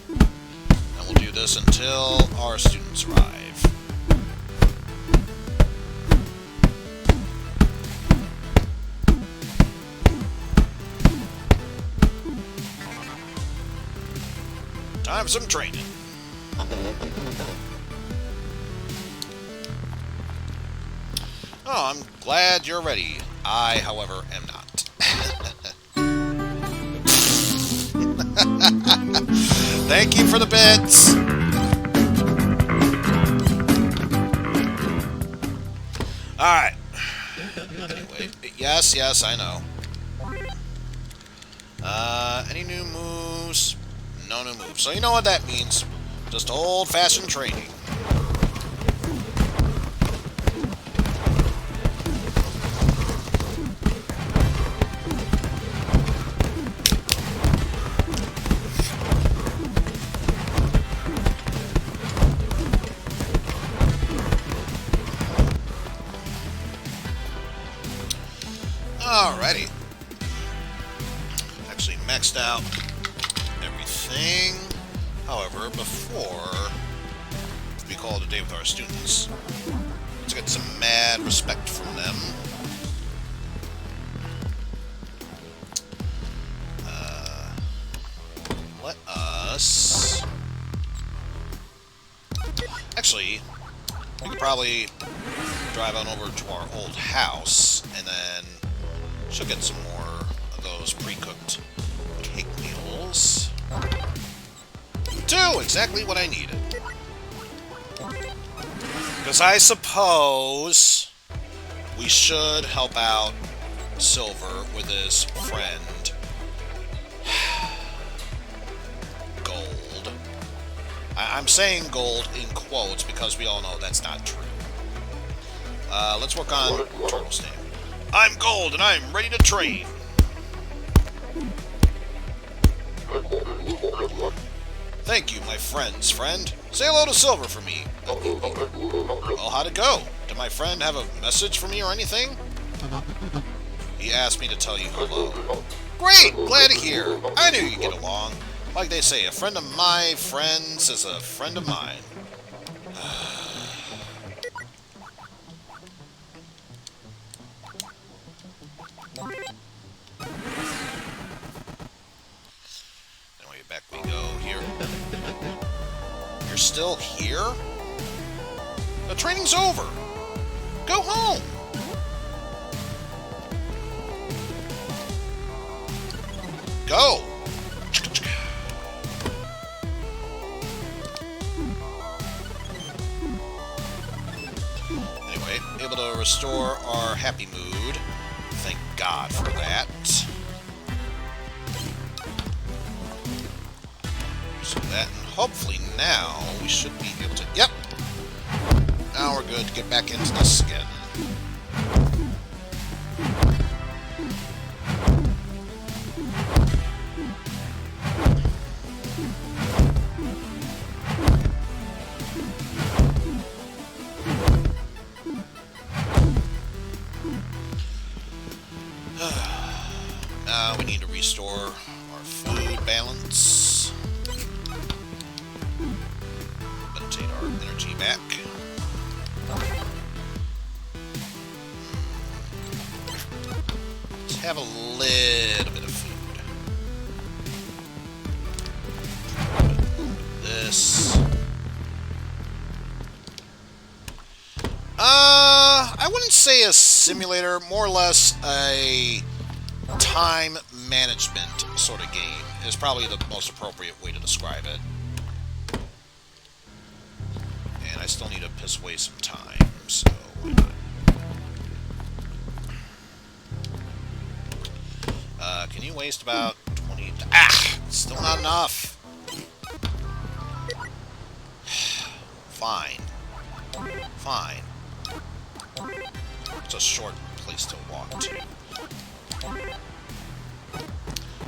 And we'll do this until our students arrive. Time for some training. Oh, I'm glad you're ready. I, however, am not. Thank you for the bits! Alright. Anyway, yes, I know. Any new moves? No new moves. So you know what that means. Just old-fashioned training. Alrighty. Actually maxed out everything. However, before we call it a day with our students, let's get some mad respect from them. Let us... Actually, we could probably drive on over to our old house, and then she'll get some more of those pre-cooked cake meals. 2! Exactly what I needed. Because I suppose we should help out Silver with his friend. Gold. I'm saying gold in quotes because we all know that's not true. Let's work on turtle stand. I'm Gold, and I'm ready to train. Thank you, my friend's friend. Say hello to Silver for me. Well, how'd it go? Did my friend have a message for me or anything? He asked me to tell you hello. Great! Glad to hear. I knew you'd get along. Like they say, a friend of my friends is a friend of mine. Anyway, back we go here. You're still here? The training's over. Go home. Go. Anyway, able to restore our happy mood. Thank God for that. So that, and hopefully now we should be able to... Yep! Now we're good to get back into this again. Now we need to restore our food balance. Meditate our energy back. Let's have a little bit of food. This. I wouldn't say a simulator, more or less a time management sort of game is probably the most appropriate way to describe it. And I still need to piss away some time, so why not? Can you waste about 20... Ah! Still not enough! Fine. Fine. It's a short place to walk to.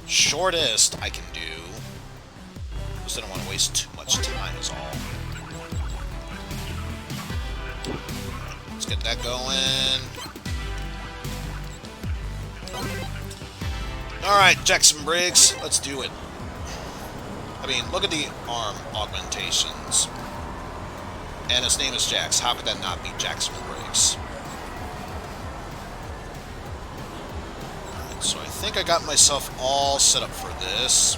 Shortest I can do. Just I don't want to waste too much time is all. Let's get that going. Alright, Jackson Briggs, let's do it. I mean, look at the arm augmentations. And his name is Jax. How could that not be Jackson Briggs? Alright, so I think I got myself all set up for this.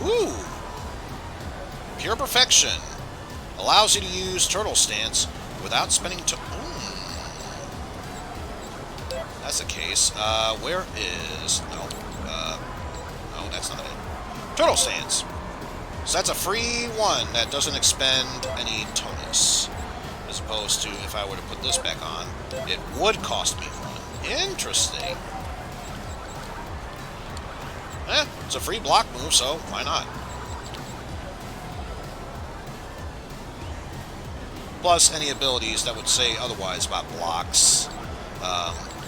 Ooh! Pure Perfection. Allows you to use Turtle Stance without spending to... That's the case. Where is... No. No, that's not it. Turtle Stance. So that's a free one that doesn't expend any tonus. As opposed to if I were to put this back on, it would cost me one. Interesting. It's a free block move, so why not? Plus any abilities that would say otherwise about blocks.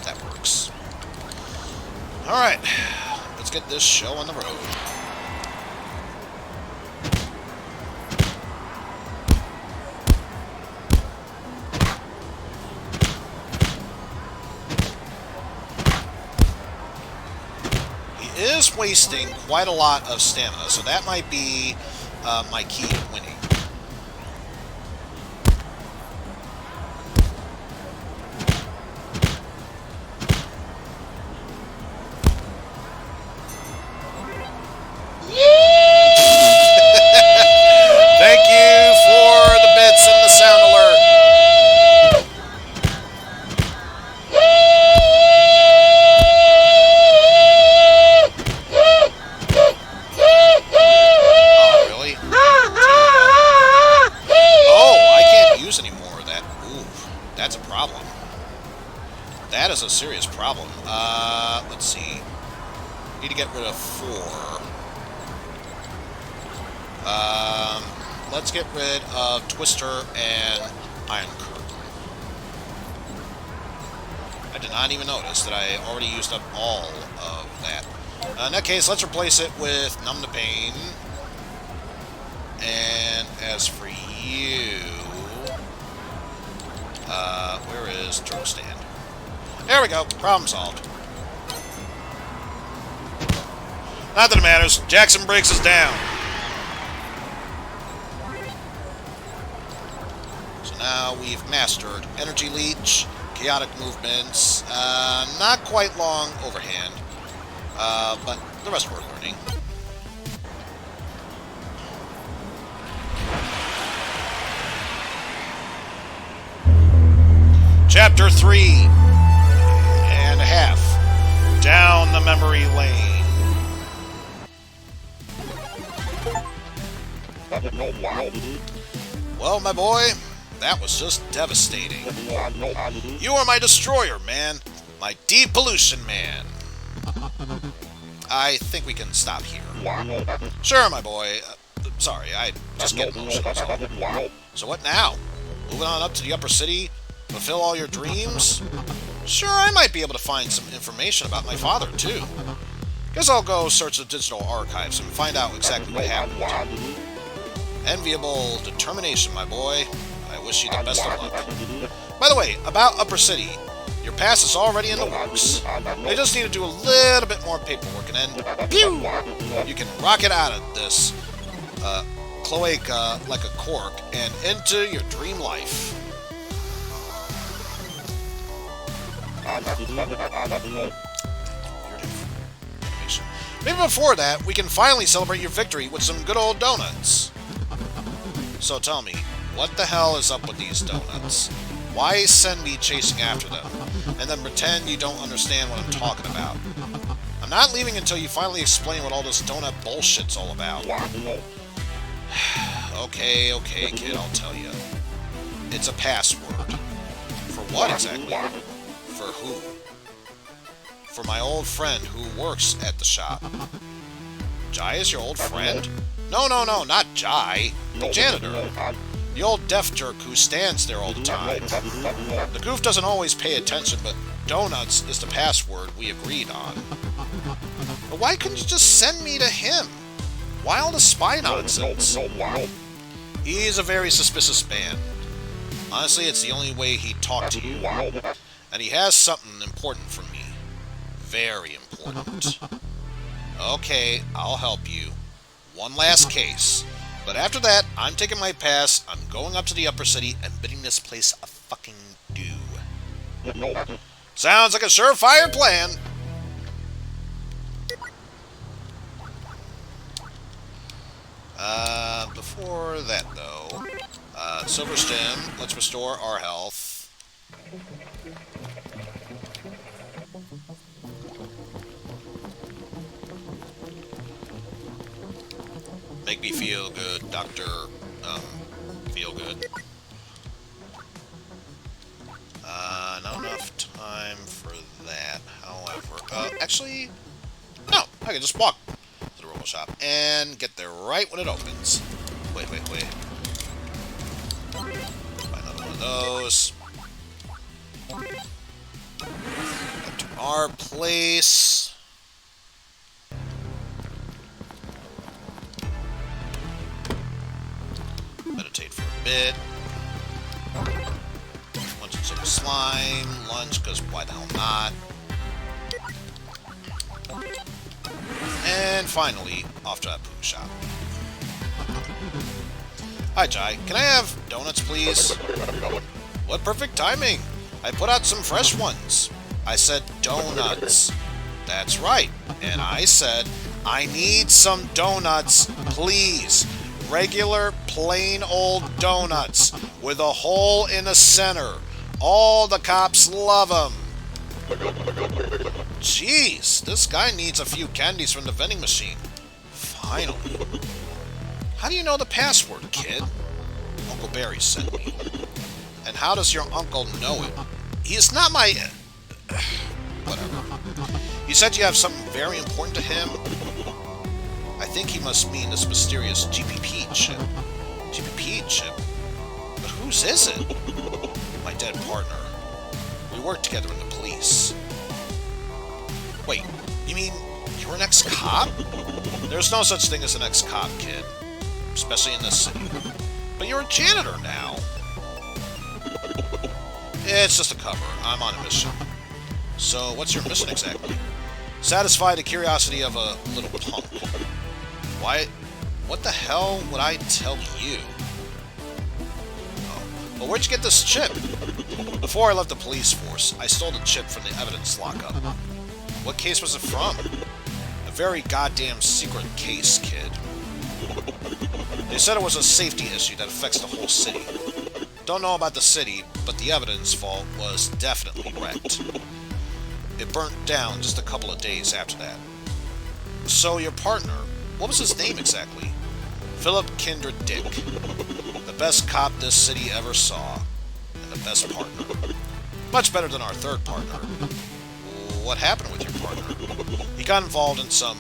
That works. Alright, let's get this show on the road. He is wasting quite a lot of stamina, so that might be my key to winning. Thank you for the bits and the sound alert. Oh, really? Oh, I can't use any more of that. Ooh, that's a problem. That is a serious problem. Let's see. Need to get rid of 4. Let's get rid of Twister and Iron Curtain. I did not even notice that I already used up all of that. In that case, let's replace it with Numb the Pain. And as for you... where is Turtle Stand? There we go. Problem solved. Not that it matters. Jackson Briggs is down. Now we've mastered Energy Leech, Chaotic Movements, not quite long overhand, but the rest we're learning. Chapter 3 and a half, Down the Memory Lane. Well, my boy, that was just devastating. You are my destroyer, man. My depollution man. I think we can stop here. Sure, my boy. Sorry, I just get emotional. So what now? Moving on up to the upper city? Fulfill all your dreams? Sure, I might be able to find some information about my father, too. Guess I'll go search the digital archives and find out exactly what happened. Enviable determination, my boy. I wish you the best of luck. By the way, about Upper City, your pass is already in the works. They just need to do a little bit more paperwork, and then, pew! You can rocket out of this cloaca like a cork and into your dream life. Maybe before that, we can finally celebrate your victory with some good old donuts. So tell me, what the hell is up with these donuts? Why send me chasing after them, and then pretend you don't understand what I'm talking about? I'm not leaving until you finally explain what all this donut bullshit's all about. Okay, kid, I'll tell you. It's a password. For what exactly? For who? For my old friend who works at the shop. Jai is your old friend? No, not Jai. The janitor. The old deaf jerk who stands there all the time. The goof doesn't always pay attention, but donuts is the password we agreed on. But why couldn't you just send me to him? Why all the spy nonsense? He's a very suspicious man. Honestly, it's the only way he'd talk to you. And he has something important for me. Very important. Okay, I'll help you. One last case. But after that, I'm taking my pass, I'm going up to the upper city and bidding this place a fucking due. Sounds like a surefire plan. Before that, though, Silver Stem, let's restore our health. Make me feel good, Doctor, feel good. Not enough time for that, however, actually, no, I can just walk to the robo shop and get there right when it opens. Wait. Buy another one of those. Back to our place. Meditate for a bit. Lunch and some slime. Lunch, because why the hell not? And finally, off to that poo shop. Hi, Jai. Can I have donuts, please? What perfect timing! I put out some fresh ones. I said donuts. That's right. And I said, I need some donuts, please. Regular, plain old donuts with a hole in the center. All the cops love them. Jeez, this guy needs a few candies from the vending machine. Finally. How do you know the password, kid? Uncle Barry sent me. And how does your uncle know it? He is not my... Whatever. You said you have something very important to him? I think he must mean this mysterious GPP chip. GPP chip? But whose is it? My dead partner. We worked together in the police. Wait, you mean you're an ex-cop? There's no such thing as an ex-cop, kid. Especially in this city. But you're a janitor now. It's just a cover. I'm on a mission. So, what's your mission exactly? Satisfy the curiosity of a little punk. Why? What the hell would I tell you? Oh. Well, where'd you get this chip? Before I left the police force, I stole the chip from the evidence lockup. What case was it from? A very goddamn secret case, kid. They said it was a safety issue that affects the whole city. Don't know about the city, but the evidence vault was definitely wrecked. It burnt down just a couple of days after that. So your partner, what was his name exactly? Philip Kinder Dick. The best cop this city ever saw. And the best partner. Much better than our third partner. What happened with your partner? He got involved in some...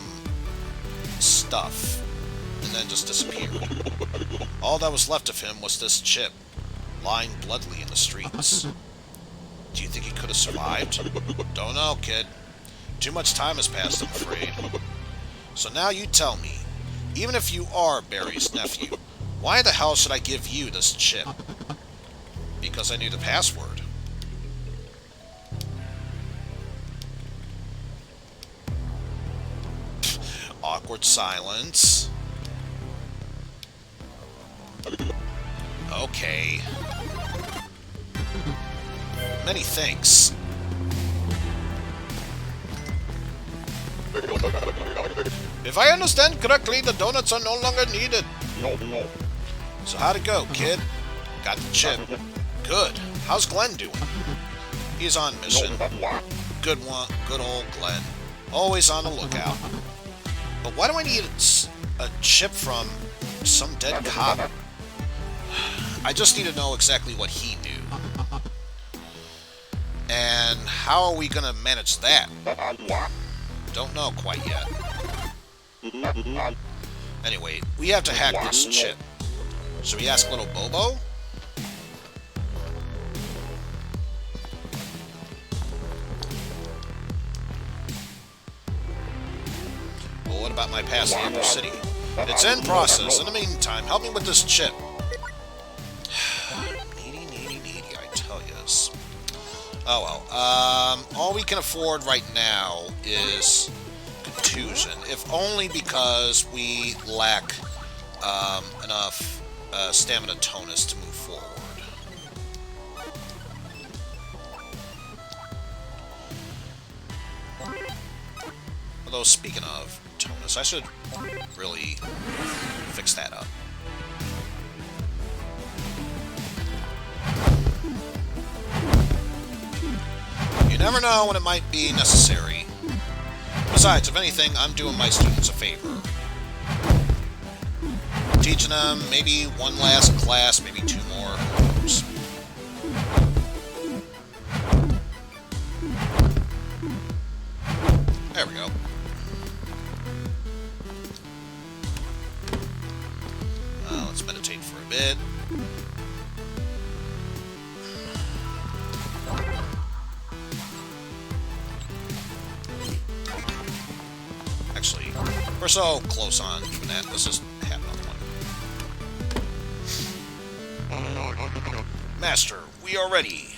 stuff. And then just disappeared. All that was left of him was this chip. Lying bloodily in the streets. Do you think he could have survived? Don't know, kid. Too much time has passed, I'm afraid. So now you tell me, even if you are Barry's nephew, why the hell should I give you this chip? Because I knew the password. Awkward silence. Okay. Many thanks. If I understand correctly, the donuts are no longer needed. So how'd it go, kid? Got the chip. Good. How's Glenn doing? He's on mission. Good one. Good old Glenn. Always on the lookout. But why do I need a chip from some dead cop? I just need to know exactly what he knew. And how are we gonna manage that? Don't know quite yet. Anyway, we have to hack this chip. Should we ask little Bobo? Well, what about my pass to Amber City? It's in process. In the meantime, help me with this chip. Needy, I tell yous. Oh well. All we can afford right now is contusion, if only because we lack enough stamina tonus to move forward. Although, speaking of tonus, I should really fix that up. You never know when it might be necessary. Besides, if anything, I'm doing my students a favor. Teaching them maybe one last class, maybe 2 more. Who knows? There we go. Let's meditate for a bit. Actually, we're so close on doing that. Let's just have another one. Master, we are ready.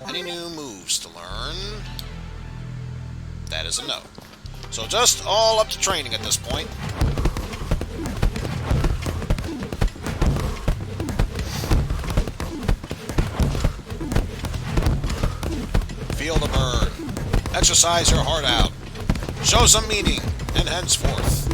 Any new moves to learn? That is a no. So just all up to training at this point. Feel the burn. Exercise your heart out. Show some meaning, and henceforth.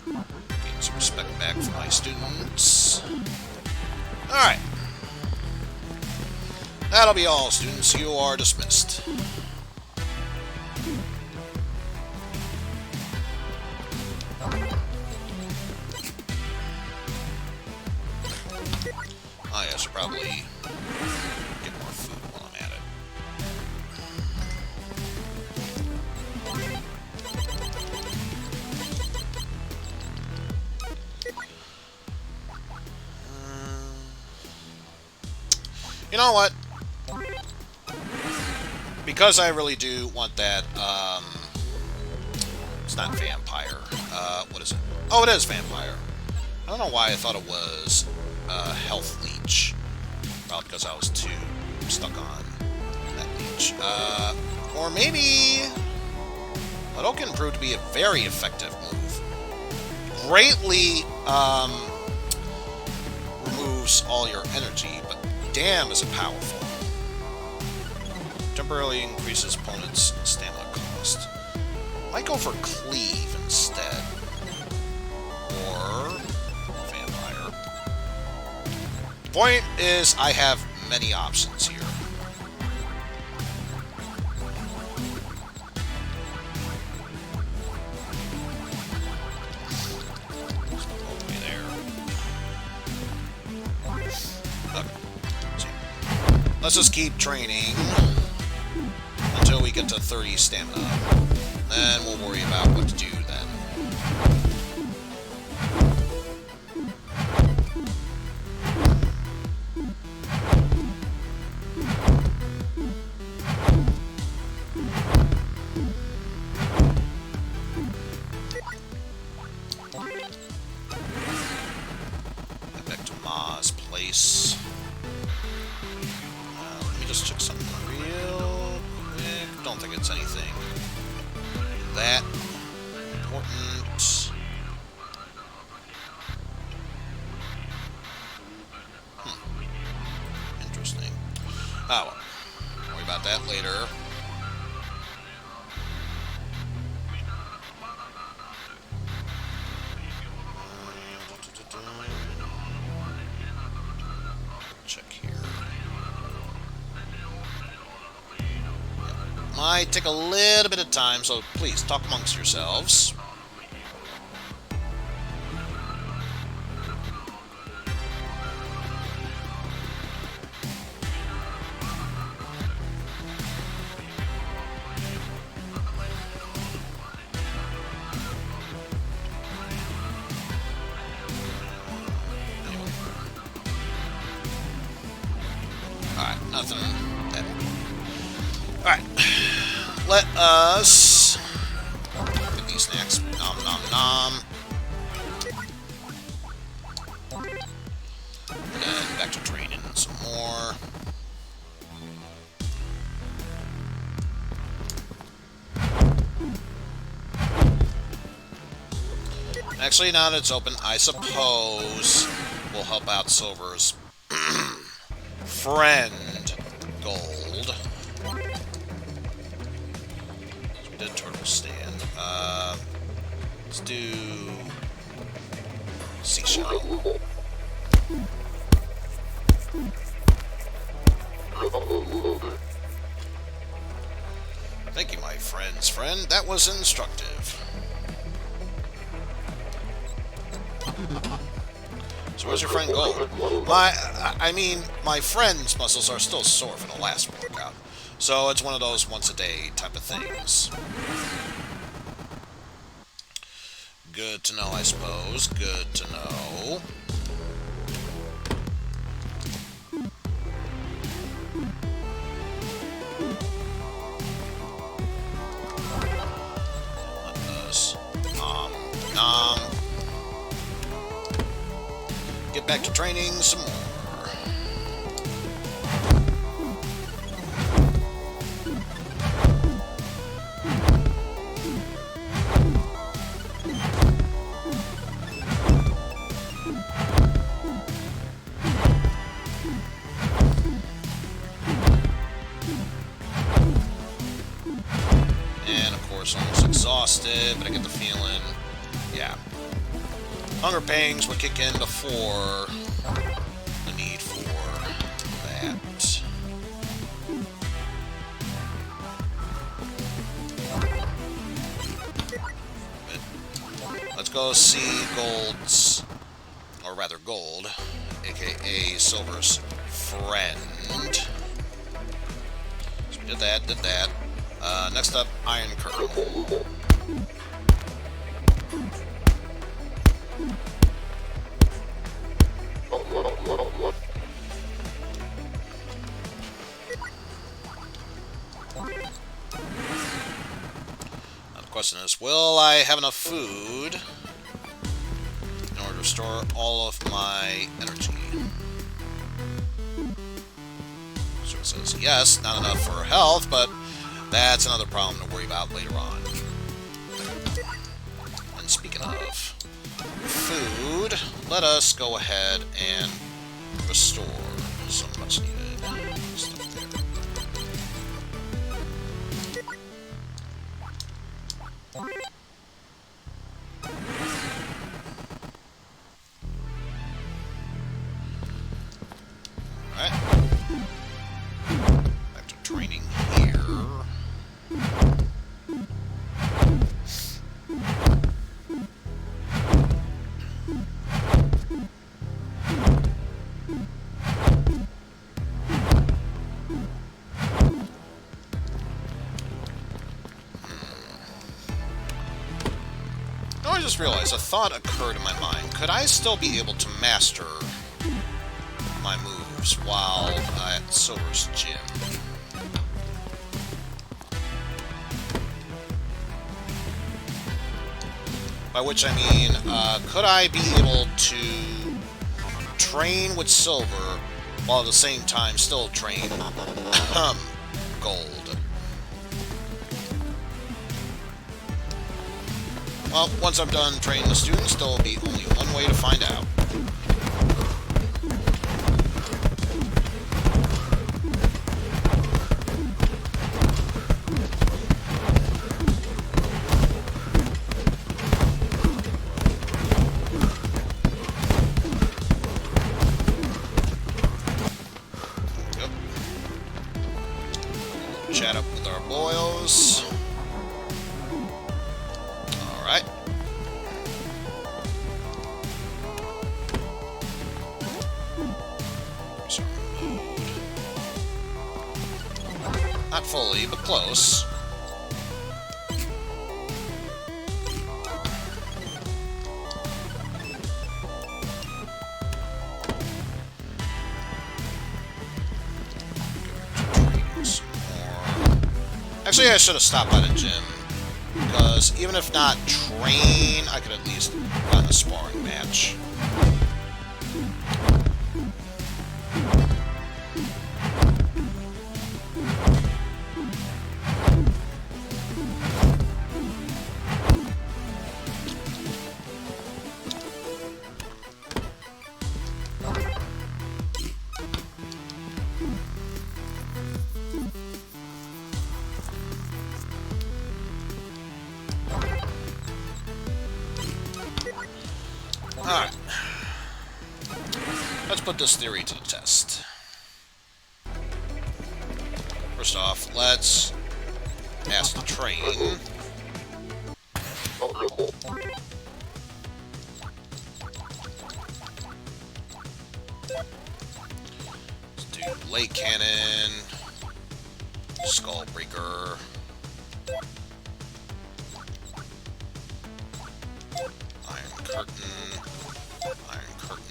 Gain some respect back from my students. Alright. That'll be all, students. You are dismissed. I should probably get more food while I'm at it. You know what? Because I really do want that, it's not vampire. What is it? Oh, it is vampire. I don't know why I thought it was health leech. Probably because I was too stuck on that leech. Or maybe Hadoken proved to be a very effective move. Greatly removes all your energy, but damn is it powerful. Temporarily increases opponent's stamina cost. Might go for cleave instead. Or vampire. Point is, I have many options here. All the way there. Okay. So, let's just keep training until we get to 30 stamina. Then we'll worry about what to do then. Back to Ma's place. Let me just check something real quick. Don't think it's anything that important. Interesting. Oh well. Worry about that later. Check here. Might take a little bit of time, so please talk amongst yourselves. Alright, nothing. Alright. Let us get these snacks. Nom nom nom. more. Actually, now that it's open, I suppose we'll help out Silver's friend, Gold. So we did Turtle Stand. Let's do Seashell. Thank you, my friend's friend. That was instructive. So where's your friend Gold? I mean, my friend's muscles are still sore from the last workout. So it's one of those once-a-day type of things. Good to know, I suppose. Good to know. Let us nom. Get back to training some more. And of course, almost exhausted, but I get the feeling, yeah. Hunger pangs would kick in before the need for that. But let's go see Gold's, or rather Gold, aka Silver's friend. So we did that. Next up, Iron Curtain. Now the question is, will I have enough food in order to restore all of my energy? So it says yes, not enough for health, but that's another problem to worry about later on. And speaking of food, let us go ahead and restore some much needed stuff there. Alright. Back to training here. I just realized a thought occurred in my mind. Could I still be able to master my moves while at Silver's gym? By which I mean, could I be able to train with Silver while at the same time still train Gold? Well, once I'm done training the students, there'll be only one way to find out. Yep. Chat up with our boys. Alright. Not fully, but close. Actually, I should have stopped by the gym. Because even if not train, I could at least run a sparring match. Alright. Let's put this theory to the test. First off, let's ask the train. Let's do Blade Cannon, Skullbreaker, Iron Curtain, Iron Curtain.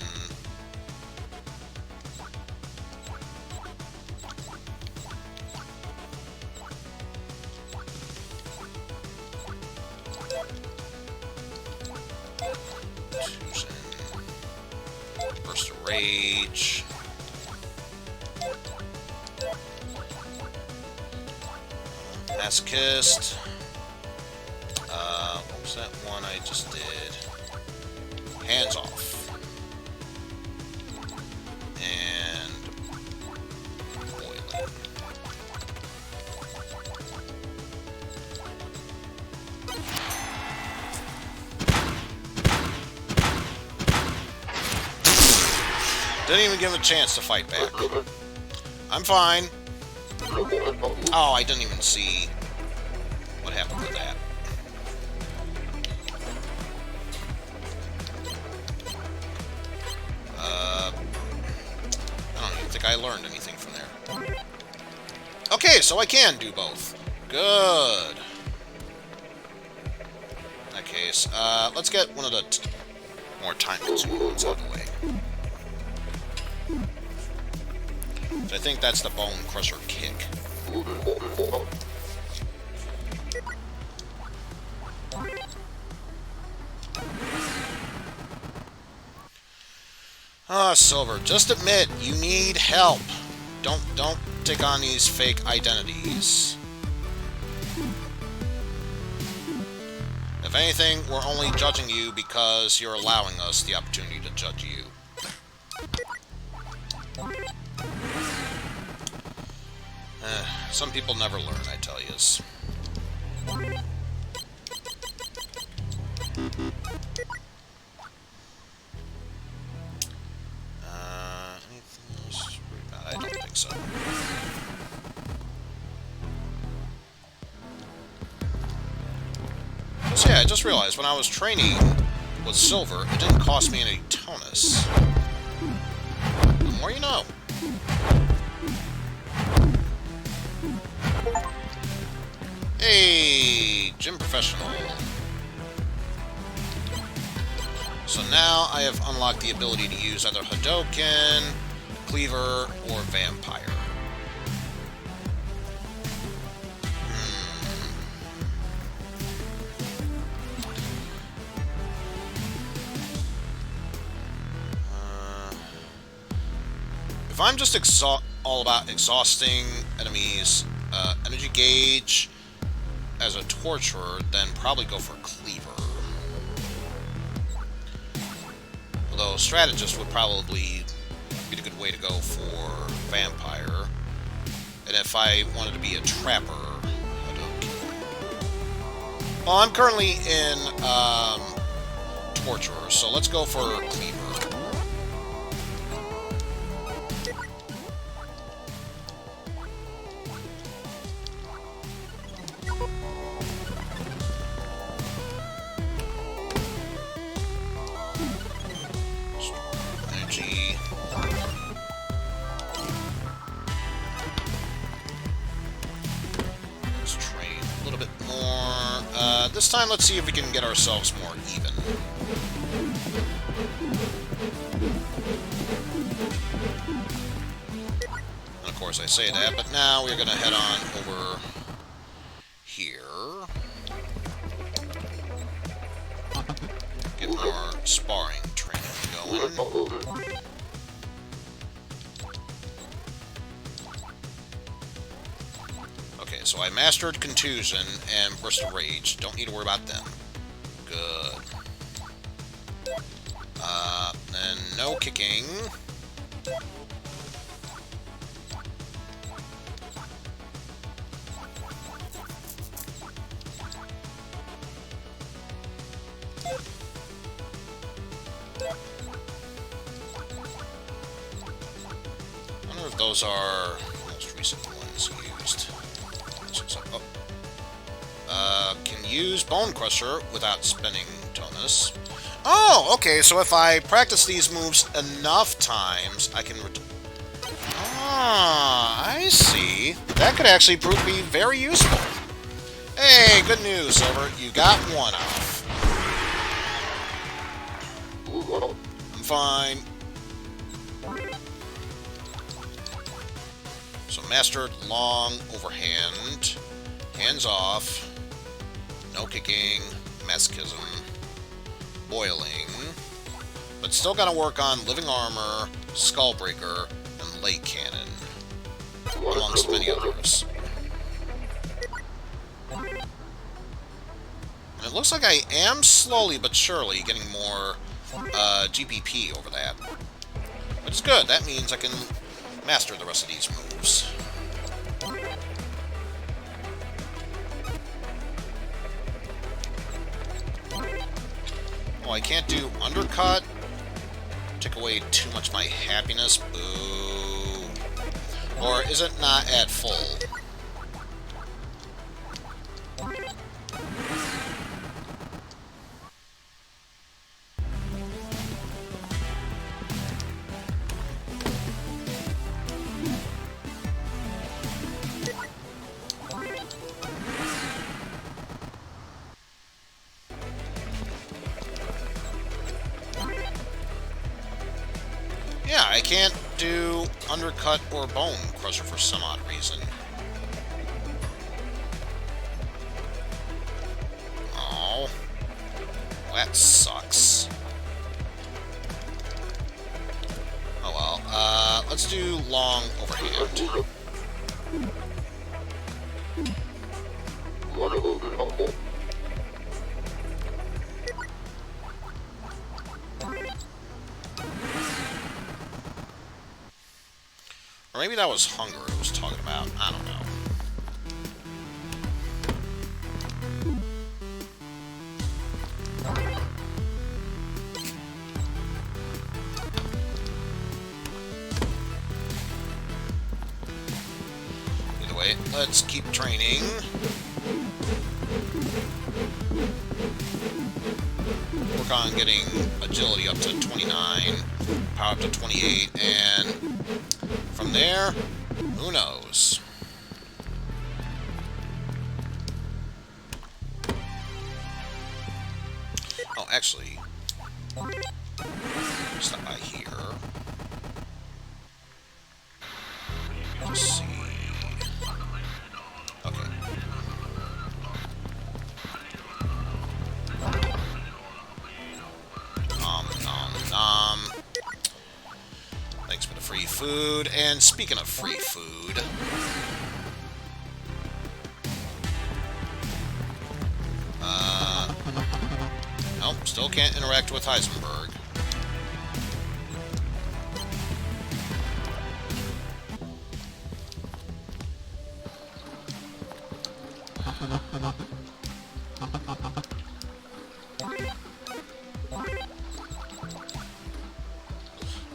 Burst of Rage. Masochist. What was that one I just did? Hands Off. And Boiling. Didn't even give him a chance to fight back. I'm fine. Oh, I didn't even see what happened with that. I don't even think I learned anything from there. Okay, so I can do both. Good. In that case, let's get one of the more time-consuming ones out of the way. So I think that's the Bone Crusher Kick. Ah, Silver, just admit you need help. Don't take on these fake identities. If anything, we're only judging you because you're allowing us the opportunity to judge you. Some people never learn, I tell yous. Anything else to worry about? I don't think so. So yeah, I just realized when I was training with Silver, it didn't cost me any tonus. The more you know. Hey, Gym Professional. So now I have unlocked the ability to use either Hadouken, Cleaver, or Vampire. If I'm just all about exhausting enemies' energy gauge as a torturer, then probably go for Cleaver. Although Strategist would probably be the good way to go for Vampire. And if I wanted to be a Trapper, well, I'm currently in Torturer, so let's go for Cleaver. This time, let's see if we can get ourselves more even. And of course, I say that, but now we're going to head on over here. Get more sparring training going. Okay, so I mastered Contusion and Burst of Rage. Don't need to worry about them. Good. Then no kicking. those are the most recent ones used. Can use Bone Crusher without spending tonus. Oh, okay, so if I practice these moves enough times, I can... Ah, I see. That could actually prove to be very useful. Hey, good news, Silver. You got one off. I'm fine. So mastered long overhand, hands off, no kicking, masochism, boiling, but still gotta work on living armor, skullbreaker, and late cannon, amongst many others. And it looks like I am slowly but surely getting more GPP over that. But it's good, that means I can master the rest of these moves. Oh, I can't do undercut. Take away too much of my happiness. Boo. Or is it not at full? Yeah, I can't do undercut or bone crusher for some odd reason. Oh, that sucks. Oh well, let's do long overhand. Or maybe that was hunger it was talking about. I don't know. Either way, let's keep training. Work on getting agility up to 29, power up to 28, and from there, who knows? Oh, actually, stop by here. Let's see. Okay. Thanks for the free food. And speaking of free food, nope, still can't interact with Heisenberg.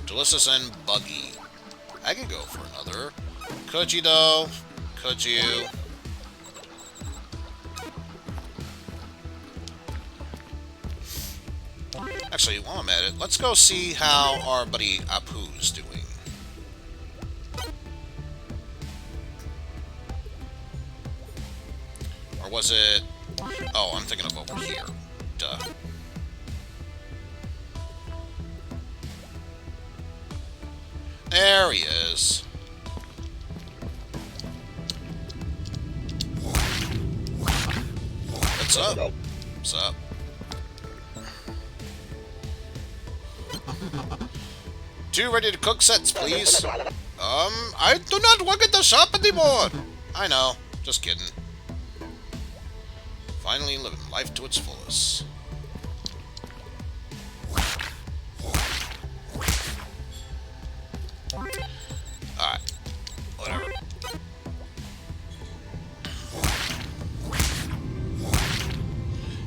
Delicious and buggy. I could go for another. Could you, though? Could you? Actually, while I'm at it, let's go see how our buddy Apu's doing. Or was it... Oh, I'm thinking of over here. Duh. There he is. What's up? What's up? Two ready-to-cook sets, please. I do not work at the shop anymore. I know. Just kidding. Finally living life to its fullest. Alright. Whatever.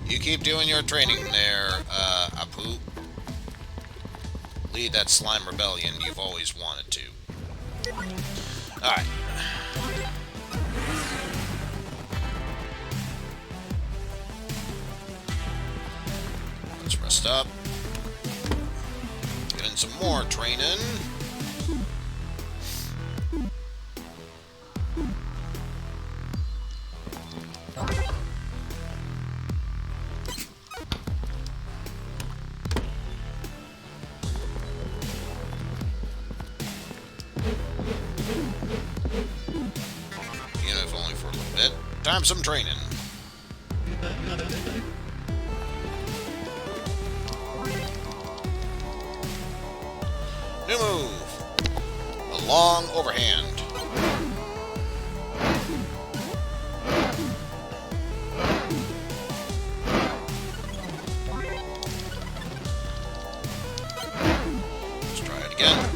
You keep doing your training there, Apu. Lead that slime rebellion you've always wanted to. Alright. Let's rest up. Get in some more training. If only for a little bit. Time some training. New move. A long overhand. Let's try it again.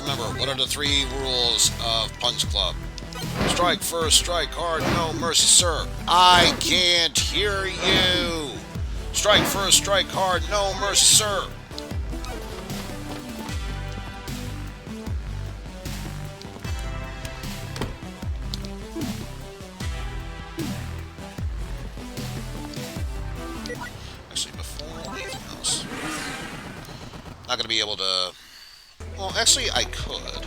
Remember, what are the 3 rules of Punch Club? Strike first, strike hard, no mercy, sir. I can't hear you. Strike first, strike hard, no mercy, sir. Actually, before anything else, not gonna be able to. Well, actually, I could.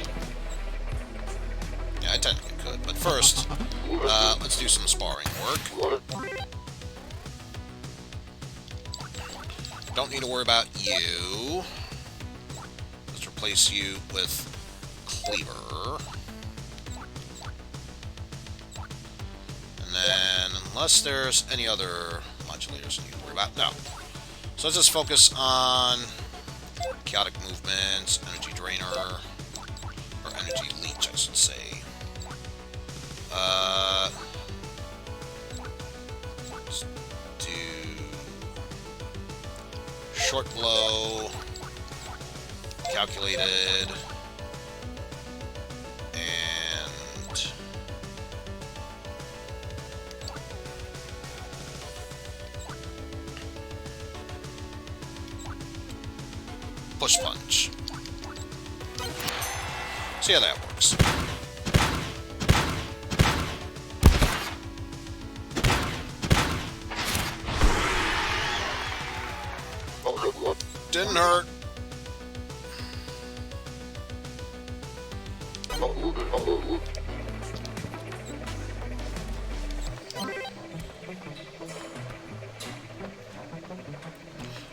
Yeah, I technically could. But first, let's do some sparring work. Don't need to worry about you. Let's replace you with Cleaver. And then, unless there's any other modulators you need to worry about, no. So let's just focus on chaotic movements, energy drainer, or energy leech, I should say. Let's do short blow, calculated, and push punch. See how that works. Didn't hurt.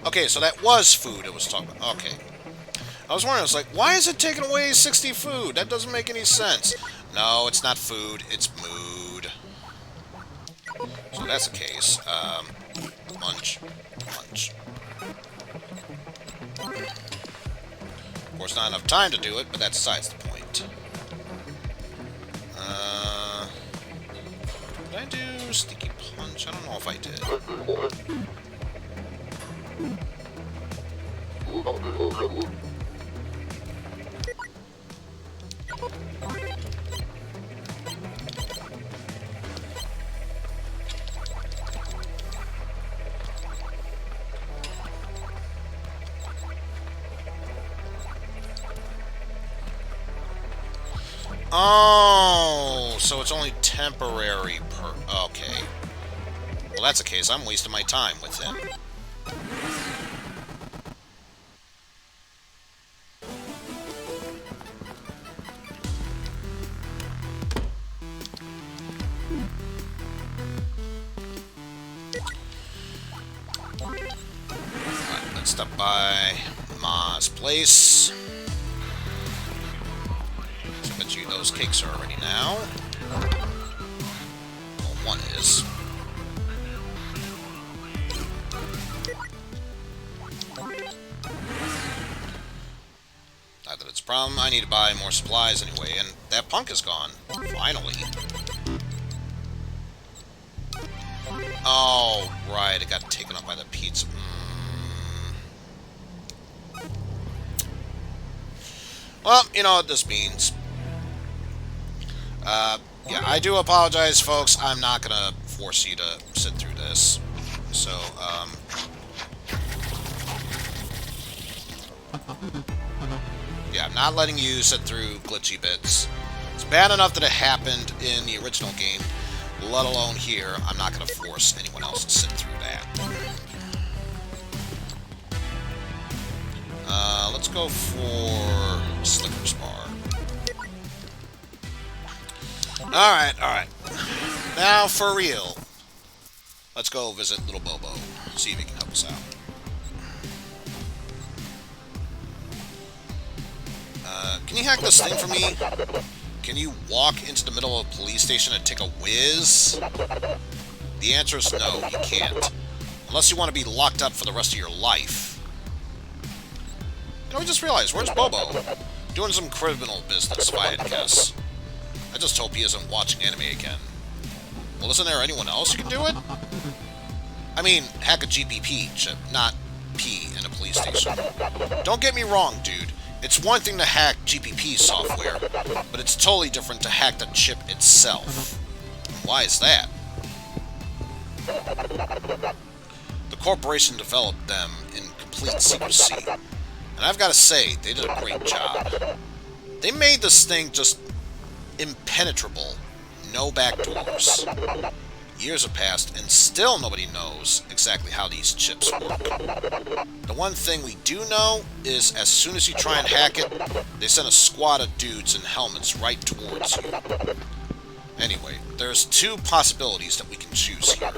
Okay, so that was food it was talking about. Okay. I was wondering, I was like, why is it taking away 60 food? That doesn't make any sense. No, it's not food, it's mood. So that's the case. Munch. Munch. Of course, not enough time to do it, but that's besides the point. Did I do Sticky Punch? I don't know if I did. Oh, so it's only temporary per... Okay. Well, that's the case. I'm wasting my time with him. Alright, let's stop by Ma's place. Those cakes are ready now. Well, one is. Not that it's a problem. I need to buy more supplies anyway, and that punk is gone. Finally. Oh, right. It got taken up by the pizza. Well, you know what this means. Yeah, I do apologize, folks. I'm not gonna force you to sit through this. So, Yeah, I'm not letting you sit through glitchy bits. It's bad enough that it happened in the original game, let alone here. I'm not going to force anyone else to sit through that. Let's go for Slicker's Bar. Alright. Now, for real. Let's go visit Little Bobo. See if he can help us out. Can you hack this thing for me? Can you walk into the middle of a police station and take a whiz? The answer is no, you can't. Unless you want to be locked up for the rest of your life. You know, I just realized, where's Bobo? Doing some criminal business, if I had to guess. I just hope he isn't watching anime again. Well, isn't there anyone else who can do it? I mean, hack a GPP chip, not P in a police station. Don't get me wrong, dude. It's one thing to hack GPP software, but it's totally different to hack the chip itself. Why is that? The corporation developed them in complete secrecy, and I've got to say, they did a great job. They made this thing just impenetrable. No backdoors. Years have passed, and still nobody knows exactly how these chips work. The one thing we do know is as soon as you try and hack it, they send a squad of dudes in helmets right towards you. Anyway, there's two possibilities that we can choose here.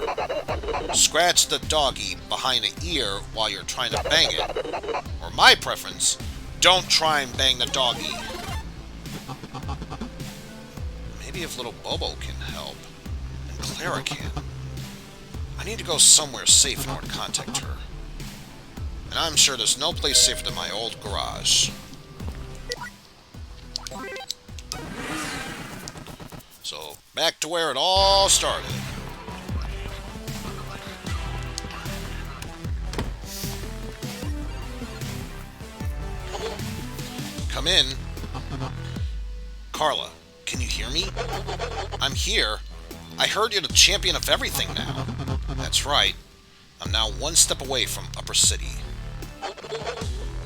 Scratch the doggy behind the ear while you're trying to bang it, or my preference, don't try and bang the doggy. Maybe if little Bobo can help. Clara can. I need to go somewhere safe in order to contact her. And I'm sure there's no place safer than my old garage. So, back to where it all started. Come in. Carla, can you hear me? I'm here. I heard you're the champion of everything now. That's right. I'm now one step away from Upper City.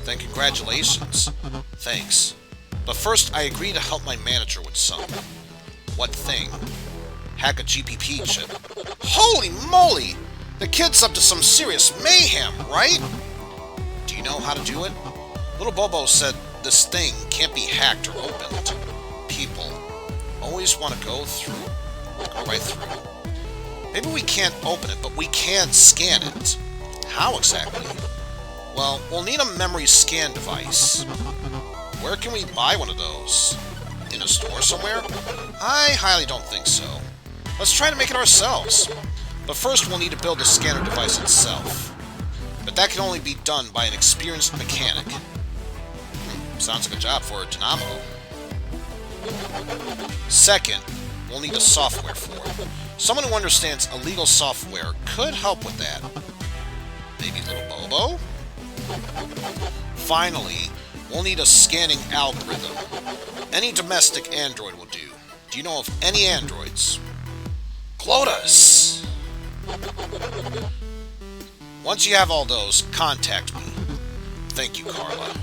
Then congratulations. Thanks. But first, I agreed to help my manager with something. What thing? Hack a GPP chip. Holy moly! The kid's up to some serious mayhem, right? Do you know how to do it? Little Bobo said this thing can't be hacked or opened. People always want to go right through. Maybe we can't open it, but we can scan it. How exactly? Well, we'll need a memory scan device. Where can we buy one of those? In a store somewhere? I highly don't think so. Let's try to make it ourselves. But first we'll need to build the scanner device itself. But that can only be done by an experienced mechanic. Sounds like a job for a Dynamo. Second, we'll need the software for it. Someone who understands illegal software could help with that. Maybe little Bobo? Finally, we'll need a scanning algorithm. Any domestic android will do. Do you know of any androids? Glotus! Once you have all those, contact me. Thank you, Carla.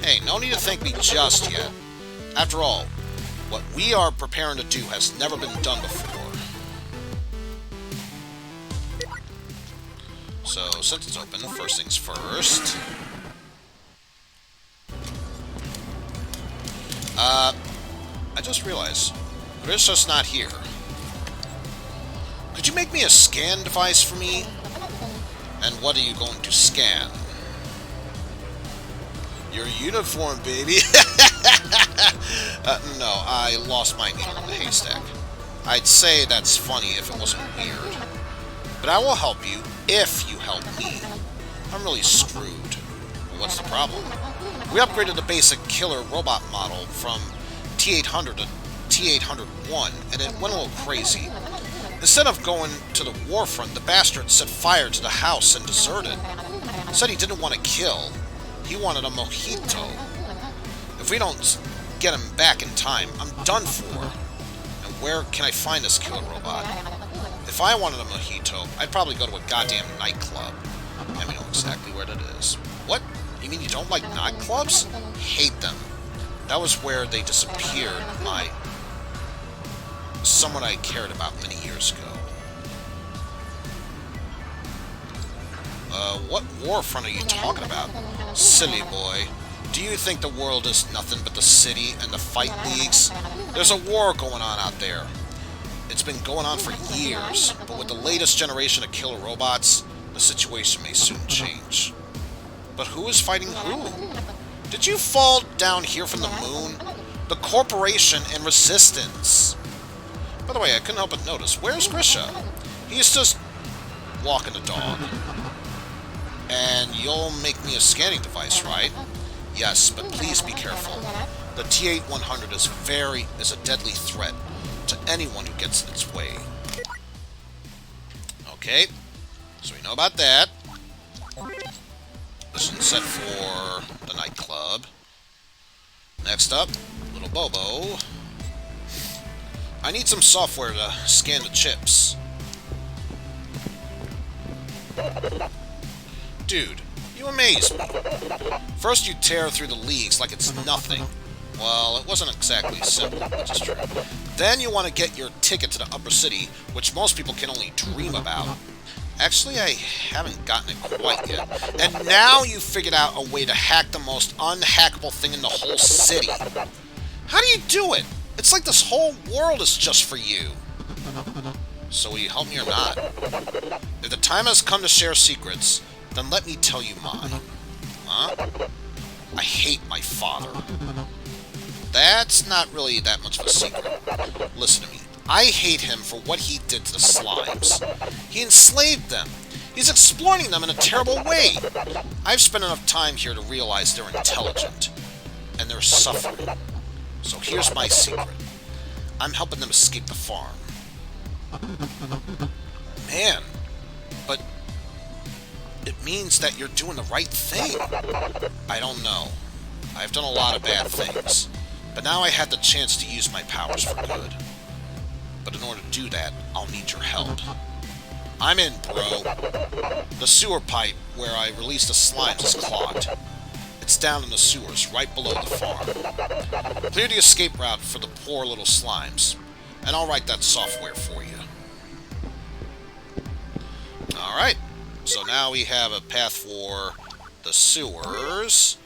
Hey, no need to thank me just yet. After all, what we are preparing to do has never been done before. So, since it's open, first things first. I just realized, Grisha's not here. Could you make me a scan device for me? And what are you going to scan? Your uniform, baby! No, I lost my needle in the haystack. I'd say that's funny if it wasn't weird. But I will help you, if you help me. I'm really screwed. What's the problem? We upgraded the basic killer robot model from T-800 to T-801, and it went a little crazy. Instead of going to the war front, the bastard set fire to the house and deserted. Said he didn't want to kill. He wanted a mojito. If we don't get him back in time, I'm done for. And where can I find this killer robot? If I wanted a mojito, I'd probably go to a goddamn nightclub. And we know exactly where that is. What? You mean you don't like nightclubs? Hate them. That was where they disappeared someone I cared about many years ago. What war front are you talking about? Silly boy. Do you think the world is nothing but the city and the fight leagues? There's a war going on out there. It's been going on for years, but with the latest generation of killer robots, the situation may soon change. But who is fighting who? Did you fall down here from the moon? The Corporation and Resistance. By the way, I couldn't help but notice, where's Grisha? He's just walking the dog. And you'll make me a scanning device, right? Yes, but please be careful. The T-8100 is a deadly threat to anyone who gets in its way. Okay, so we know about that. Mission set for the nightclub. Next up, Little Bobo. I need some software to scan the chips. Dude, you amaze me. First you tear through the leagues like it's nothing. Well, it wasn't exactly simple, which is true. Then you want to get your ticket to the upper city, which most people can only dream about. Actually, I haven't gotten it quite yet. And now you figured out a way to hack the most unhackable thing in the whole city. How do you do it? It's like this whole world is just for you. So will you help me or not? If the time has come to share secrets, then let me tell you mine. Huh? I hate my father. That's not really that much of a secret. Listen to me. I hate him for what he did to the slimes. He enslaved them. He's exploiting them in a terrible way. I've spent enough time here to realize they're intelligent. And they're suffering. So here's my secret. I'm helping them escape the farm. Man, but it means that you're doing the right thing. I don't know. I've done a lot of bad things. But now I had the chance to use my powers for good. But in order to do that, I'll need your help. I'm in, bro. The sewer pipe where I released the slimes is clogged. It's down in the sewers, right below the farm. Clear the escape route for the poor little slimes, and I'll write that software for you. Alright, so now we have a path for the sewers.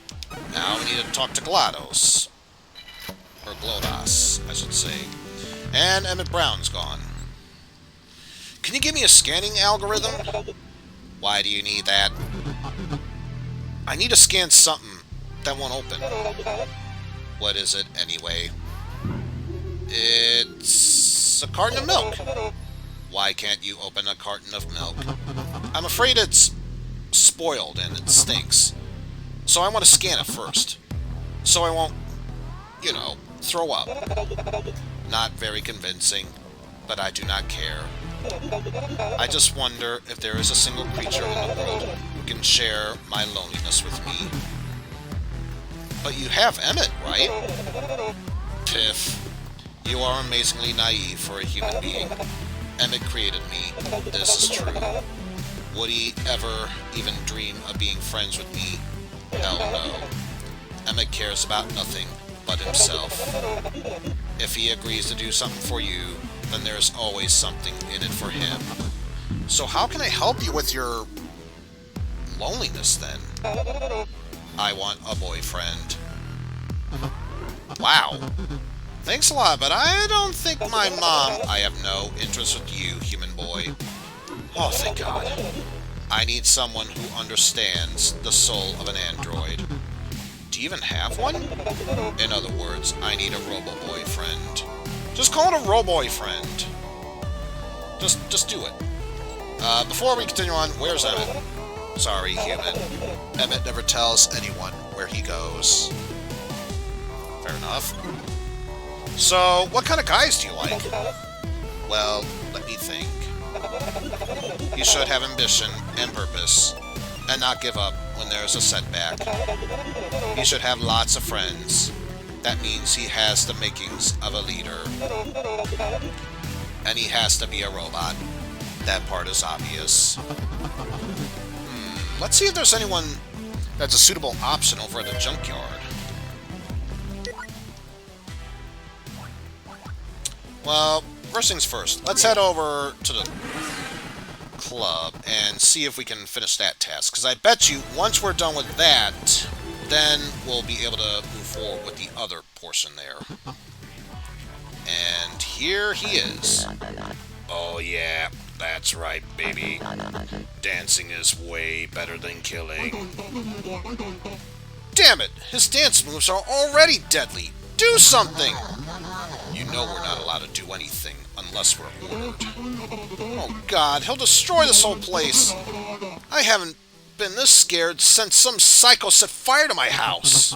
Now we need to talk to GLaDOS. Or GLaDOS, I should say. And Emmett Brown's gone. Can you give me a scanning algorithm? Why do you need that? I need to scan something that won't open. What is it, anyway? It's a carton of milk. Why can't you open a carton of milk? I'm afraid it's spoiled and it stinks. So I want to scan it first. So I won't, you know, throw up. Not very convincing, but I do not care. I just wonder if there is a single creature in the world who can share my loneliness with me. But you have Emmett, right? Piff. You are amazingly naive for a human being. Emmett created me. This is true. Would he ever even dream of being friends with me? Hell no. Emmett cares about nothing but himself. If he agrees to do something for you, then there's always something in it for him. So how can I help you with your loneliness, then? I want a boyfriend. Wow. Thanks a lot, but I don't think my mom... I have no interest with you, human boy. Oh, thank God. I need someone who understands the soul of an android. Do you even have one? In other words, I need a robo-boyfriend. Just call it a robo-boyfriend. Just do it. Before we continue on, where's Emmett? Sorry, human. Emmett never tells anyone where he goes. Fair enough. So, what kind of guys do you like? Well, let me think. He should have ambition and purpose, and not give up when there's a setback. He should have lots of friends. That means he has the makings of a leader. And he has to be a robot. That part is obvious. Let's see if there's anyone that's a suitable option over at the junkyard. Well, first things first. Let's head over to the club and see if we can finish that task. Because I bet you, once we're done with that, then we'll be able to move forward with the other portion there. And here he is. Oh yeah, that's right, baby. Dancing is way better than killing. Damn it! His dance moves are already deadly! Do something! You know we're not allowed to do anything unless we're ordered. Oh god, he'll destroy this whole place! I haven't been this scared since some psycho set fire to my house!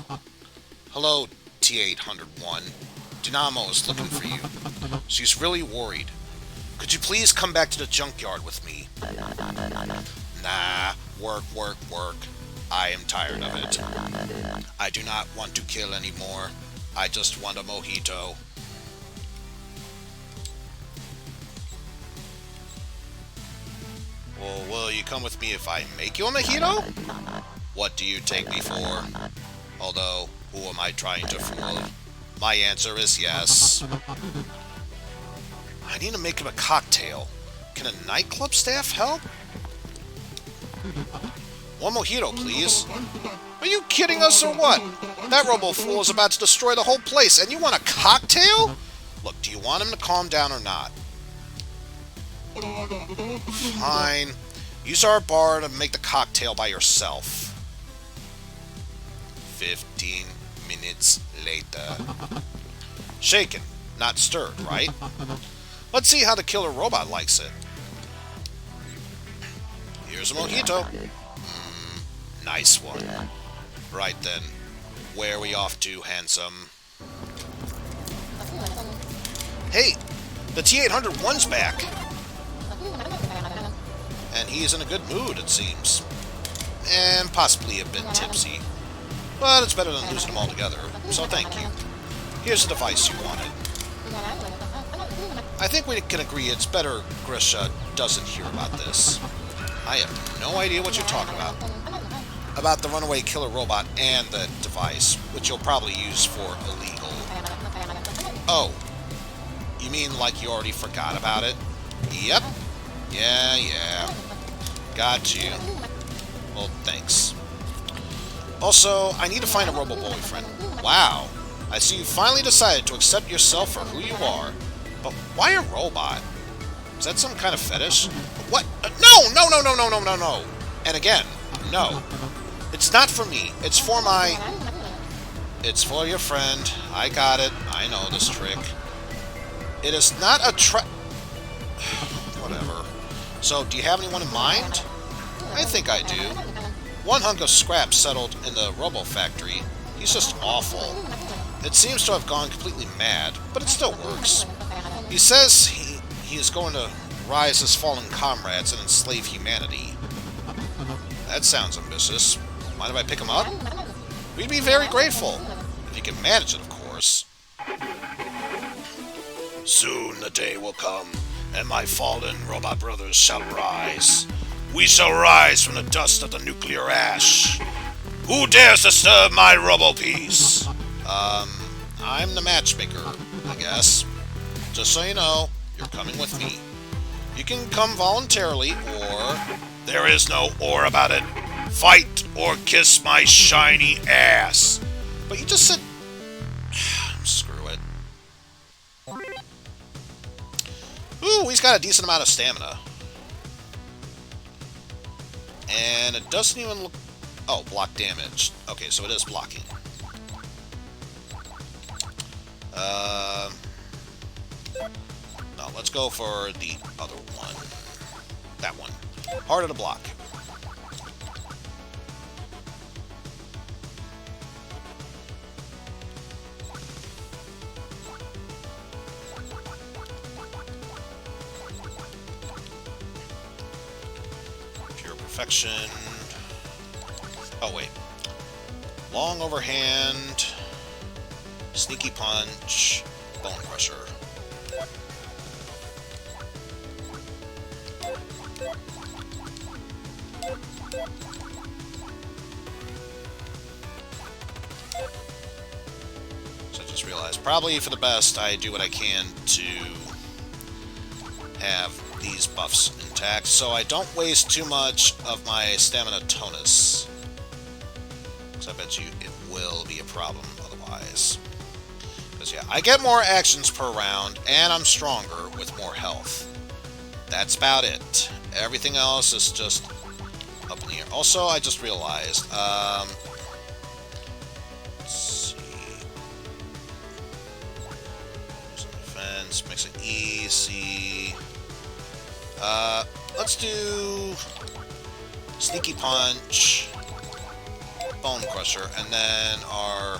Hello, T-801. Dynamo is looking for you. She's really worried. Could you please come back to the junkyard with me? Nah, work, work, work. I am tired of it. I do not want to kill anymore. I just want a mojito. Well, will you come with me if I make you a mojito? What do you take me for? Although, who am I trying to fool? My answer is yes. I need to make him a cocktail. Can a nightclub staff help? One mojito, please. Are you kidding us or what? That robo-fool is about to destroy the whole place, and you want a cocktail? Look, do you want him to calm down or not? Fine. Use our bar to make the cocktail by yourself. 15 minutes later. Shaken, not stirred, right? Let's see how the killer robot likes it. Here's a mojito. Nice one. Right then. Where are we off to, handsome? Hey! The T-801's back! And he's in a good mood, it seems. And possibly a bit tipsy. But it's better than losing them altogether, so thank you. Here's the device you wanted. I think we can agree it's better Grisha doesn't hear about this. I have no idea what you're talking about. About the runaway killer robot and the device, which you'll probably use for illegal. Oh. You mean like you already forgot about it? Yep. Yeah. Got you. Well, thanks. Also, I need to find a robo-boyfriend. Wow. I see you finally decided to accept yourself for who you are. But why a robot? Is that some kind of fetish? What? No! And again, no. It's not for me. It's for my... It's for your friend. I got it. I know this trick. It is not a Whatever. So, do you have anyone in mind? I think I do. One hunk of scrap settled in the Robo Factory. He's just awful. It seems to have gone completely mad, but it still works. He says he is going to rise his fallen comrades and enslave humanity. That sounds ambitious. Mind if I pick him up? We'd be very grateful. If you can manage it, of course. Soon the day will come, and my fallen robot brothers shall rise. We shall rise from the dust of the nuclear ash. Who dares disturb my robo-peace? I'm the matchmaker, I guess. Just so you know, you're coming with me. You can come voluntarily, or... There is no or about it. Fight or kiss my shiny ass. But you just said... Screw it. Ooh, he's got a decent amount of stamina. And it doesn't even look... Oh, block damage. Okay, so it is blocking. No, let's go for the other one. That one. Harder to block. Pure perfection. Oh, wait. Long overhand. Sneaky punch. Bone crusher. So I just realized, probably for the best, I do what I can to have these buffs intact, so I don't waste too much of my stamina tonus. Because I bet you it will be a problem otherwise. Because yeah, I get more actions per round, and I'm stronger with more health. That's about it. Everything else is just up in the air. Also, I just realized, let's see. Defense makes it easy. Let's do Sneaky Punch, Bone Crusher, and then our,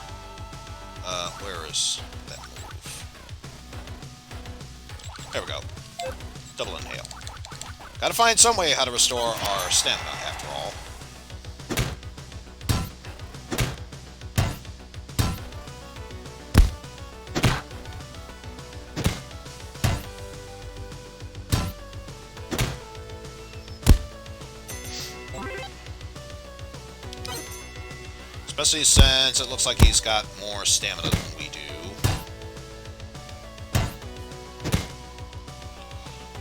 where is that move? There we go. Double Inhale. Gotta find some way how to restore our stamina, after all. Especially since it looks like he's got more stamina than we do.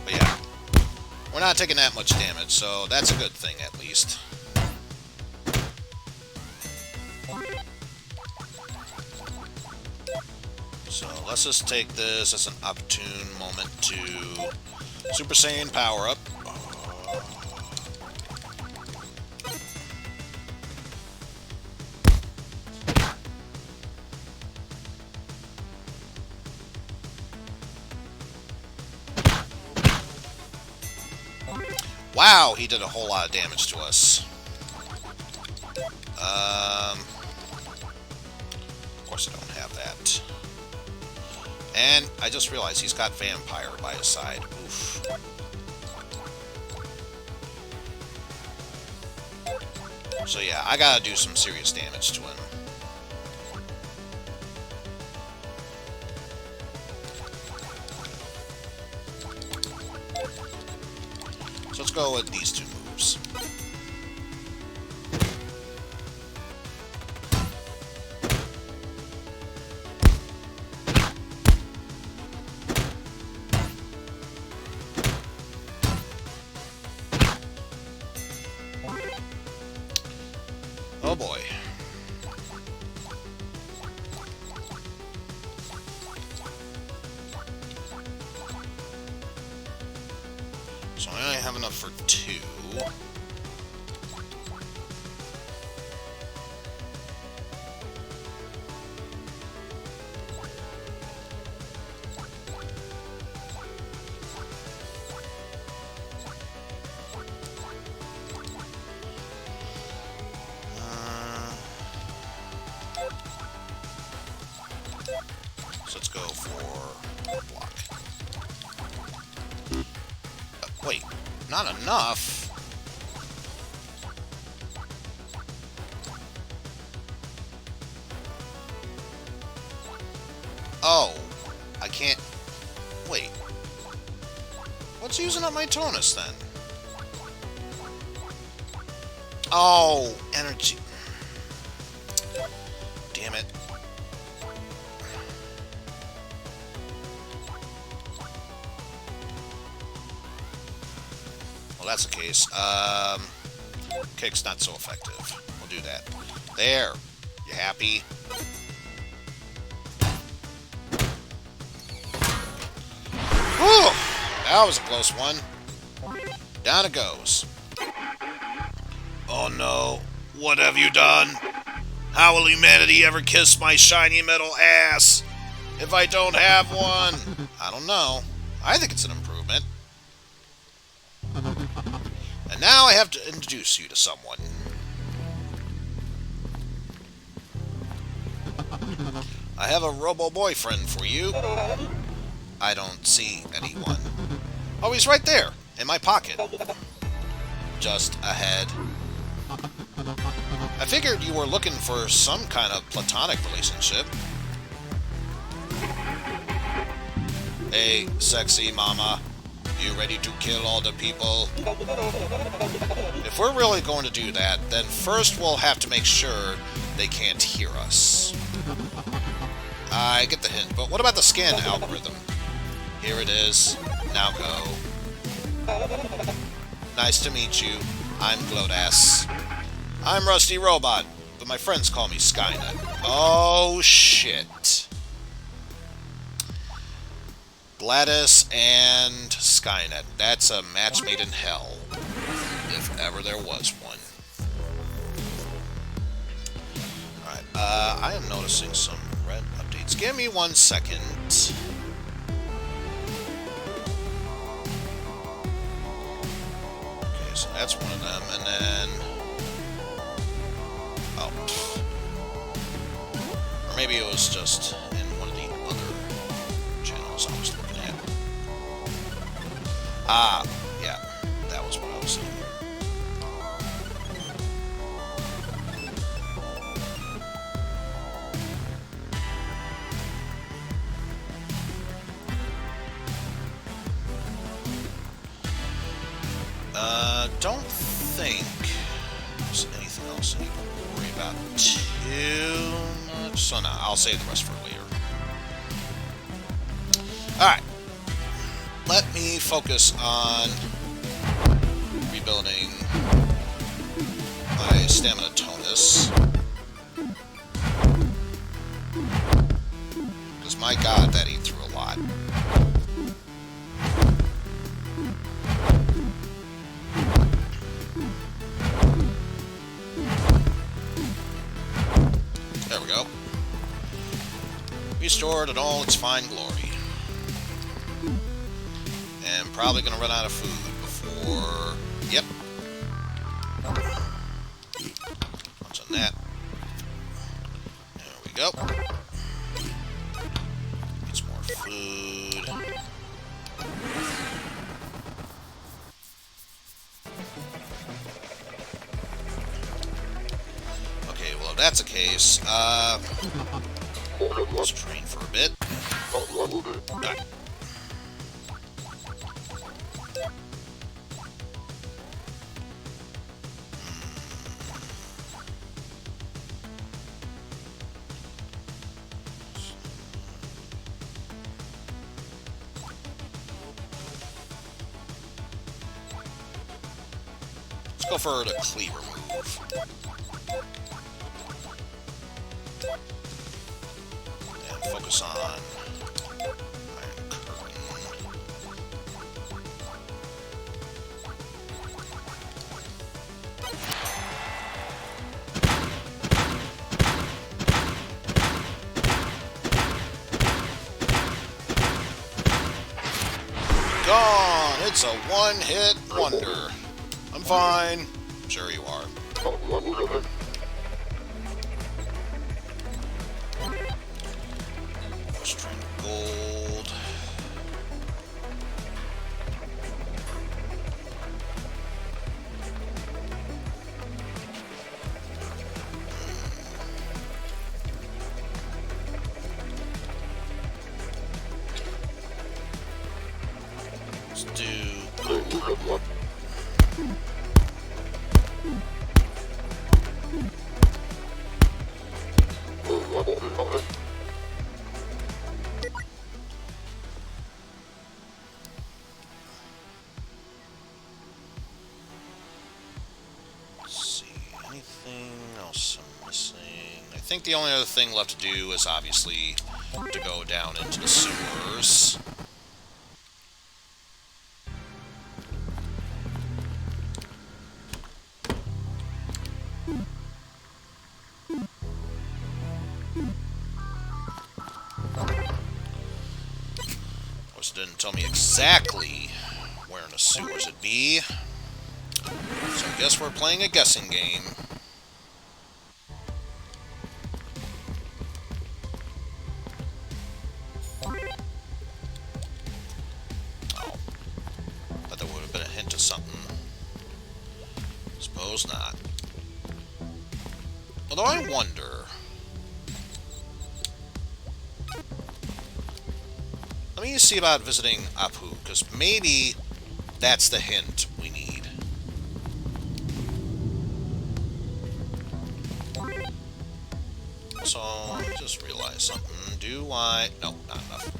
But yeah, we're not taking that much damage, so that's a good thing at least. So let's just take this as an opportune moment to Super Saiyan power up. Wow, he did a whole lot of damage to us. Of course I don't have that. And I just realized he's got Vampire by his side. Oof. So yeah, I gotta do some serious damage to him. So let's go with these two moves. Oh boy. So I only have enough for 2. So let's go for block. Wait, not enough? Oh, I can't... Wait. What's using up my tonus, then? Oh, energy... Damn it. Well, that's the case. Kick's not so effective. We'll do that. There. You happy? Whew! That was a close one. Down it goes. Oh no. What have you done? How will humanity ever kiss my shiny metal ass if I don't have one? I don't know. I think it's an improvement. And now I have to introduce you to someone. I have a robo-boyfriend for you. I don't see anyone. Oh, he's right there, in my pocket. Just ahead. I figured you were looking for some kind of platonic relationship. Hey, sexy mama. You ready to kill all the people? If we're really going to do that, then first we'll have to make sure they can't hear us. I get the hint, but what about the scan algorithm? Here it is. Now go. Nice to meet you. I'm Glodass. I'm Rusty Robot, but my friends call me Skynet. Oh, shit. Gladys and Skynet. That's a match made in hell. If ever there was one. Alright, I am noticing some red updates. Give me 1 second. Okay, so that's one of them, and then... Oh. Or maybe it was just in one of the other channels I was looking at. Ah, yeah. That was what I was saying. Don't think there's anything else I need to worry about too much. So no, I'll save the rest for later. Alright. Let me focus on rebuilding my stamina tonus. Because my god, that ate through a lot. There we go. Restored in all its fine glory. And probably gonna run out of food before... Yep. What's on that? There we go. Get some more food. Okay, well if that's the case, let's train for a bit. Alright. Let's go for the cleaver move. And focus on Iron Curtain. Gone! It's a one-hit wonder. I'm fine. Sure you are. String gold. Let's do... I think the only other thing left to do is obviously to go down into the sewers. Of course, it didn't tell me exactly where in the sewers it'd be. So I guess we're playing a guessing game. Suppose not. Although I wonder... Let me see about visiting Apu, because maybe that's the hint we need. So, I just realized something. Do I... No, not enough.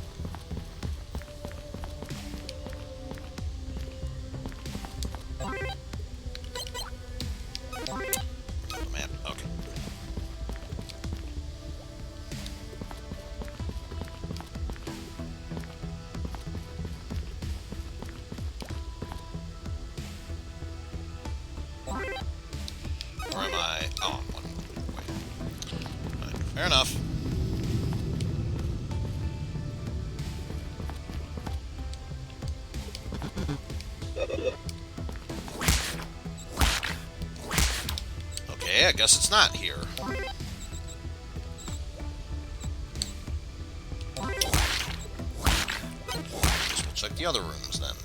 guess it's not here. Guess we'll check the other rooms then.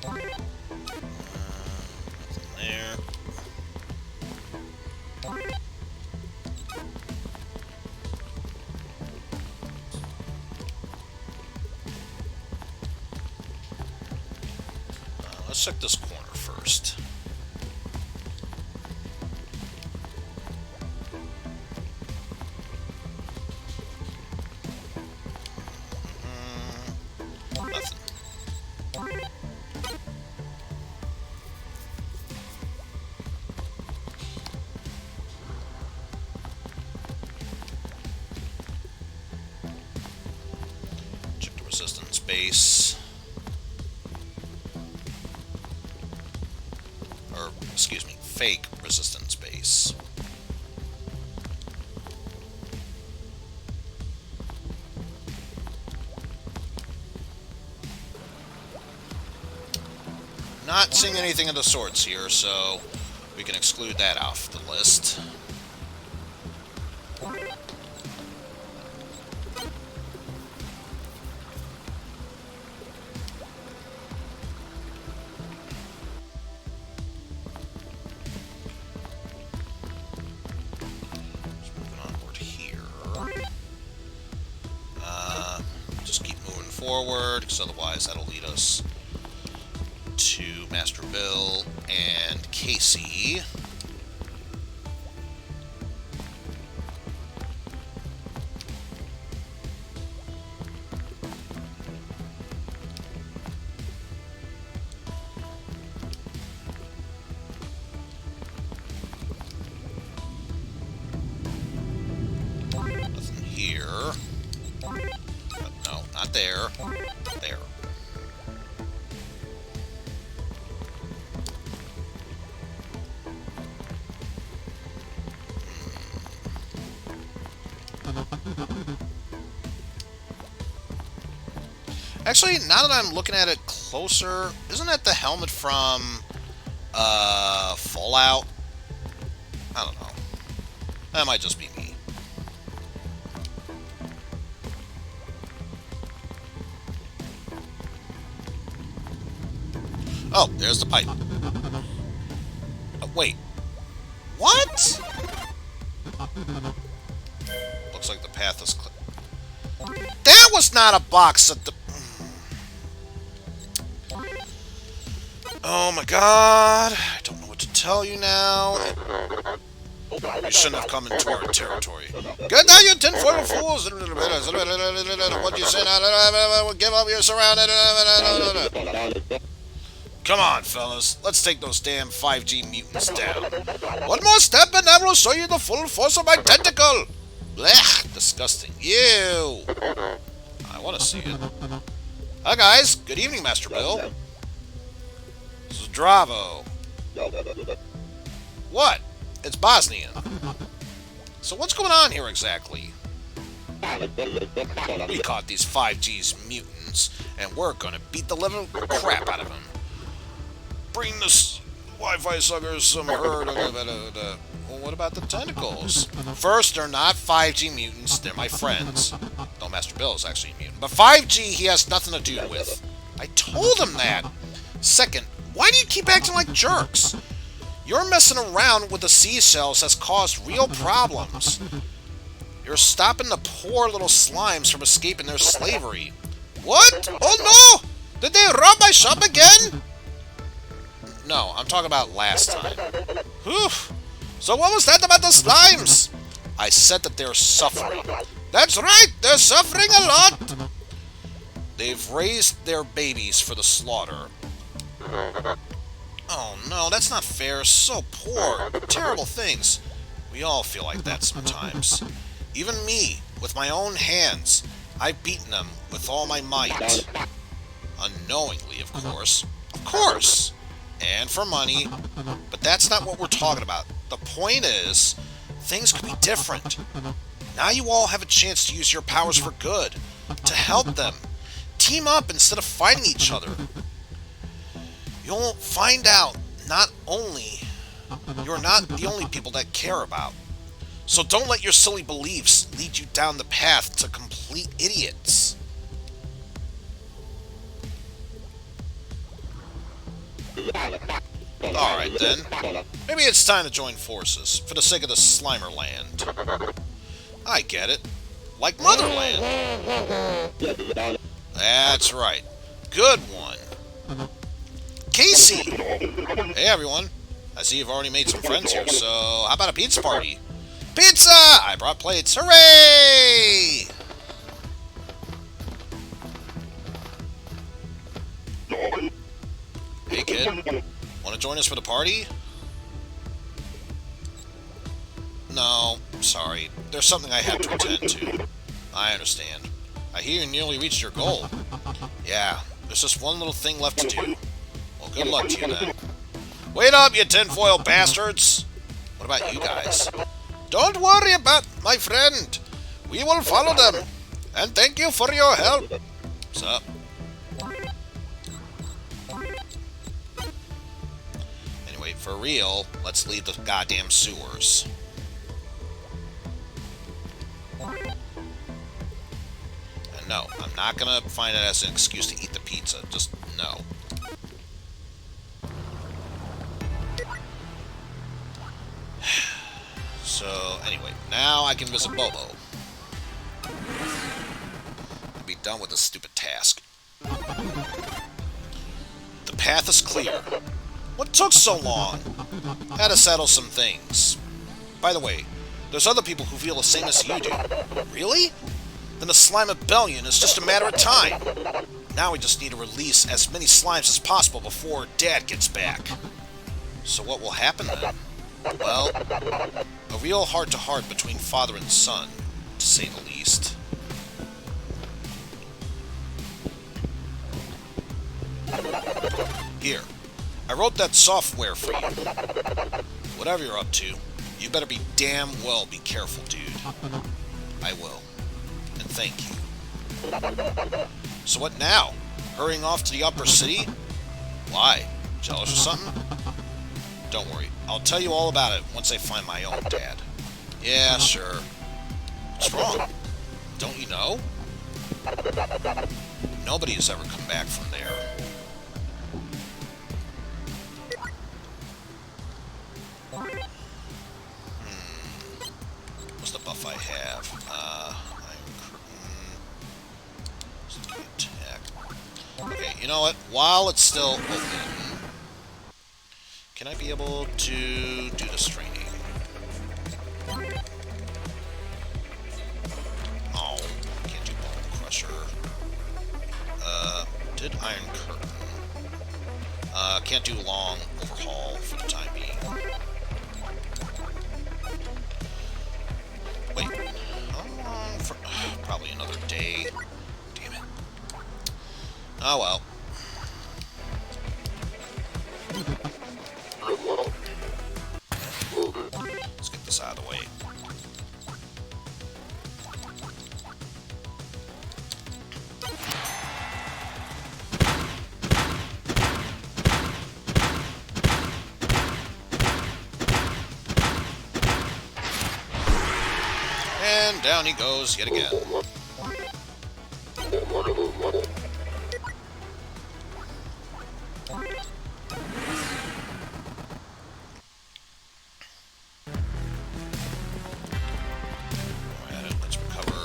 Nothing there. Let's check this corner first. Nothing. Check the resistance base. Or, excuse me, fake resistance base. Not seeing anything of the sorts here, so we can exclude that off the list. Just keep moving forward, because otherwise that'll lead us to Master Bill and Casey. Nothing here. No, not there. There. Actually, now that I'm looking at it closer, isn't that the helmet from Fallout? I don't know. That might just be me. Oh, there's the pipe. Wait. What? Looks like the path is clear. That was not a box at the... Oh my god. I don't know what to tell you now. You shouldn't have come into our territory. Get down, you tinfoil fools! What do you say now? Give up your surrounded... Come on, fellas. Let's take those damn 5G mutants down. One more step and I will show you the full force of my tentacle! Blech! Disgusting. Ew! I want to see it. Hi, guys. Good evening, Master Bill. This is Dravo. What? It's Bosnian. So what's going on here exactly? We caught these 5G's mutants, and we're gonna beat the living crap out of them. Bring this Wi-Fi suckers some herd. Well, what about the tentacles? First, they're not 5G mutants, they're my friends. No, Master Bill is actually a mutant. But 5G he has nothing to do with. I told him that. Second, why do you keep acting like jerks? Your messing around with the seashells has caused real problems. You're stopping the poor little slimes from escaping their slavery. What? Oh no! Did they rob my shop again? No, I'm talking about last time. Whew. So what was that about the slimes? I said that they're suffering. That's right, they're suffering a lot. They've raised their babies for the slaughter. Oh no, that's not fair. So poor. Terrible things. We all feel like that sometimes. Even me, with my own hands. I've beaten them with all my might. Unknowingly, of course. Of course! And for money. But that's not what we're talking about. The point is, things could be different. Now you all have a chance to use your powers for good. To help them. team up instead of fighting each other. You'll find out not only you're not the only people that care about. So don't let your silly beliefs lead you down the path to complete idiots. Alright then. Maybe it's time to join forces, for the sake of the Slimer land. I get it. Like Motherland. That's right. Good one. Casey! Hey everyone. I see you've already made some friends here, so how about a pizza party? Pizza! I brought plates. Hooray! Hey kid, want to join us for the party? No, sorry. There's something I have to attend to. I understand. I hear you nearly reached your goal. Yeah, there's just one little thing left to do. Well, good luck to you then. Wait up, you tinfoil bastards! What about you guys? Don't worry about my friend. We will follow them. And thank you for your help. What's up? Anyway, for real, let's leave the goddamn sewers. And no, I'm not gonna find it as an excuse to eat the pizza. Just no. So, anyway, now I can visit Bobo. And be done with this stupid task. The path is clear. What took so long? Had to settle some things. By the way, there's other people who feel the same as you do. Really? Then the Slime Rebellion is just a matter of time. Now we just need to release as many slimes as possible before Dad gets back. So what will happen then? Well, a real heart-to-heart between father and son, to say the least. Here, I wrote that software for you. Whatever you're up to, you better be damn well be careful, dude. I will. And thank you. So what now? Hurrying off to the upper city? Why? Jealous or something? Don't worry, I'll tell you all about it once I find my own dad. Yeah, sure. What's wrong? Don't you know? Nobody has ever come back from there. What's the buff I have? Iron Curtain. Attack. Okay, you know what? While it's still open, can I be able to do this training? Oh, can't do Bone Crusher. Did Iron Curtain. Can't do Long Overhaul for the time being. Wait, how long for... probably another day. Damn it. Oh well. Let's get this out of the way. And down he goes yet again. Let's recover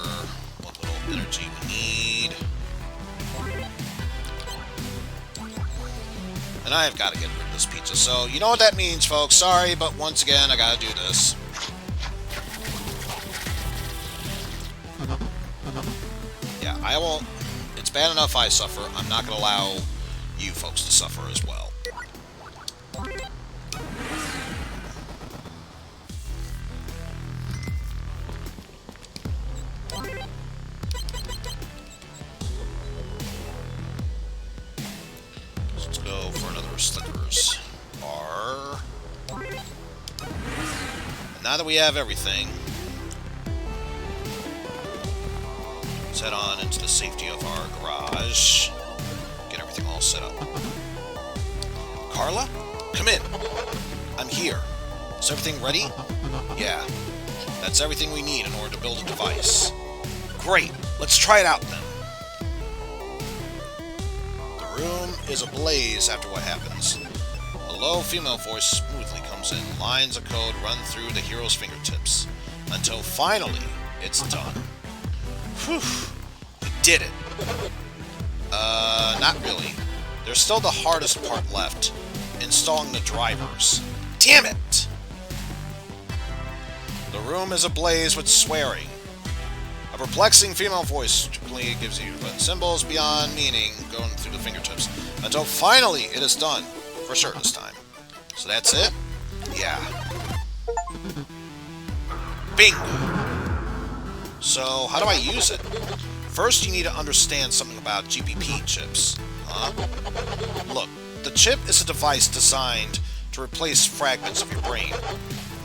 what little energy we need. And I've got to get rid of this pizza. So, you know what that means, folks. Sorry, but once again, I got to do this. Yeah, I won't... It's bad enough I suffer. I'm not going to allow you folks to suffer as well. Let's go for another Slickers bar. And now that we have everything... Let's head on into the safety of our garage. Get everything all set up. Carla? Come in. I'm here. Is everything ready? Yeah. That's everything we need in order to build a device. Great. Let's try it out then. The room is ablaze after what happens. A low female voice smoothly comes in. Lines of code run through the hero's fingertips. Until finally, it's done. Whew. We did it. Not really. There's still the hardest part left. Installing the drivers. Damn it! The room is ablaze with swearing. A perplexing female voice typically gives you symbols beyond meaning going through the fingertips. Until finally it is done. For sure this time. So that's it? Yeah. Bingo! So, how do I use it? First, you need to understand something about GPP chips. Look, the chip is a device designed to replace fragments of your brain.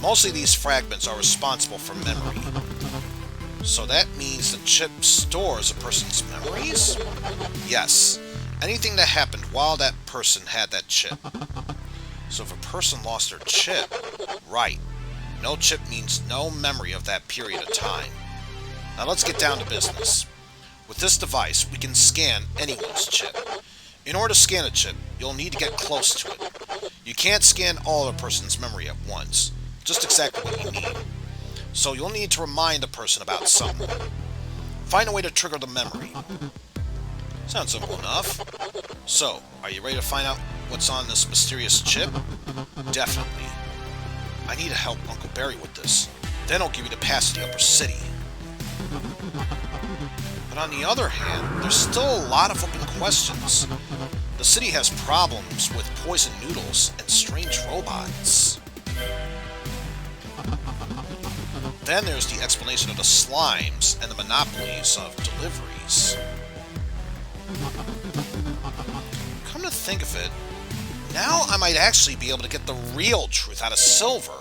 Mostly these fragments are responsible for memory. So that means the chip stores a person's memories? Yes. Anything that happened while that person had that chip. So if a person lost their chip, right. No chip means no memory of that period of time. Now let's get down to business. With this device, we can scan anyone's chip. In order to scan a chip, you'll need to get close to it. You can't scan all a person's memory at once. Just exactly what you need. So you'll need to remind the person about something. Find a way to trigger the memory. Sounds simple enough. So, are you ready to find out what's on this mysterious chip? Definitely. I need to help Uncle Barry with this. Then I'll give you the pass to the upper city. But on the other hand, there's still a lot of open questions. The city has problems with poison noodles and strange robots. Then there's the explanation of the slimes and the monopolies of deliveries. Come to think of it, now I might actually be able to get the real truth out of Silver.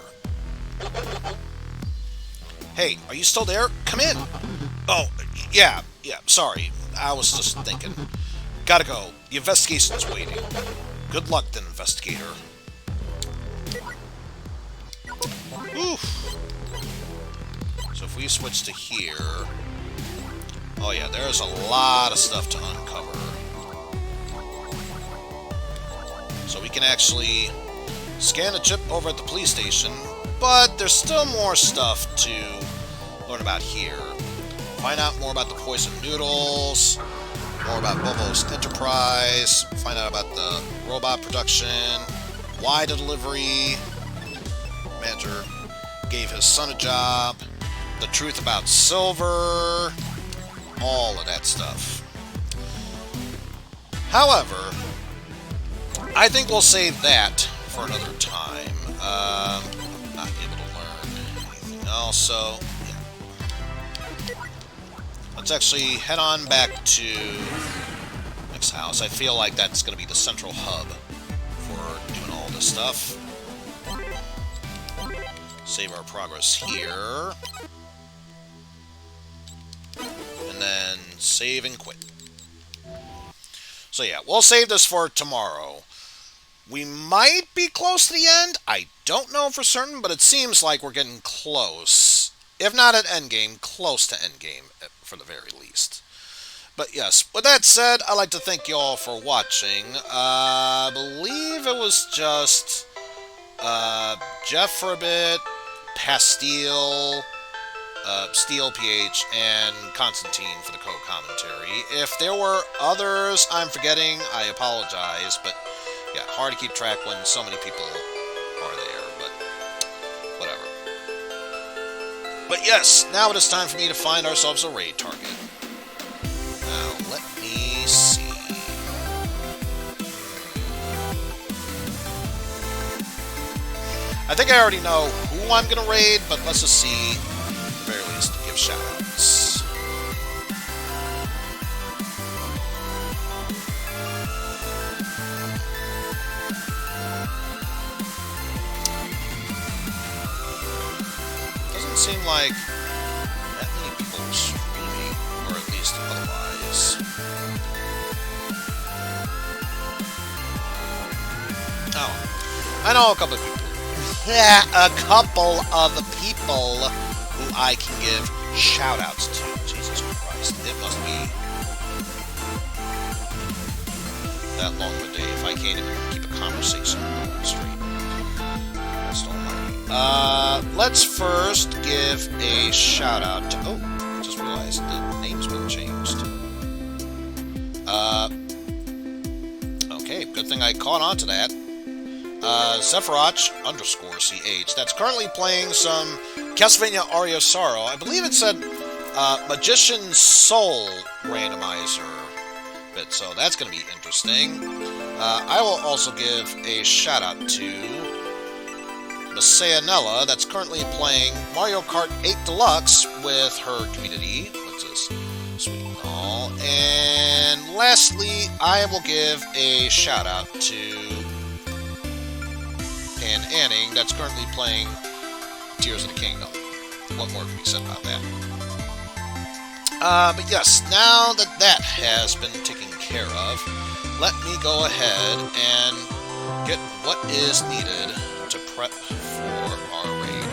Hey, are you still there? Come in! Oh, yeah, sorry. I was just thinking. Gotta go. The investigation's waiting. Good luck then, investigator. Oof. So if we switch to here... Oh yeah, there's a lot of stuff to uncover. So we can actually scan a chip over at the police station, but there's still more stuff to learn about here. Find out more about the poison noodles, more about Bobo's enterprise, find out about the robot production, why the delivery manager gave his son a job, the truth about Silver, all of that stuff. However, I think we'll save that for another time. I'm not able to learn anything else, so yeah. Let's actually head on back to Nick's house. I feel like that's going to be the central hub for doing all this stuff. Save our progress here. And then save and quit. So yeah, we'll save this for tomorrow. We might be close to the end. I don't know for certain, but it seems like we're getting close. If not at endgame, close to endgame, for the very least. But yes, with that said, I'd like to thank you all for watching. I believe it was just Jeff for a bit, Pastille, Steel PH, and Constantine for the co-commentary. If there were others I'm forgetting, I apologize, but yeah, hard to keep track when so many people are there, but whatever. But yes, now it is time for me to find ourselves a raid target. Now, let me see. I think I already know who I'm going to raid, but let's just see, at the very least, give shoutouts. Doesn't seem like that many people are streaming, or at least I know a couple of people. Yeah, a couple of people who I can give shout-outs to. Jesus Christ, it must be that long of a day if I can't even keep a conversation going straight. That's almighty. Let's first give a shout-out to... Oh, I just realized the name's been changed. Okay, good thing I caught on to that. Sephiroth_CH. That's currently playing some Castlevania Aria Sorrow. I believe it said Magician's Soul randomizer bit, so that's going to be interesting. I will also give a shout out to Masayanella, that's currently playing Mario Kart 8 Deluxe with her community. What's this? Sweet and all. And lastly, I will give a shout out to Pan Anning, that's currently playing Tears of the Kingdom. What more can be said about that? But yes, now that that has been taken care of, let me go ahead and get what is needed to prep for our raid.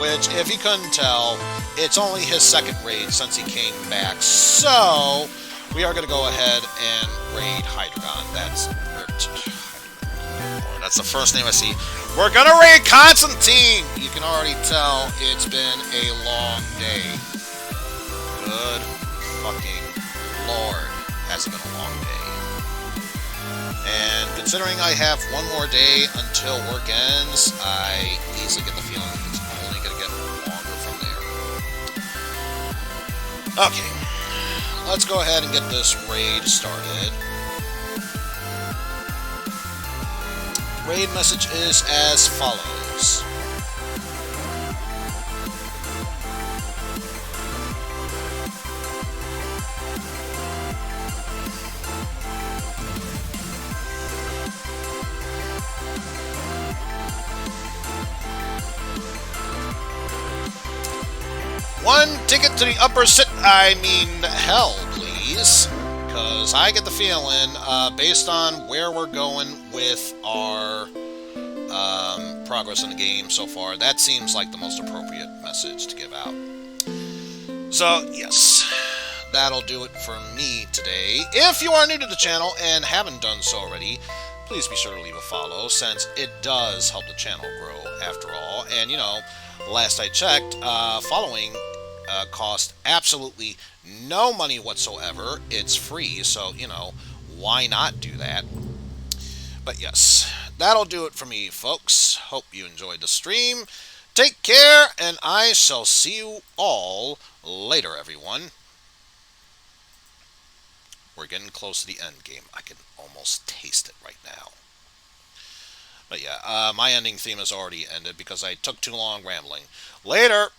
Which, if you couldn't tell, it's only his second raid since he came back, so we are going to go ahead and raid Hydreigon. That's the first name I see. We're gonna raid Constantine! You can already tell it's been a long day. Good fucking lord. Has it been a long day. And considering I have one more day until work ends, I easily get the feeling it's only gonna get longer from there. Okay. Let's go ahead and get this raid started. Raid message is as follows. One ticket to the upper hell, please. Because I get the feeling, based on where we're going with our progress in the game so far, that seems like the most appropriate message to give out. So, yes, that'll do it for me today. If you are new to the channel and haven't done so already, please be sure to leave a follow, since it does help the channel grow after all. And, you know, last I checked, following cost absolutely no money whatsoever. It's free, so, you know, why not do that? But yes, that'll do it for me, folks. Hope you enjoyed the stream. Take care, and I shall see you all later, everyone. We're getting close to the end game. I can almost taste it right now. But yeah, my ending theme has already ended because I took too long rambling. Later!